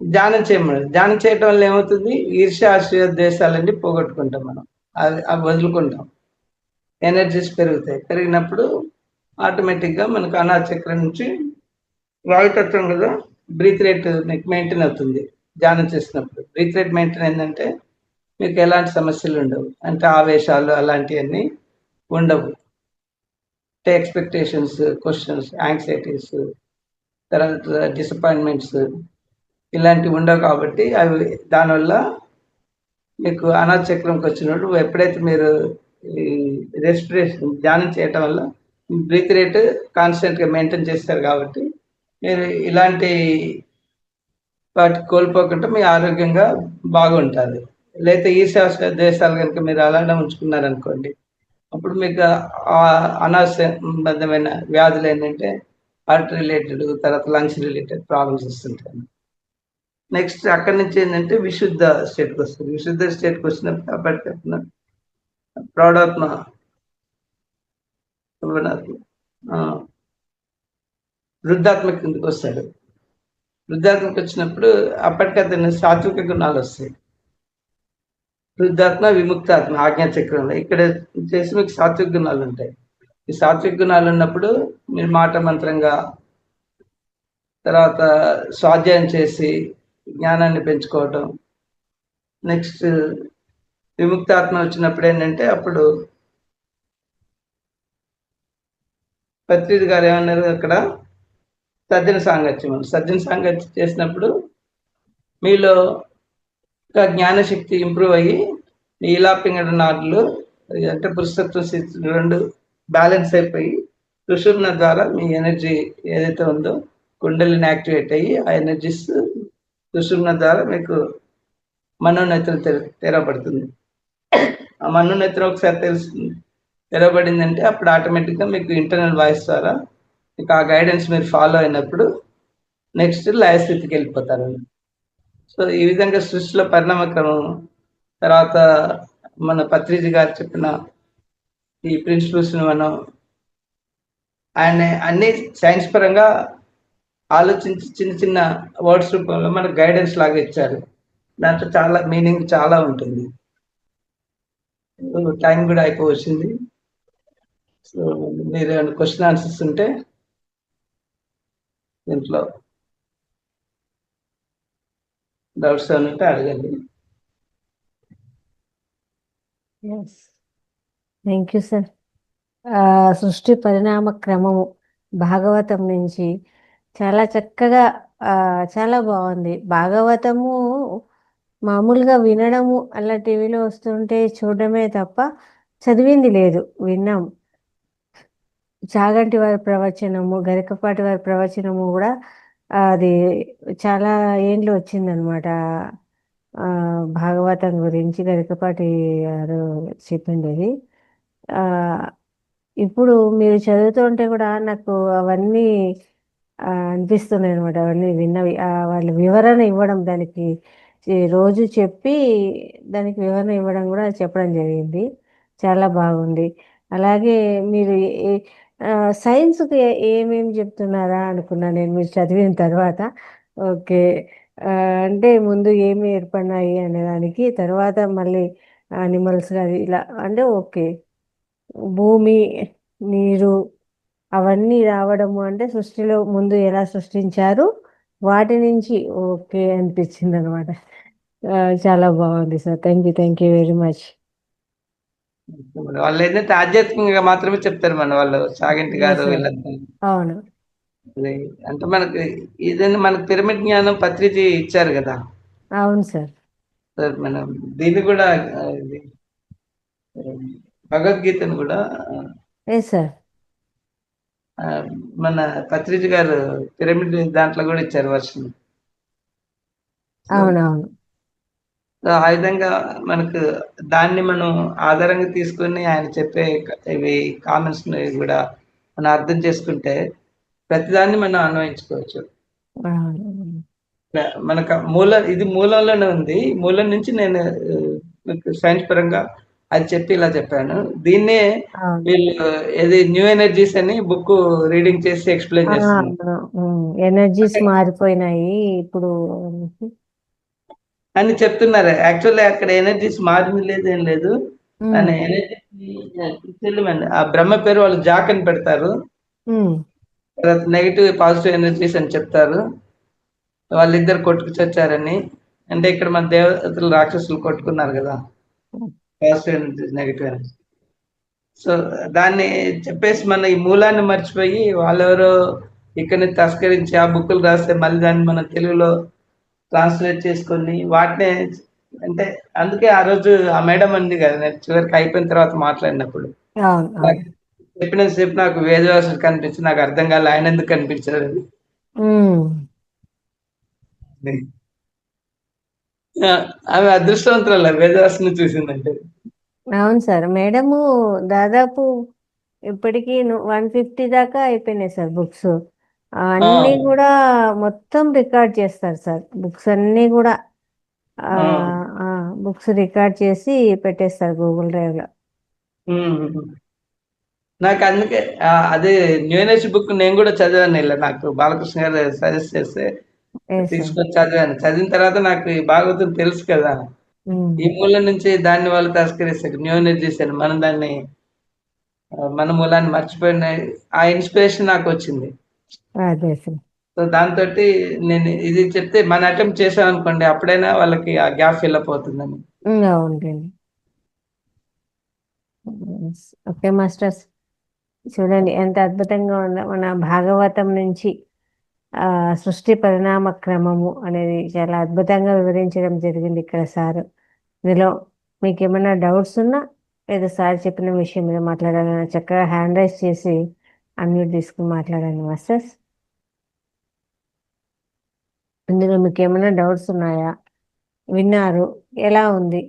ధ్యానం చేయమన్నారు. ధ్యానం చేయటం వల్ల ఏమవుతుంది, ఈర్ష్య, అసూయ, ద్వేషాలన్నీ పోగొట్టుకుంటాం మనం, అవి వదులుకుంటాం. ఎనర్జీస్ పెరుగుతాయి. పెరిగినప్పుడు ఆటోమేటిక్గా మనకు అనాహత చక్రం నుంచి వాయుతత్వం కదా బ్రీత్ రేట్ మీకు మెయింటైన్ అవుతుంది. ధ్యానం చేసినప్పుడు బ్రీత్ రేట్ మెయింటైన్ అయిందంటే మీకు ఎలాంటి సమస్యలు ఉండవు. అంటే ఆవేశాలు అలాంటివన్నీ ఉండవు. అంటే ఎక్స్పెక్టేషన్స్, క్వశ్చన్స్, యాంగ్జైటీస్, తర్వాత డిసప్పాయింట్మెంట్స్ ఇలాంటివి ఉండవు. కాబట్టి అవి దానివల్ల మీకు అనాహత చక్రంకి వచ్చినప్పుడు ఎప్పుడైతే మీరు ఈ రెస్పిరేషన్ ధ్యానం చేయటం వల్ల బ్రీత్ రేట్ కాన్స్టెంట్గా మెయింటైన్ చేస్తారు. కాబట్టి మీరు ఇలాంటి వాటి కోల్పోకుండా మీ ఆరోగ్యంగా బాగుంటుంది. లేకపోతే ఈశాన్య దేశాలు కనుక మీరు అలానే ఉంచుకున్నారనుకోండి, అప్పుడు మీకు ఆ అనాసంబద్ధమైన వ్యాధులు ఏంటంటే హార్ట్ రిలేటెడ్, తర్వాత లంగ్స్ రిలేటెడ్ ప్రాబ్లమ్స్ వస్తుంటాయి. నెక్స్ట్ అక్కడి నుంచి ఏంటంటే విశుద్ధ స్టేట్కి వస్తుంది. విశుద్ధ స్టేట్కి వచ్చినప్పుడు అప్పటికప్పుడు ప్రౌఢాత్మ వృద్ధాత్మ కిందకి వస్తాడు. వృద్ధాత్మకి వచ్చినప్పుడు అప్పటికతను సాత్విక గుణాలు వస్తాయి. వృద్ధాత్మ, విముక్తాత్మ ఆజ్ఞాచక్రంలో ఇక్కడ చేసి మీకు సాత్విక గుణాలు ఉంటాయి. ఈ సాత్విక గుణాలు ఉన్నప్పుడు మీరు మాట మంత్రంగా, తర్వాత స్వాధ్యాయం చేసి జ్ఞానాన్ని పెంచుకోవటం. నెక్స్ట్ విముక్తాత్మ వచ్చినప్పుడు ఏంటంటే అప్పుడు పత్రిజీ గారు ఏమన్నారు, అక్కడ సజ్జన సాంగత్యం చేసినప్పుడు మీలో జ్ఞానశక్తి ఇంప్రూవ్ అయ్యి నీలాపింగడ నాడులు అంటే పురుషత్వ స్థితి రెండు బ్యాలెన్స్ అయిపోయి సుషుమ్న ద్వారా మీ ఎనర్జీ ఏదైతే ఉందో కుండలిని యాక్టివేట్ అయ్యి ఆ ఎనర్జీస్ సుషుమ్న ద్వారా మీకు మనోనేత్రం తెరవబడుతుంది. ఆ మనోనేత్రం ఒకసారి తెరవబడిందంటే అప్పుడు ఆటోమేటిక్గా మీకు ఇంటర్నల్ వాయిస్ ద్వారా మీకు ఆ గైడెన్స్ మీరు ఫాలో అయినప్పుడు నెక్స్ట్ లయ స్థితికి వెళ్ళిపోతారు. సో ఈ విధంగా సృష్టిలో పరిణామక్రమం తర్వాత మన పత్రిజీ గారు చెప్పిన ఈ ప్రిన్సిపల్స్ని మనం ఆయన అన్ని సైన్స్ పరంగా ఆలోచించి చిన్న చిన్న వర్డ్స్ రూపంలో మనకు గైడెన్స్ లాగా ఇచ్చారు. దాంట్లో చాలా మీనింగ్ చాలా ఉంటుంది. టైం కూడా అయిపోవచ్చింది. సో మీరు ఏమైనా క్వశ్చన్ ఆన్సర్స్ ఉంటే దీంట్లో డౌట్స్ ఏమైనా ఉంటే అడగండి. Thank you sir. సృష్టి పరిణామ క్రమము భాగవతం నుంచి చాలా చక్కగా చాలా బాగుంది. భాగవతము మామూలుగా వినడము అలా టీవీలో వస్తుంటే చూడడమే తప్ప చదివింది లేదు, విన్నాం. చాగంటి వారి ప్రవచనము, గరికపాటి వారి ప్రవచనము కూడా అది చాలా ఏండ్లు వచ్చిందనమాట. భాగవతం గురించి గరికపాటి గారు చెప్పిండేది. ఇప్పుడు మీరు చదువుతుంటే కూడా నాకు అవన్నీ అనిపిస్తున్నాయి అనమాట. అవన్నీ విన్నవి వాళ్ళ వివరణ ఇవ్వడం, దానికి రోజు చెప్పి దానికి వివరణ ఇవ్వడం కూడా చెప్పడం జరిగింది. చాలా బాగుంది. అలాగే మీరు సైన్స్కి ఏమేమి చెప్తున్నారా అనుకున్నా నేను మీరు చదివిన తర్వాత. ఓకే, అంటే ముందు ఏమి ఏర్పడినాయి అనేదానికి, తర్వాత మళ్ళీ అనిమల్స్ అది ఇలా అంటే ఓకే, భూమి, నీరు అవన్నీ రావడము అంటే సృష్టిలో ముందు ఎలా సృష్టించారు వాటి నుంచి ఓకే అనిపించింది అనమాట. చాలా బాగుంది sir. Thank you very much. వాళ్ళు ఏంటంటే ఆధ్యాత్మికంగా మాత్రమే చెప్తారు మన వాళ్ళు, సాగంటి గారు వీళ్ళంతా. అవును, అంటే మనకి ఏదైనా మనకు పిరమిడ్ జ్ఞానం పత్రిజీ ఇచ్చారు కదా. అవును సార్. సార్ మనం దీన్ని కూడా భగవద్గీతను కూడా సార్ మన పత్రిజీ గారు పిరమిడ్ దాంట్లో కూడా ఇచ్చారు వర్షన్. అవునవును. ఆ విధంగా మనకు దాన్ని మనం ఆధారంగా తీసుకుని ఆయన చెప్పే ఇవి కామెంట్స్ కూడా మనం అర్థం చేసుకుంటే ప్రతిదాన్ని మనం అన్వయించుకోవచ్చు. మనకు ఇది మూలంలోనే ఉంది. మూలం నుంచి నేను సైన్స్ పరంగా అది చెప్పి ఇలా చెప్పాను. దీన్నే వీళ్ళు ఏది న్యూ ఎనర్జీస్ అని బుక్ రీడింగ్ చేసి ఎక్స్ప్లెయిన్ చేస్తున్నారు. ఎనర్జీస్ మారిపోయినాయి ఇప్పుడు అని చెప్తున్నారు. యాక్చువల్లీ అక్కడ ఎనర్జీస్ మారింది లేదు, ఏం లేదు. ఉమ్, దాని ఎనర్జీ తెలియమండి. ఆ బ్రహ్మ పేరు వాళ్ళు జాక్ అని పెడతారు. ఉమ్, తర్వాత నెగిటివ్ పాజిటివ్ ఎనర్జీస్ అని చెప్తారు. వాళ్ళిద్దరు కొట్టుకు చచ్చారని. అంటే ఇక్కడ మన దేవతలు రాక్షసులు కొట్టుకున్నారు కదా, positive energy negative energy. So దాన్ని చెప్పేసి మన ఈ మూలాన్ని మర్చిపోయి వాళ్ళెవరో ఇక్కడిని తస్కరించి ఆ బుక్కులు రాస్తే మళ్ళీ దాన్ని మన తెలుగులో ట్రాన్స్లేట్ చేసుకొని వాటినే, అంటే అందుకే ఆ రోజు ఆ మేడం అంది కదా, నేను చివరికి అయిపోయిన తర్వాత మాట్లాడినప్పుడు అవును నాకు అవును. చెప్పినంతసేపు నాకు వేదవ్యాసుడు కనిపించి నాకు అర్థం కాలే ఆయన ఎందుకు కనిపించాడు అని. ఉమ్, ఆ, ఆమె అదృష్టవంతురాలు వేదవ్యాసుని చూసిందంటే. అవును సార్. మేడము దాదాపు ఇప్పటికీ 150 దాకా అయిపోయినాయి సార్ బుక్స్. ఆ, అన్నీ కూడా మొత్తం రికార్డ్ చేస్తారు సార్. బుక్స్ అన్నీ కూడా ఆ, బుక్స్ రికార్డ్ చేసి పెట్టేస్తారు గూగుల్ డ్రైవ్లో. ఉమ్. నాకు అందుకే అదే న్యూ ఎనర్జీ బుక్ నేను కూడా చదివాను. ఇలా నాకు బాలకృష్ణ గారు సజెస్ట్ చేస్తే సార్. తీసుకొని చదివాను. చదివిన తర్వాత నాకు ఈ భాగవతం తెలుసు కదా, ఈ మూలం నుంచి దాన్ని వాళ్ళు తస్కరిస్తారు న్యూ ఎనర్జీస్ అని. మనం దాన్ని మన మూలాన్ని మర్చిపోయిన ఆ ఇన్స్పిరేషన్ నాకు వచ్చింది. అదే సార్. సో దాంతో నేను ఇది చెప్తే మన అటెంప్ట్ చేసాం అనుకోండి, అప్పుడైనా వాళ్ళకి ఆ గ్యాప్ ఫిల్ అప్ అవుతుందని. అవునండి. ఓకే మాస్టర్స్, చూడండి ఎంత అద్భుతంగా ఉందో మన భాగవతం నుంచి ఆ సృష్టి పరిణామ క్రమము అనేది చాలా అద్భుతంగా వివరించడం జరిగింది ఇక్కడ సార్. ఇందులో మీకు ఏమైనా డౌట్స్ ఉన్నా లేదా సార్ చెప్పిన విషయం మీద మాట్లాడాలన్నా చక్కగా హ్యాండ్ రైజ్ చేసి అన్మ్యూట్ తీసుకుని మాట్లాడండి మాస్టర్స్. ఇందులో మీకు ఏమైనా డౌట్స్ ఉన్నాయా? విన్నారు, ఎలా ఉంది?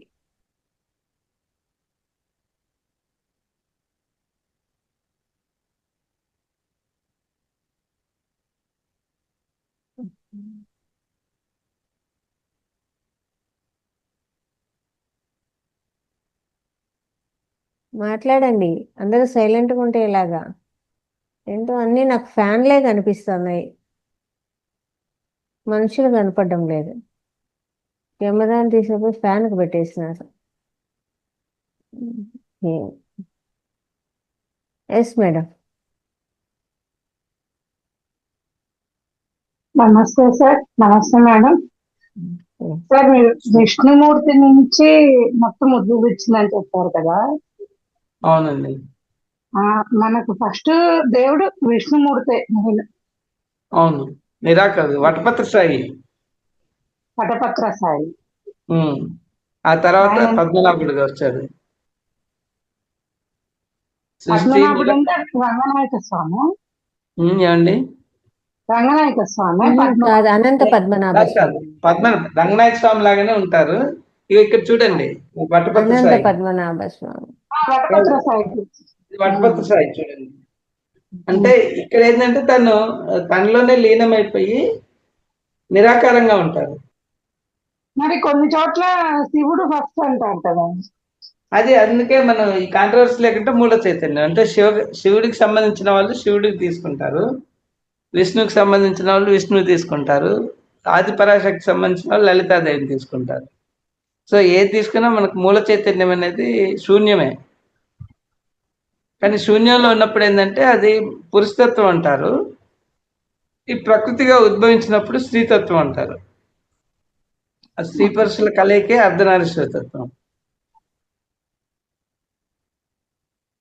మాట్లాడండి. అందరూ సైలెంట్గా ఉంటే ఎలాగా? ఏంటో అన్నీ నాకు ఫ్యాన్లే కనిపిస్తున్నాయి, మనుషులు కనపడడం లేదు. కెమెరాని తీసుకుపోయి ఫ్యాన్కి పెట్టేసినారు. Yes madam. నమస్తే సార్. నమస్తే మేడం. సార్ మీరు విష్ణుమూర్తి నుంచి మొత్తం ఉద్భవించిందని చెప్పారు కదా. అవునండి. మనకు ఫస్ట్ దేవుడు విష్ణుమూర్తే మెయిన్. అవును, నిరాకరణ వటపత్ర సాయి. పటపత్ర సాయి. ఉమ్. ఆ తర్వాత ఆయన పద్మనాభుడిగా వచ్చాడు. సృష్టి పద్మనాభుడు అంటే రంగనాయక స్వామి. ఏమండి? రంగనాయక స్వామి కాదు, పద్మనాభ అనంత పద్మనాభ కాదు కాదు, స్వామి. రంగనాయక స్వామి లాగానే ఉంటారు. ఇవి ఇక్కడ చూడండి, వటపత్ర అనంత సాయి. పద్మనాభ స్వామి. వటపత్ర సాయి. ఇది వటపత్ర సాయి చూడండి. అంటే ఇక్కడ ఏంటంటే తనలోనే లీనమైపోయి నిరాకారంగా ఉంటారు. మరి కొన్ని చోట్ల శివుడు ఫస్ట్ అంటారు కదా. అది అందుకే మనం ఈ కాంట్రవర్సీ లేకుంటే మూల చైతన్యం అంటే శివుడికి సంబంధించిన వాళ్ళు శివుడికి తీసుకుంటారు, విష్ణువుకి సంబంధించిన వాళ్ళు విష్ణువు తీసుకుంటారు, ఆది పరాశక్తికి సంబంధించిన వాళ్ళు లలితాదేవిని తీసుకుంటారు. సో ఏది తీసుకున్నా మనకు మూల చైతన్యం అనేది శూన్యమే. కానీ శూన్యంలో ఉన్నప్పుడు ఏంటంటే అది పురుషతత్వం అంటారు, ఈ ప్రకృతిగా ఉద్భవించినప్పుడు స్త్రీతత్వం అంటారు. ఆ స్త్రీ పురుషుల కలయికే అర్ధనారీశ్వర తత్వం.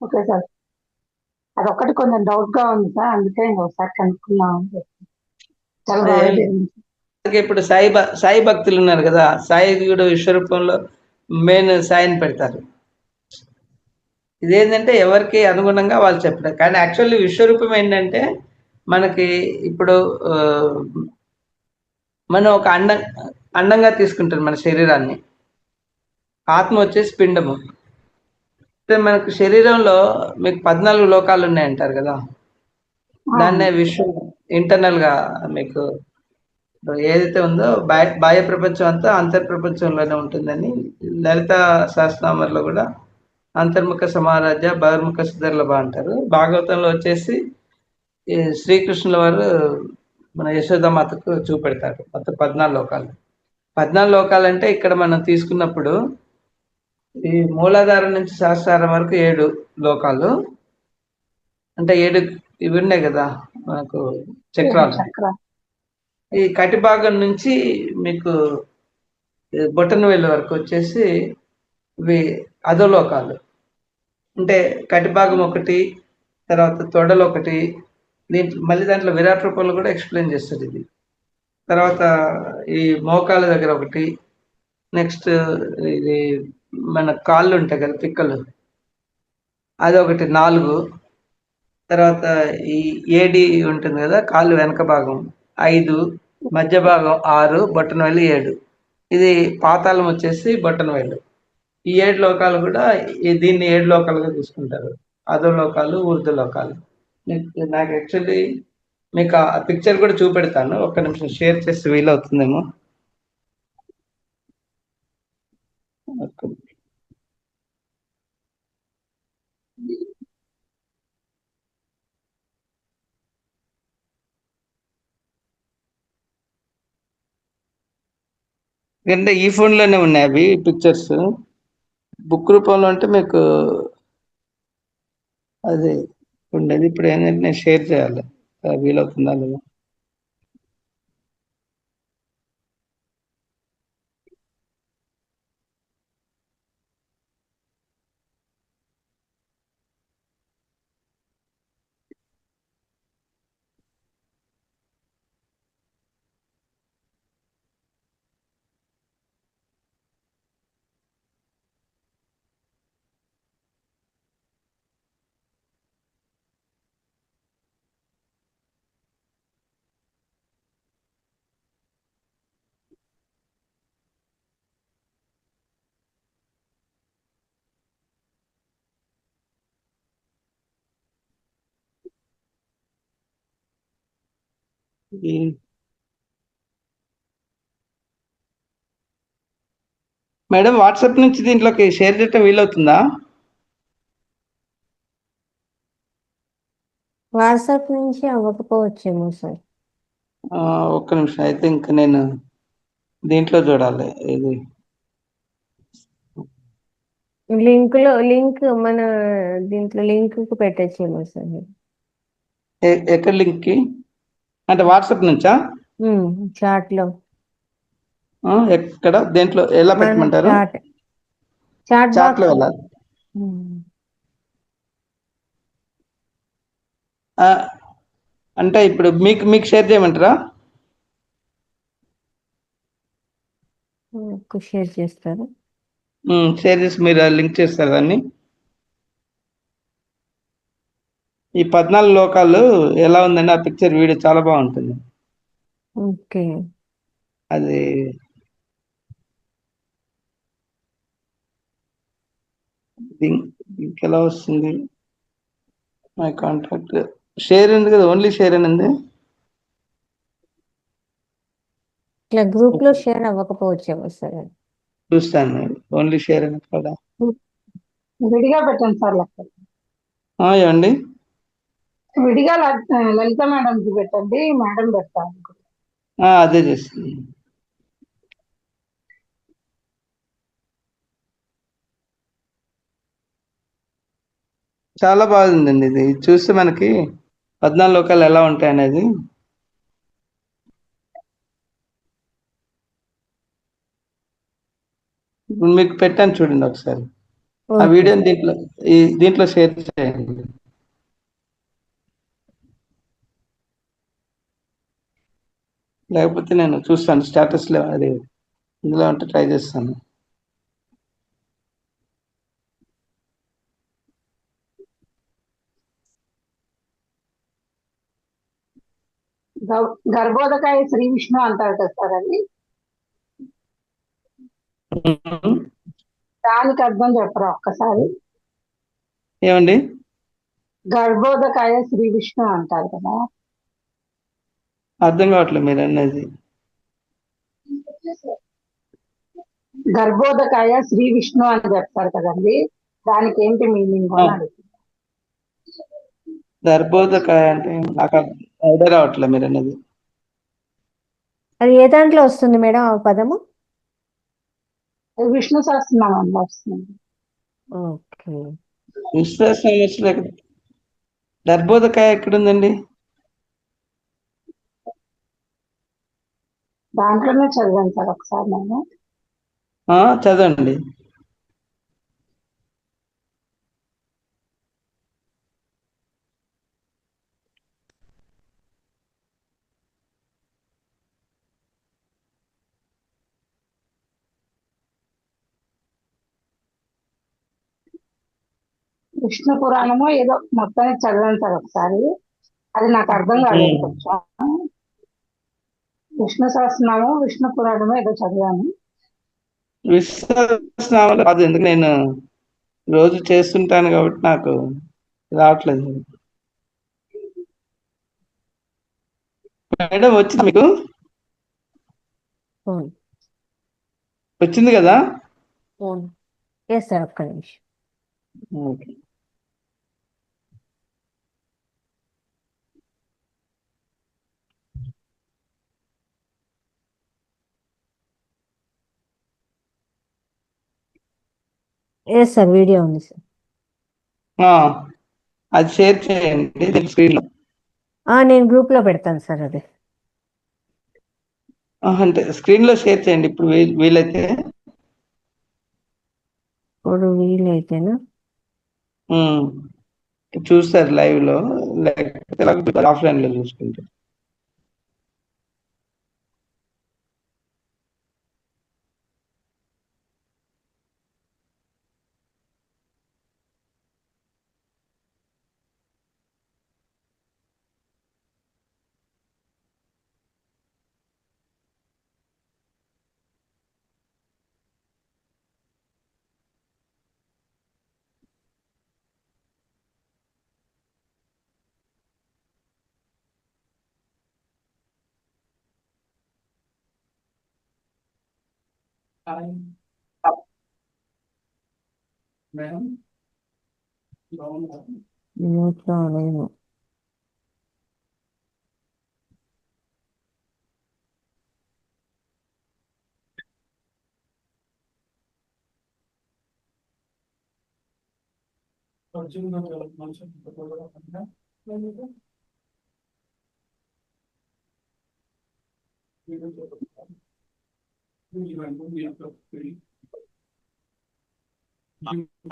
ఓకే సార్, అదొక్కటి కొంచెం డౌట్ గా ఉంది సార్, అందుకే ఒకసారి కనుక్కున్నాం. చాలా బాగా జరిగింది. అలాగే ఇప్పుడు సాయి భక్తులు ఉన్నారు కదా, సాయి కూడా విశ్వరూపంలో మెయిన్ సాయిని పెడతారు. ఇదేంటంటే ఎవరికి అనుగుణంగా వాళ్ళు చెప్పారు. కానీ యాక్చువల్లీ విశ్వరూపం ఏంటంటే మనకి ఇప్పుడు మనం ఒక అండంగా తీసుకుంటాం మన శరీరాన్ని. ఆత్మ వచ్చేసి పిండము. అంటే మనకు శరీరంలో మీకు 14 లోకాలు ఉన్నాయంటారు కదా, దాన్నే విశ్వం ఇంటర్నల్ గా మీకు ఏదైతే ఉందో బాహ్య ప్రపంచం అంతా అంతర్ ప్రపంచంలోనే ఉంటుందని లలిత సహస్రనామంలో కూడా అంతర్ముఖ సమారాధ్య బహిర్ముఖ సుధర్లభ అంటారు. భాగవతంలో వచ్చేసి ఈ శ్రీకృష్ణుల వారు మన యశోదామాతకు చూపెడతారు మొత్తం 14 లోకాలు. 14 లోకాలు అంటే ఇక్కడ మనం తీసుకున్నప్పుడు ఈ మూలాధారం నుంచి సహస్రారం వరకు 7 లోకాలు. అంటే 7 ఇవి ఉన్నాయి కదా మనకు చక్రాలు. చక్ర ఈ కటి భాగం నుంచి మీకు బొటన వేలు వరకు వచ్చేసి ఇవి అధోలోకాలు. అంటే కటి భాగం ఒకటి, తర్వాత తొడలు ఒకటి, మళ్ళీ దాంట్లో విరాట్ రూపంలో కూడా ఎక్స్ప్లెయిన్ చేస్తారు ఇది. తర్వాత ఈ మోకాల దగ్గర ఒకటి, నెక్స్ట్ ఇది మన కాళ్ళు ఉంటాయి కదా పిక్కలు, అదొకటి 4, తర్వాత ఈ ఏడి ఉంటుంది కదా కాళ్ళు వెనక భాగం 5, మధ్య భాగం 6, బొట్టనవేలు 7. ఇది పాతాళం వచ్చేసి బొట్టనవేలు. ఈ 7 లోకాలు కూడా దీన్ని 7 లోకాలుగా తీసుకుంటారు. అధో లోకాలు, ఊర్ధ్వ లోకాలు. నాకు యాక్చువల్లీ మీకు ఆ పిక్చర్ కూడా చూపెడతాను, ఒక్క నిమిషం షేర్ చేస్తే వీలవుతుందేమో. అంటే ఈ ఫోన్లోనే ఉన్నాయి అవి పిక్చర్స్. బుక్ రూపంలో అంటే మీకు అది ఉండేది. ఇప్పుడు ఏంటంటే నేను షేర్ చేయాలి, వీలవుతుందా లేదా. మేడం వాట్సాప్ నుంచి దీంట్లోకి షేర్ చేయటం వీలవుతుందా? వాట్సాప్ నుంచి అవ్వకపోవచ్చేమో సార్. ఒక్క నిమిషం, అయితే ఇంకా నేను దీంట్లో చూడాలి. ఇది లింక్ మన దీంట్లో లింక్ పెట్టచ్చేమో సార్. ఎక్కడ లింక్ కి అంటే వాట్సాప్ నుంచా? చాట్ లో ఎక్కడ దేంట్లో ఎలా పెట్టమంటారు? చాట్ చాట్ లో బాక్స్. వెళ్ళాలి. అంటే ఇప్పుడు మీకు షేర్ చేయమంటారా? షేర్ చేస్తారు. షేర్ చేసి మీరు లింక్ చేస్తారు దాన్ని. ఈ 14 లోకాలు ఎలా ఉందండి ఆ పిక్చర్ వీడియో చాలా బాగుంటుంది. ఓకే. అది ఇంకెలా వస్తుంది? మై కాంటాక్ట్ షేర్ ఉంది కదా, ఓన్లీ షేర్ అని ఉంది. ఇట్లా గ్రూప్ లో షేర్ అవ్వకపోవచ్చేమో సార్. చూస్తాను, ఓన్లీ షేర్ అని కూడా. విడిగా పెట్టండి సార్ లెక్క. ఏమండి విడిగా లలిత మేడంకి పెట్టండి, మేడం పెడతాను. అదే చేస్తుంది. చాలా బాగుందండి ఇది చూస్తే మనకి 14 లోకాలు ఎలా ఉంటాయి అనేది. ఇప్పుడు మీకు పెట్టాను చూడండి ఒకసారి ఆ వీడియోని, దీంట్లో షేర్ చేయండి. లేకపోతే నేను చూస్తాను స్టేటస్ లో, అది ఇందులో ఉంటే ట్రై చేస్తాను. గర్భోదకాయ శ్రీ విష్ణు అంటారు కదా సార్, అది దానికి అర్థం చెప్పరా ఒక్కసారి? ఏమండి గర్భోదకాయ శ్రీ విష్ణు అంటారు కదా, అర్థం కావట్లేదు మీరు అనేది. గర్భోదకాయ శ్రీ విష్ణు అని చెప్తారు కదండి, దానికి ఏంటి మీనింగ్ అని అడుగుతుంది. గర్భోదకాయ అంటే నాకు ఐడియా రావట్లేదు మీరు అనేది. అది ఏ దాంట్లో వస్తుంది మేడం ఆ పదము? విష్ణు సహస్రనామంలో వస్తుంది. ఓకే. విశ్వాసం వచ్చలేక దర్బోధకాయ ఎక్కడుందండి? దాంట్లోనే చదివాను సార్ ఒకసారి నేను. చదవండి. విష్ణు పురాణము ఏదో మొత్తానికి చదివాను సార్ ఒకసారి. అది నాకు అర్థం కాలేదు కొంచెం. విష్ణు సహస్రనామం విష్ణు పురాణము ఏదో చదివాను. విశ్వాసనామాలు కాదు, ఎందుకు నేను రోజు చేస్తుంటాను కాబట్టి నాకు రావట్లేదు. మేడం వచ్చింది మీకు? ఫోన్ వచ్చింది కదా? ఫోన్ ఎస్ సార్, ఒక్క నిమిషం. ఓకే. ఎస్ సార్, వీడియో ఉంది సార్. అది షేర్ చేయండి స్క్రీన్ లో. నేను గ్రూప్ లో పెడతాను సార్ అది. అంటే స్క్రీన్ లో షేర్ చేయండి ఇప్పుడు వీలైతే. ఇప్పుడు వీలైతేనా? చూస్తారు లైవ్ లో, లేకపోతే ఆఫ్లైన్ లో చూసుకుంటారు. మ్యూట్ లో లేను.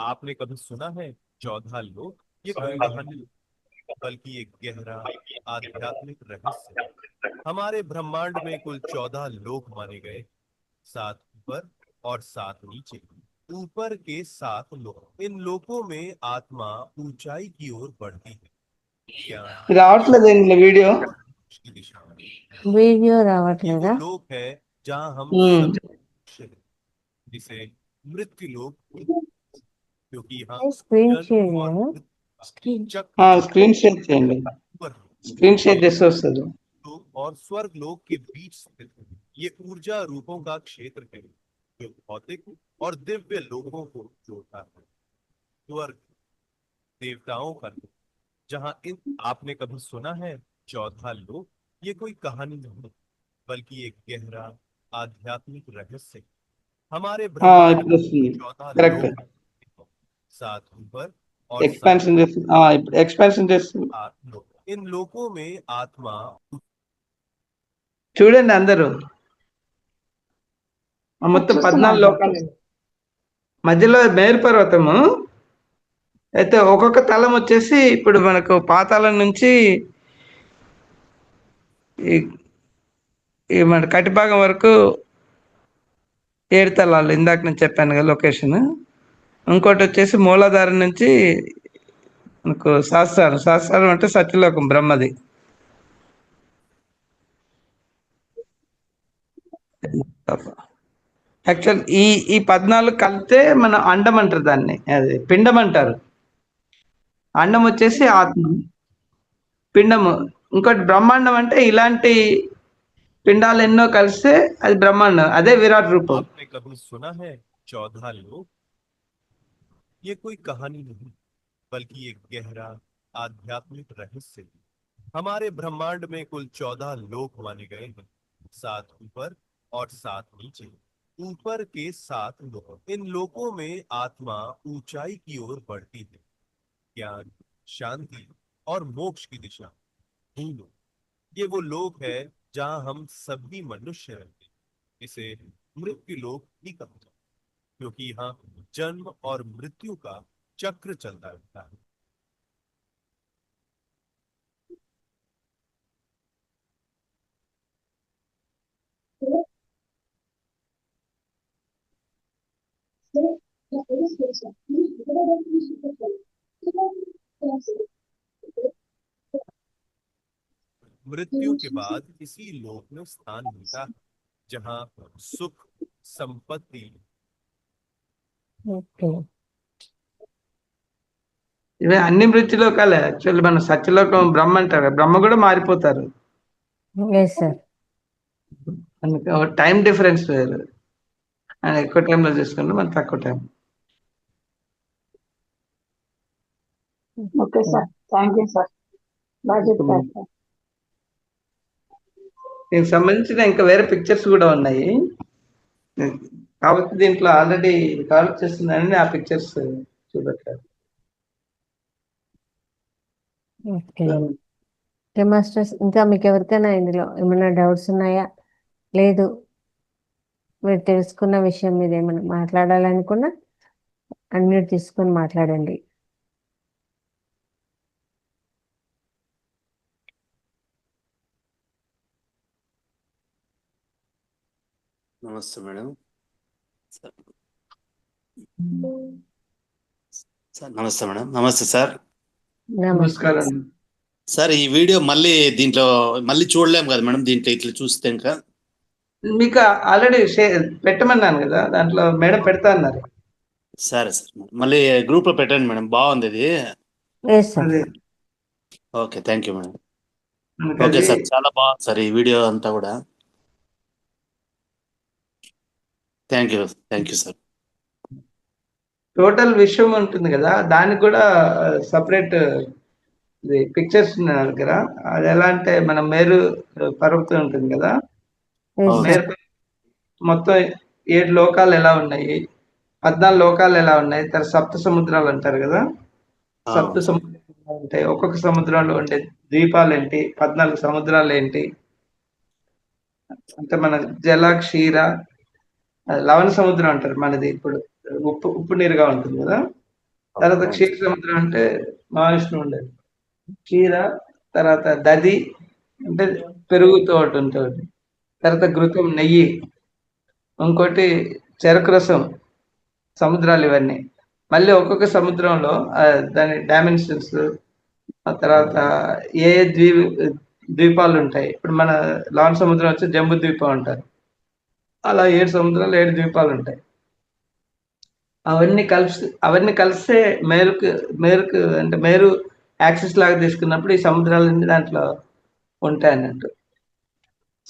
आपने कभी सुना है 14 लोग? ये कोई कहानी नहीं, बल्कि एक गहरा आध्यात्मिक रहस्य। हमारे ब्रह्मांड में कुल 14 लोक माने गए, 7 ऊपर और 7 नीचे। ऊपर के 7 लोक, इन लोकों में आत्मा ऊंचाई की ओर बढ़ती है, ज्ञान రావట్లేదు ఇందులో వీడియో. और मोक्ष की दिशा में। వీడియో ये రావట్లేదా? वो लोक है जहां हम सब मनुष्य हैं, जिसे मृत्यु लोक, क्योंकि यहाँ స్క్రీన్ जन्म షేర్ और చేయను. मृत्यु के चक्र స్క్రీన్ షేర్ చేయండి. ऊपर స్క్రీన్ షేర్ చేస్తే వస్తుంది. लोक और स्वर्ग लोक के बीच स्थित है। ये ऊर्जा रूपों का क्षेत्र है जो भौतिक और दिव्य लोकों को जोड़ता है। स्वर्ग देवताओं का लोक, जहां इन आपने कभी सुना है 14 लोक? ये कोई कहानी नहीं, बल्कि एक गहरा आध्यात्मिक रहस्य है। हमारे ब्रह्मांड ఇప్పుడు में వస్తుంది. 14 కరెక్ట్. लोक, 7 ऊपर और 7 ఎక్స్పాన్షన్ చేస్తుంది. ఇప్పుడు ఎక్స్పాన్షన్ చేస్తుంది. लोक। इन लोकों में आत्मा చూడండి అందరూ. మొత్తం చూస్తున్నాను 14 సార్. లోకాలు. మధ్యలో మేరు పర్వతము. అయితే ఒక్కొక్క తలం వచ్చేసి ఇప్పుడు మనకు పాతాళం నుంచి ఈ ఈ మన కటిభాగం వరకు 7 తలాలు. ఇందాక నేను చెప్పాను కదా లొకేషన్. ఇంకోటి వచ్చేసి మూలాధారం నుంచి మనకు శాస్త్రాలు అంటే సత్యలోకం బ్రహ్మది. యాక్చువల్ ఈ 14 కలిపితే మన అండం అంటారు, దాన్ని అది పిండం అంటారు. అండం వచ్చేసి ఆత్మ, పిండము. ఇంకోటి బ్రహ్మాండం అంటే ఇలాంటి పిండాలు ఎన్నో కలిస్తే అది బ్రహ్మాండం, అదే విరాట్ రూపం. आपने कभी सुना है 14 लोक? ये कोई कहानी नहीं, बल्कि एक गहरा आध्यात्मिक रहस्य है। हमारे ब्रह्मांड में कुल 14 लोक माने गए हैं, 7 ऊपर और 7 नीचे। ऊपर के 7 लोक, इन लोकों में आत्मा ऊंचाई की ओर बढ़ती है। ज्ञान, शांति और मोक्ष की दिशा भूलोक, ये वो लोक है जहां हम सभी मनुष्य रहते हैं। इसे मृत्यु लोक भी कहा जाता है, क्योंकि यहाँ जन्म और मृत्यु का चक्र चलता रहता है। मृत्यु के बाद इसी लोक में स्थान मिलता है जहां सुख, संपत्ति, ఓకే. ఇవే అన్ని మృత్యులోకాలే. యాక్చువల్లీ మన సత్యలోకం బ్రహ్మ అంటారు, బ్రహ్మ కూడా మారిపోతారు. Yes sir. టైం డిఫరెన్స్ వేరు, ఆయన ఎక్కువ టైంలో చేసుకుంటే మనం తక్కువ time. Okay sir, thank you sir, బాగా చెప్పారు సార్. దీనికి సంబంధించిన ఇంకా వేరే పిక్చర్స్ కూడా ఉన్నాయి, కాబట్టి దీంట్లో ఆల్రెడీ రికార్డ్ చేస్తున్నానని ఆ పిక్చర్స్ చూపెట్టారు. ఓకే. ఓకే మాస్టర్స్, ఇంకా మీకు ఎవరికైనా ఇందులో ఏమైనా డౌట్స్ ఉన్నాయా? లేదు, మీరు తెలుసుకున్న విషయం మీద ఏమైనా మాట్లాడాలనుకున్నా అన్మ్యూట్ తీసుకొని మాట్లాడండి. నమస్తే మేడం. నమస్తే మేడం. నమస్తే సార్. నమస్కారం. సార్, ఈ వీడియో మళ్ళీ దీంట్లో మళ్ళీ చూడలేము కదా మేడం, దీంట్లో ఇట్లా చూస్తే ఇంకా? మీకు ఆల్రెడీ పెట్టమన్నాను కదా, దాంట్లో మేడం పెడతా అన్నారు. సరే సార్, మళ్ళీ గ్రూప్ లో పెట్టండి మేడం, బాగుంది ఇది. అదే ఓకే, థ్యాంక్ యూ మేడం. మనకి ఓకే అది సార్, చాలా బాగుంది సార్ ఈ వీడియో అంతా కూడా. Thank you sir. టోటల్ విషయం ఉంటుంది కదా, దానికి కూడా సపరేట్ ఇది పిక్చర్స్ ఉన్న దగ్గర. అది ఎలా అంటే మన మేరు పర్వతం ఉంటుంది కదా, మేరు మొత్తం 7 లోకాలు ఎలా ఉన్నాయి, 14 లోకాలు ఎలా ఉన్నాయి, తర్వాత సప్త సముద్రాలు అంటారు కదా, సప్త సముద్రాలు ఉంటాయి. ఒక్కొక్క సముద్రంలో ఉండే ద్వీపాలు ఏంటి, 14 సముద్రాలు ఏంటి అంటే మన జల, క్షీర, లవణ సముద్రం అంటారు మనది, ఇప్పుడు ఉప్పు నీరుగా ఉంటుంది కదా. తర్వాత క్షీర సముద్రం అంటే మహావిష్ణువు ఉండేది క్షీర. తర్వాత దది అంటే పెరుగుతో ఉంటుంది. తర్వాత ఘృతం, నెయ్యి. ఇంకోటి చెరకు రసం. సముద్రాలు ఇవన్నీ. మళ్ళీ ఒక్కొక్క సముద్రంలో దాని డైమెన్షన్స్, ఆ తర్వాత ఏ ద్వీపాలు ఉంటాయి. ఇప్పుడు మన లవణ సముద్రం వచ్చి జంబు ద్వీపం అంటారు. అలా 7 సముద్రాలు 7 ద్వీపాలు ఉంటాయి. అవన్నీ కలిస్తే మేరుకు అంటే మేరు యాక్సిస్ లాగా తీసుకున్నప్పుడు ఈ సముద్రాలన్నీ దాంట్లో ఉంటాయి అన్నట్టు.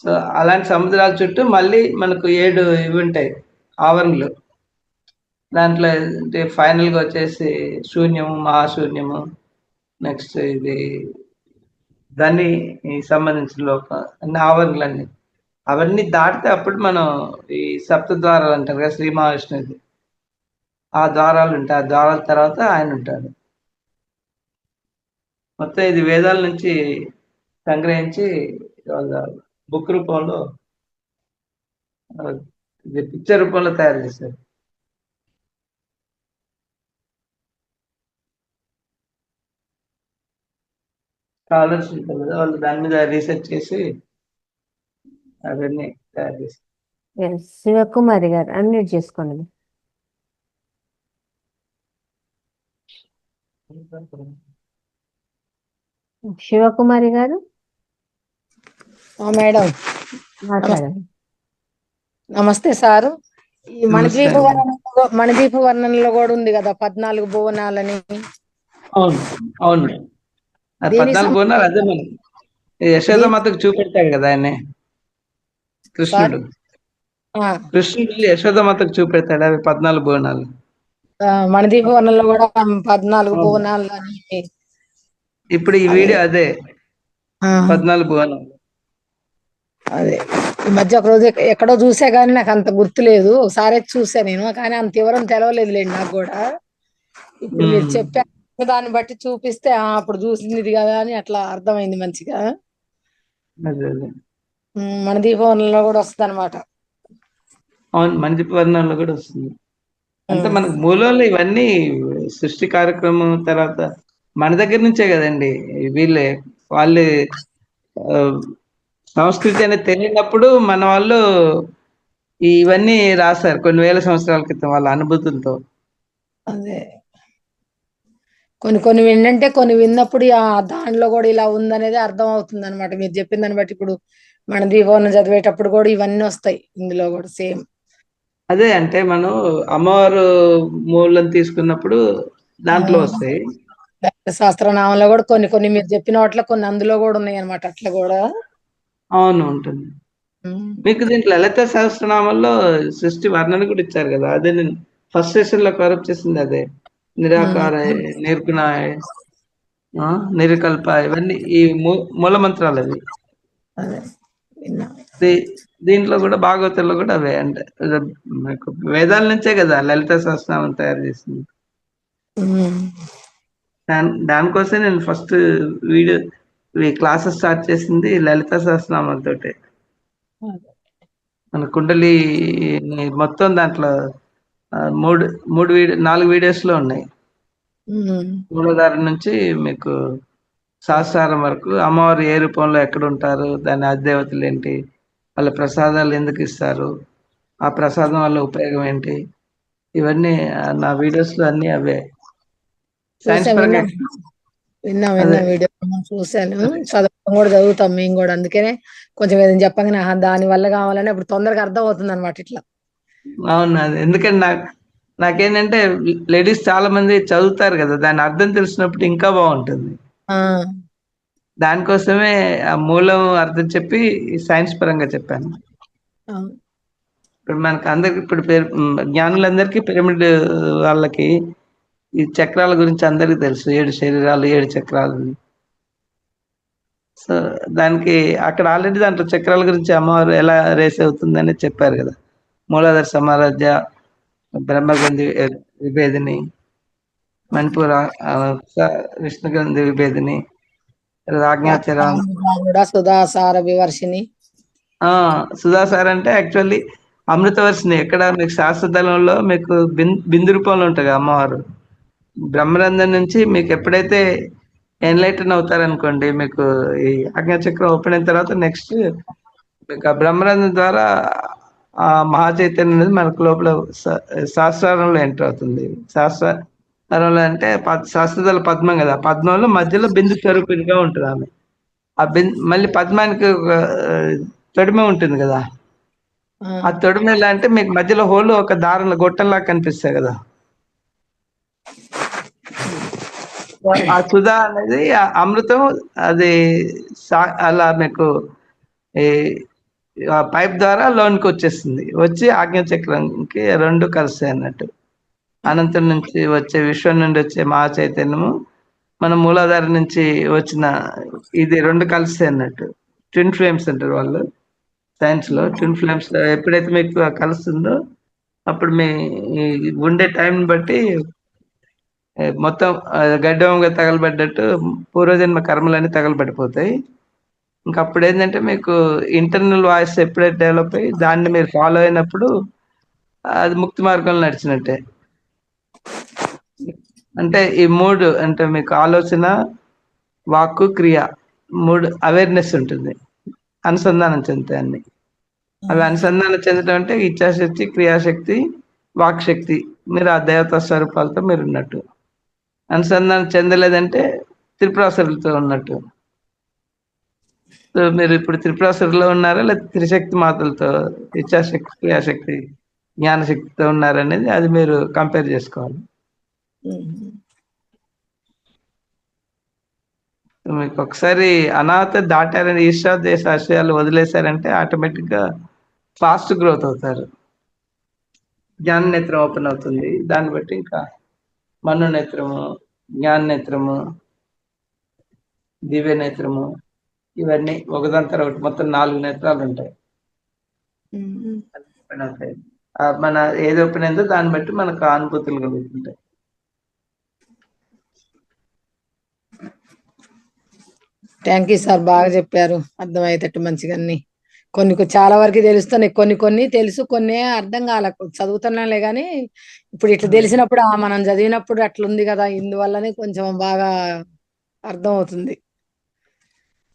సో అలాంటి సముద్రాల చుట్టూ మళ్ళీ మనకు 7 ఇవి ఉంటాయి, ఆవరణలు. దాంట్లో అంటే ఫైనల్గా వచ్చేసి శూన్యము, మహాశూన్యము, నెక్స్ట్ ఇది దాన్ని సంబంధించిన అన్ని ఆవరణలన్నీ. అవన్నీ దాటితే అప్పుడు మనం ఈ సప్త ద్వారాలు అంటారు కదా, శ్రీ మహావిష్ణువుది ఆ ద్వారాలు ఉంటాయి. ఆ ద్వారాల తర్వాత ఆయన ఉంటాడు. మొత్తం ఇది వేదాల నుంచి సంగ్రహించి బుక్ రూపంలో, ఇది పిక్చర్ రూపంలో తయారు చేశారు. స్కాలర్స్ ఉంటారు కదా, వాళ్ళు దాని మీద రీసెర్చ్ చేసి అవన్నీ తయారు చేశారు. శివకుమారి గారు అన్మ్యూట్ చేసుకోండి. శివకుమారి గారు మేడం మాట్లాడండి. నమస్తే సారు. ఈ నమస్తే. మణిదీప వర్ణనలో కూడా ఉంది కదా 14 భువనాలని. అవును అవును, అది 14 బోనాలు. అదే మనం యశోదమాతకు చూపెడతాడు కదా ఆయన్ని, కృష్ణుడు యశోదమాతకు చూపెడతాడు అవి 14 బోనాలు. మణిదీప వర్ణనలో కూడా 14 భువనాలు అని. ఇప్పుడు ఈ వీడియో అదే 14 బోనాలు. అదే ఈ మధ్య ఒక రోజు ఎక్కడో చూసా కానీ నాకు అంత గుర్తులేదు. ఒకసారి చూసా నేను, కానీ అంత వివరం తెలవలేదులేండి నాకు కూడా. ఇప్పుడు మీరు చెప్పారు దాన్ని బట్టి చూపిస్తే అప్పుడు చూసింది ఇది కదా అని అట్లా అర్థమైంది మంచిగా. అదే అదే మన దీపవనంలో కూడా వస్తుంది అనమాట. అవును, మంచి వర్ణంలో కూడా వస్తుంది. అంటే మనకు మూలంలో ఇవన్నీ సృష్టి కార్యక్రమం తర్వాత మన దగ్గర నుంచే కదండి. వీళ్ళే వాళ్ళు ఆ, సంస్కృతి అనేది తెలియనప్పుడు మన వాళ్ళు ఇవన్నీ రాశారు కొన్ని వేల సంవత్సరాల క్రితం వాళ్ళ అనుభూతులతో. అదే కొన్ని కొన్ని ఏంటంటే కొన్ని విన్నప్పుడు దాంట్లో కూడా ఇలా ఉందనేది అర్థం అవుతుంది అనమాట. మీరు చెప్పిన దాన్ని బట్టి ఇప్పుడు మన దీపవనం చదివేటప్పుడు కూడా ఇవన్నీ వస్తాయి ఇందులో కూడా సేమ్. అదే అంటే మనం అమ్మవారు మూలం తీసుకున్నప్పుడు దాంట్లో వస్తాయి. శాస్త్రనామంలో కూడా కొన్ని కొన్ని మీరు చెప్పిన వాటిలో కొన్ని అందులో కూడా ఉన్నాయి అనమాట. అట్లా కూడా అవును ఉంటుంది. మీకు దీంట్లో లలిత సహస్రనామంలో సృష్టి వర్ణన కూడా ఇచ్చారు కదా, అదే నేను ఫస్ట్ సెషన్ లో కవరప్ చేసింది అదే. నిరాకార, నిర్గుణాయ, నిరకల్ప, ఇవన్నీ ఈ మూల మంత్రాలు అవి. అదే విన్నా. దీంట్లో కూడా భాగవతంలో కూడా అవే. అంటే మీకు వేదాల నుంచే కదా లలిత సహస్రనామం తయారు చేసింది. దానికోసం నేను ఫస్ట్ వీడియో క్లాసెస్ స్టార్ట్ చేసింది లలిత సహస్రనామం తోటే. మన కుండలి మొత్తం దాంట్లో మూడు మూడు వీడియో 4 వీడియోస్లో ఉన్నాయి. మూలాధారం నుంచి మీకు సహస్రారం వరకు అమ్మవారు ఏ రూపంలో ఎక్కడ ఉంటారు, దాని అధిదేవతలు ఏంటి, వాళ్ళ ప్రసాదాలు ఎందుకు ఇస్తారు, ఆ ప్రసాదం వల్ల ఉపయోగం ఏంటి, ఇవన్నీ నా వీడియోస్లో అన్నీ అవే. సైన్స్ పరంగా విన్నా వీడియో చూశాను. చదవడం కూడా చదువుతాం మేము కూడా. అందుకనే కొంచెం ఏదైనా చెప్పగానే దాని వల్ల కావాలని అప్పుడు తొందరగా అర్థం అవుతుంది అనమాట ఇట్లా. అవును, అది ఎందుకంటే నాకేంటంటే లేడీస్ చాలా మంది చదువుతారు కదా, దాని అర్థం తెలిసినప్పుడు ఇంకా బాగుంటుంది. దానికోసమే ఆ మూలం అర్థం చెప్పి సైన్స్ పరంగా చెప్పాను. ఇప్పుడు మనకు అందరికి ఇప్పుడు జ్ఞానులందరికీ పిరమిడ్ వాళ్ళకి ఈ చక్రాల గురించి అందరికీ తెలుసు. 7 శరీరాలు 7 చక్రాలు. సో దానికి అక్కడ ఆల్రెడీ దాంట్లో చక్రాల గురించి అమ్మవారు ఎలా రేస్ అవుతుందని చెప్పారు కదా. మూలాధార సమారాధ్య, బ్రహ్మగ్రంథి విభేదిని, మణిపూర విష్ణుగ్రంథి విభేదిని, రాజ్ఞాచరం, సుధాసార వివర్షిని. సుధాసార్ అంటే యాక్చువల్లీ అమృతవర్షిని. ఎక్కడ మీకు శాస్త్రదళంలో మీకు బిందు రూపంలో ఉంటుంది అమ్మవారు. బ్రహ్మరంధం నుంచి మీకు ఎప్పుడైతే ఎన్లైటన్ అవుతారనుకోండి, మీకు ఈ ఆజ్ఞాచక్రం ఓపెన్ అయిన తర్వాత నెక్స్ట్ మీకు ఆ బ్రహ్మరంధం ద్వారా ఆ మహాచైతన్యం అనేది మనకు లోపల శాస్త్రారంలో ఎంటర్ అవుతుంది. శాస్త్రారంలో అంటే శాస్త్రదళ పద్మం కదా, పద్మంలో మధ్యలో బిందు స్వరూపిణిగా ఉంటుంది ఆమె. ఆ మళ్ళీ పద్మానికి ఒక తొడిమ ఉంటుంది కదా, ఆ తొడిమ ఎలా అంటే మీకు మధ్యలో హోల్ ఒక దారంలో గొట్టంలా కనిపిస్తాయి కదా. ఆ సుధా అనేది అమృతం, అది అలా మీకు ఈ పైప్ ద్వారా లోనికి వచ్చేస్తుంది. వచ్చి ఆజ్ఞాచక్రంకి 2 కలుస్తాయి అన్నట్టు. అనంతం నుంచి వచ్చే విశ్వం నుండి వచ్చే మహా చైతన్యము మన మూలాధారం నుంచి వచ్చిన ఇది 2 కలిస్తాయి అన్నట్టు. ట్విన్ ఫ్లేమ్స్ అంటారు వాళ్ళు సైన్స్ లో. ట్విన్ ఫ్లేమ్స్ ఎప్పుడైతే మీకు కలుస్తుందో అప్పుడు మీ ఉండే టైం బట్టి మొత్తం గడ్డంగా తగలబడ్డట్టు పూర్వజన్మ కర్మలన్నీ తగలబడిపోతాయి. ఇంకా అప్పుడు ఏంటంటే మీకు ఇంటర్నల్ వాయిస్ ఎప్పుడైతే డెవలప్ అయ్యి దాన్ని మీరు ఫాలో అయినప్పుడు అది ముక్తి మార్గంలో నడిచినట్టే. అంటే ఈ 3 అంటే మీకు ఆలోచన, వాక్కు, క్రియ 3 అవేర్నెస్ ఉంటుంది, అనుసంధానం చెందుతాయి అన్ని. అవి అనుసంధానం చెందడం అంటే ఇచ్ఛాశక్తి, క్రియాశక్తి, వాక్శక్తి, మీరు ఆ దేవతా స్వరూపాలతో మీరు ఉన్నట్టు. అనుసంధానం చెందలేదంటే త్రిపురాసురులతో ఉన్నట్టు. సో మీరు ఇప్పుడు త్రిపురాసురులో ఉన్నారా లేదా త్రిశక్తి మాతలతో, ఇచ్ఛాశక్తి, క్రియాశక్తి, జ్ఞానశక్తితో ఉన్నారనేది అది మీరు కంపేర్ చేసుకోవాలి. మీకు ఒకసారి అనాహత దాటారని ఈర్ష్యా దేశ ఆశయాలు వదిలేశారంటే ఆటోమేటిక్గా ఫాస్ట్ గ్రోత్ అవుతారు. జ్ఞాన నేత్రం ఓపెన్ అవుతుంది. దాన్ని బట్టి ఇంకా మను నేత్రము, జ్ఞాన నేత్రము, దివ్య నేత్రము, ఇవన్నీ ఒకదాని తర్వాత మొత్తం 4 నేత్రాలు ఉంటాయి. ఉమ్. ఓపెన్ అవుతాయి. మన ఏది ఓపెన్ అయిందో దాన్ని బట్టి మనకు అనుభూతులు కలుగుతుంటాయి. థ్యాంక్ యూ సార్, బాగా చెప్పారు, అర్థమయ్యేటట్టు మంచిగా అన్ని. చాలా వరకు తెలుస్తున్నాయి, కొన్ని తెలుసు, కొన్ని అర్థం కాలే. చదువుతున్నాంలే కానీ ఇప్పుడు ఇట్లా తెలిసినప్పుడు మనం చదివినప్పుడు అట్లుంది కదా, ఇందువల్లనే కొంచెం బాగా అర్థం అవుతుంది.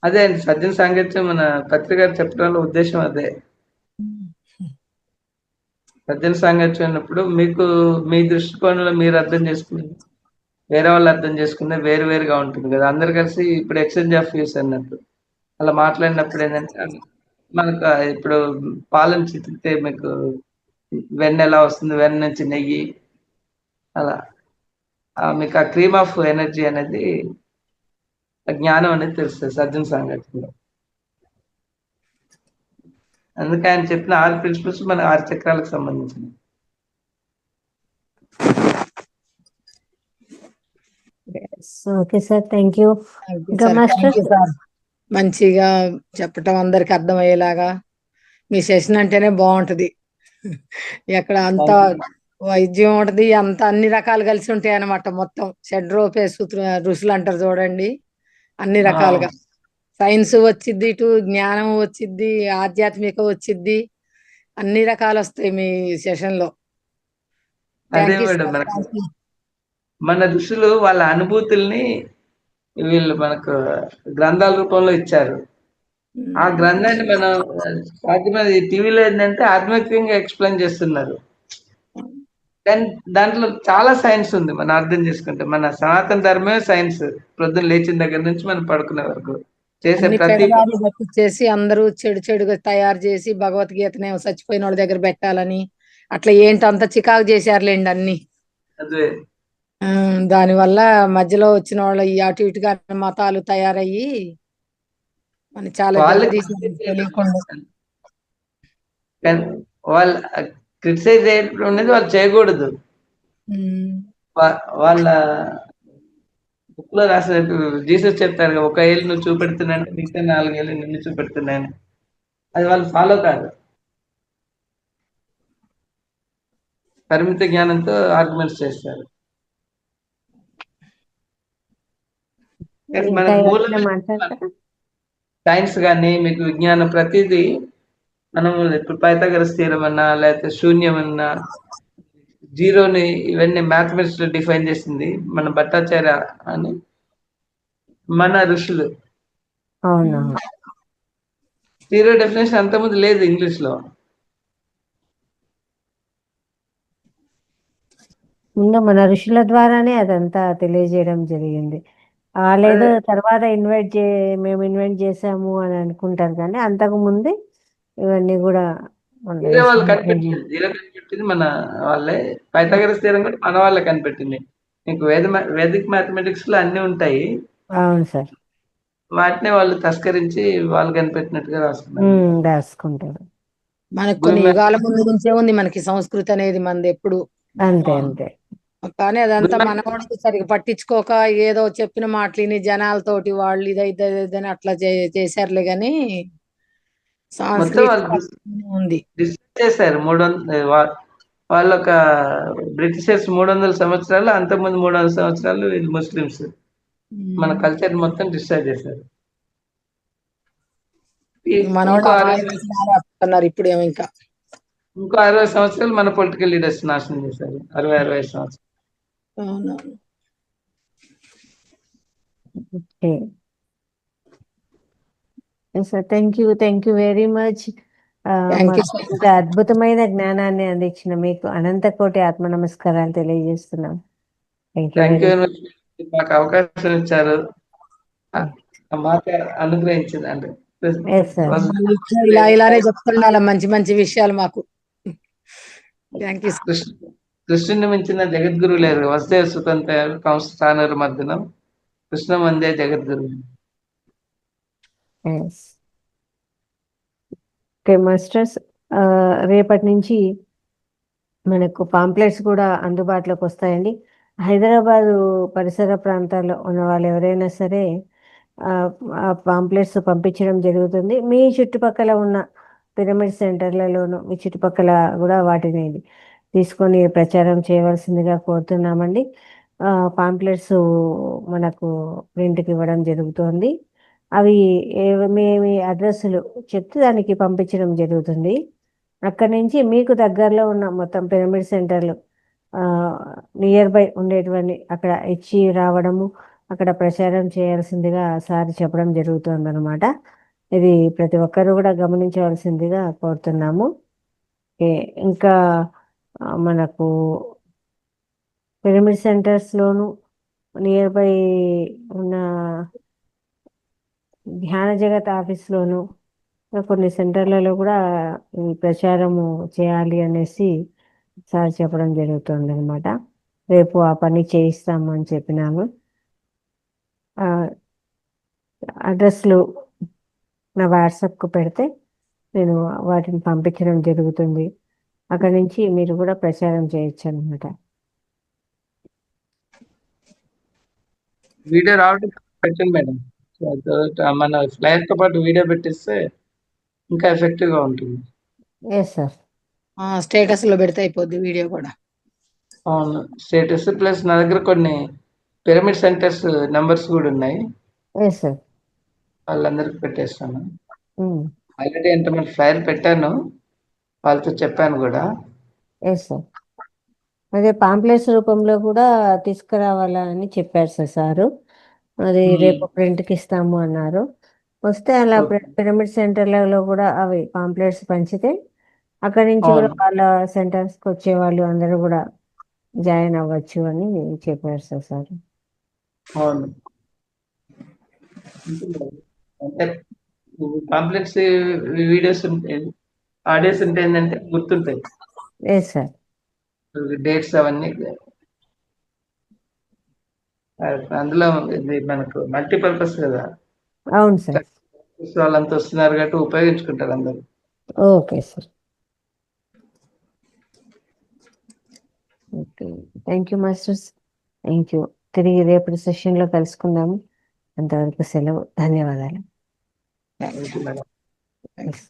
అదే అండి, సజ్జన సాంగత్యం మన పత్రిక చెప్పడంలో ఉద్దేశం అదే. సజ్జన సాంగత్యం అన్నప్పుడు మీకు మీ దృష్టికోణంలో మీరు అర్థం చేసుకునేది వేరే వాళ్ళు అర్థం చేసుకునేది వేరు వేరుగా ఉంటుంది కదా. అందరు కలిసి ఇప్పుడు ఎక్స్చేంజ్ ఆఫ్ వ్యూస్ అన్నట్టు అలా మాట్లాడినప్పుడు ఏంటంటే మనకు ఇప్పుడు పాలన చితికితే మీకు వెన్న ఎలా వస్తుంది, వెన్న నుంచి నెయ్యి, అలా మీకు ఆ క్రీమ్ ఆఫ్ ఎనర్జీ అనేది, ఆ జ్ఞానం అనేది తెలుస్తుంది సజ్జన సాంగత్యంలో. అందుకే ఆయన చెప్పిన 6 ప్రిన్సిపల్స్ మన 6 చక్రాలకు సంబంధించినవి. Okay sir, thank you. ఇంకా మాస్టర్స్ సార్, మంచిగా చెప్పటం, అందరికి అర్థమయ్యేలాగా. మీ సెషన్ అంటేనే బాగుంటది. ఎక్కడ అంత వైద్యం ఉంటది, అంత అన్ని రకాలు కలిసి ఉంటాయి అన్నమాట. మొత్తం షడ్రూపే ఋషులు అంటారు చూడండి, అన్ని రకాలుగా. సైన్స్ వచ్చిద్ది, ఇటు జ్ఞానం వచ్చిద్ది, ఆధ్యాత్మిక వచ్చిద్ది, అన్ని రకాలు వస్తాయి మీ సెషన్ లో. అదే థ్యాంక్ యూ మేడం, సార్. మన ఋషులు వాళ్ళ అనుభూతుల్ని వీళ్ళు మనకు గ్రంథాల రూపంలో ఇచ్చారు. ఆ గ్రంథాన్ని మనం సాధ్యమైన టీవీలో ఏంటంటే ఆధ్యాత్మికంగా ఎక్స్ప్లెయిన్ చేస్తున్నారు, కానీ దాంట్లో చాలా సైన్స్ ఉంది. మనం అర్థం చేసుకుంటే మన సనాతన ధర్మమే సైన్స్. ప్రొద్దున లేచిన దగ్గర నుంచి మనం పడుకునే వరకు చేసే అన్ని ప్రతి పెడదారులు పట్టించేసి అందరూ చెడుగా తయారు చేసి భగవద్గీతనే చచ్చిపోయిన వాళ్ళ దగ్గర పెట్టాలని అట్లా ఏంటంత చికాకు చేశారులేండి అన్ని. అదే దాని వల్ల మధ్యలో వచ్చిన వాళ్ళు ఈ అటు ఇటుగా మతాలు తయారయ్యి మన చాలా వాళ్ళకి దెబ్బతీసి తెలియకుండా. కానీ వాళ్ళు క్రిటిసైజ్ చేయడం అనేది వాళ్ళు చేయకూడదు. వాళ్ళ బుక్ లో రాసినట్టు జీసస్ చెప్తారు కదా, ఒక ఏళ్ళు నువ్వు చూపెడుతున్నాను, మిగతా 4 ఏళ్ళు నిన్ను చూపెడుతున్నాను. అది వాళ్ళు ఫాలో కాదు, పరిమిత జ్ఞానంతో ఆర్గ్యుమెంట్స్ చేస్తారు. కానీ ఇంకా మనకు ఎవరైనా మూలమే మాట్లాడతారా? సైన్స్ కానీ మీకు విజ్ఞానం ప్రతిదీ మనము ఇప్పుడు పైథాగరస్ థియరం అన్నా లేకపోతే శూన్యం అన్నా జీరోని ఇవన్నీ మ్యాథమెటిక్స్ లో డిఫైన్ చేసింది మన భట్టాచార్య అని మన ఋషులు. అవునా? జీరో డెఫినేషన్ అంతకుముందు లేదు ఇంగ్లీష్ లో. ముందు మన ఋషుల ద్వారానే అదంతా తెలియజేయడం జరిగింది. వాళ్ళేదో తర్వాత మేము ఇన్వెంట్ చేసాము అని అనుకుంటారు, కానీ అంతకు ముందే ఇవన్నీ కూడా జీరో వాళ్ళు కనిపెట్టింది, జీరో కనిపెట్టింది మన వాళ్ళే. పైథాగరస్ థియరం కూడా మన వాళ్ళే కనిపెట్టింది. మీకు వేదిక్ మ్యాథమెటిక్స్ లో అన్ని ఉంటాయి, అవును సార్, వాటిని వాళ్ళు తస్కరించి వాళ్ళు కనిపెట్టినట్టుగా రాసుకుంటారు. మనకు కొన్ని యుగాల ముందు నుంచే ఉంది మనకి సంస్కృతి అనేది, మనది ఎప్పుడు. అంతే అంతే. కానీ అదంతా మనవాడికి సరిగా పట్టించుకోక ఏదో చెప్పిన మాటలిని జనాలతోటి వాళ్ళు ఇదని అట్లా చేశారులే గాని మొత్తం సంస్కృతి వాళ్ళు ఉంది. డిస్కస్ చేశారు. 300 వాళ్ళ ఒక బ్రిటిషర్స్ 300 సంవత్సరాలు, అంతకుముందు 300 సంవత్సరాలు వీళ్ళు ముస్లిమ్స్ మన కల్చర్ మొత్తం డిస్ట్రాయ్ చేశారు. ఇప్పుడు ఏమో ఇంకా ఇంకో 60 సంవత్సరాలు మన పొలిటికల్ లీడర్స్ నాశనం చేశారు. 60-65 సంవత్సరాలు. Sir, thank you very much. ఇంత అద్భుతమైన జ్ఞానాన్ని అందించిన మీకు అనంత కోటి ఆత్మ నమస్కారాలు తెలియజేస్తున్నాం. థ్యాంక్ యూ మాకు అవకాశం ఇచ్చారు, మాట అనుగ్రహించింది అంటే ఇలానే చెప్తుండాలి మంచి మంచి విషయాలు మాకు. కృష్ణుని మించిన జగద్గురు లేరు. వస్తే సుతంత కంస్థానరు మధ్యనం కృష్ణ వందే జగద్గురు. ఓకే మాస్టర్స్, రేపటి నుంచి మనకు పాంప్లెట్స్ కూడా అందుబాటులోకి వస్తాయండి. హైదరాబాదు పరిసర ప్రాంతాల్లో ఉన్న వాళ్ళు ఎవరైనా సరే ఆ పాంప్లెట్స్ పంపించడం జరుగుతుంది. మీ చుట్టుపక్కల ఉన్న పిరమిడ్ సెంటర్లలోను మీ చుట్టుపక్కల కూడా వాటిని తీసుకొని ప్రచారం చేయవలసిందిగా కోరుతున్నామండి. పాంప్లెట్స్ మనకు ప్రింట్కి ఇవ్వడం జరుగుతోంది. అవి మీ అడ్రస్లు చెప్తే దానికి పంపించడం జరుగుతుంది. అక్కడి నుంచి మీకు దగ్గరలో ఉన్న మొత్తం పిరమిడ్ సెంటర్లు నియర్ బై ఉండేటువంటి అక్కడ ఇచ్చి రావడము, అక్కడ ప్రచారం చేయాల్సిందిగా సార్ చెప్పడం జరుగుతుంది అనమాట. ఇది ప్రతి ఒక్కరు కూడా గమనించవలసిందిగా కోరుతున్నాము. ఇంకా మనకు పిరమిడ్ సెంటర్స్లోను నియర్ బై ఉన్న ధ్యాన జగత్ ఆఫీస్లోను కొన్ని సెంటర్లలో కూడా ఈ ప్రచారము చేయాలి అనేసి సార్ చెప్పడం జరుగుతుంది అనమాట. రేపు ఆ పని చేయిస్తాము అని చెప్పినాము. అడ్రస్లు నా వాట్సాప్కు పెడితే నేను వాటిని పంపించడం జరుగుతుంది. అక్కడి నుంచి మీరు కూడా ప్రచారం చేయొచ్చు అనమాట. వీడియో రావడం పెట్టండి మేడం. మన ఫ్లైర్ తో పాటు వీడియో పెట్టిస్తే ఇంకా ఎఫెక్టివ్ గా ఉంటుంది. Yes sir. స్టేటస్ లో పెడితే అయిపోద్ది వీడియో కూడా. అవును, స్టేటస్ ప్లస్ నా దగ్గర కొన్ని పిరమిడ్ సెంటర్స్ నెంబర్స్ కూడా ఉన్నాయి. Yes sir. వాళ్ళందరికి పెట్టేస్తాను. ఆల్రెడీ ఎంతమంది ఫ్లైర్ పెట్టాను, వాళ్ళతో చెప్పాను కూడా. Yes sir. అదే పాంప్లెట్స్ రూపంలో కూడా తీసుకురావాలని చెప్పారు సారు. అది రేపు ప్రింట్కి ఇస్తాము అన్నారు. వస్తే అలా పిరమిడ్ సెంటర్లలో కూడా అవి పాంప్లెట్స్ పంచితే అక్కడి నుంచి కూడా వాళ్ళ సెంటర్స్కి వచ్చే వాళ్ళు అందరూ కూడా జాయిన్ అవ్వచ్చు అని చెప్పారు సార్. అవును, అంటే పాంప్లెట్స్ వీడియోస్ ఉంటాయి, ఆడియోస్ ఉంటే ఏంటంటే గుర్తుంటాయి. Yes sir. డేట్స్ అవన్నీ అందులో ఇది మనకు మల్టీపర్పస్ కదా. అవును సార్. వాళ్ళంతా వస్తున్నారు కాబట్టి ఉపయోగించుకుంటారు అందరూ. Okay sir. Okay, thank you masters. Thank you. తిరిగి రేపటి సెషన్లో కలుసుకుందాము. అంతవరకు సెలవు. ధన్యవాదాలు. Thank you, madam. Thanks.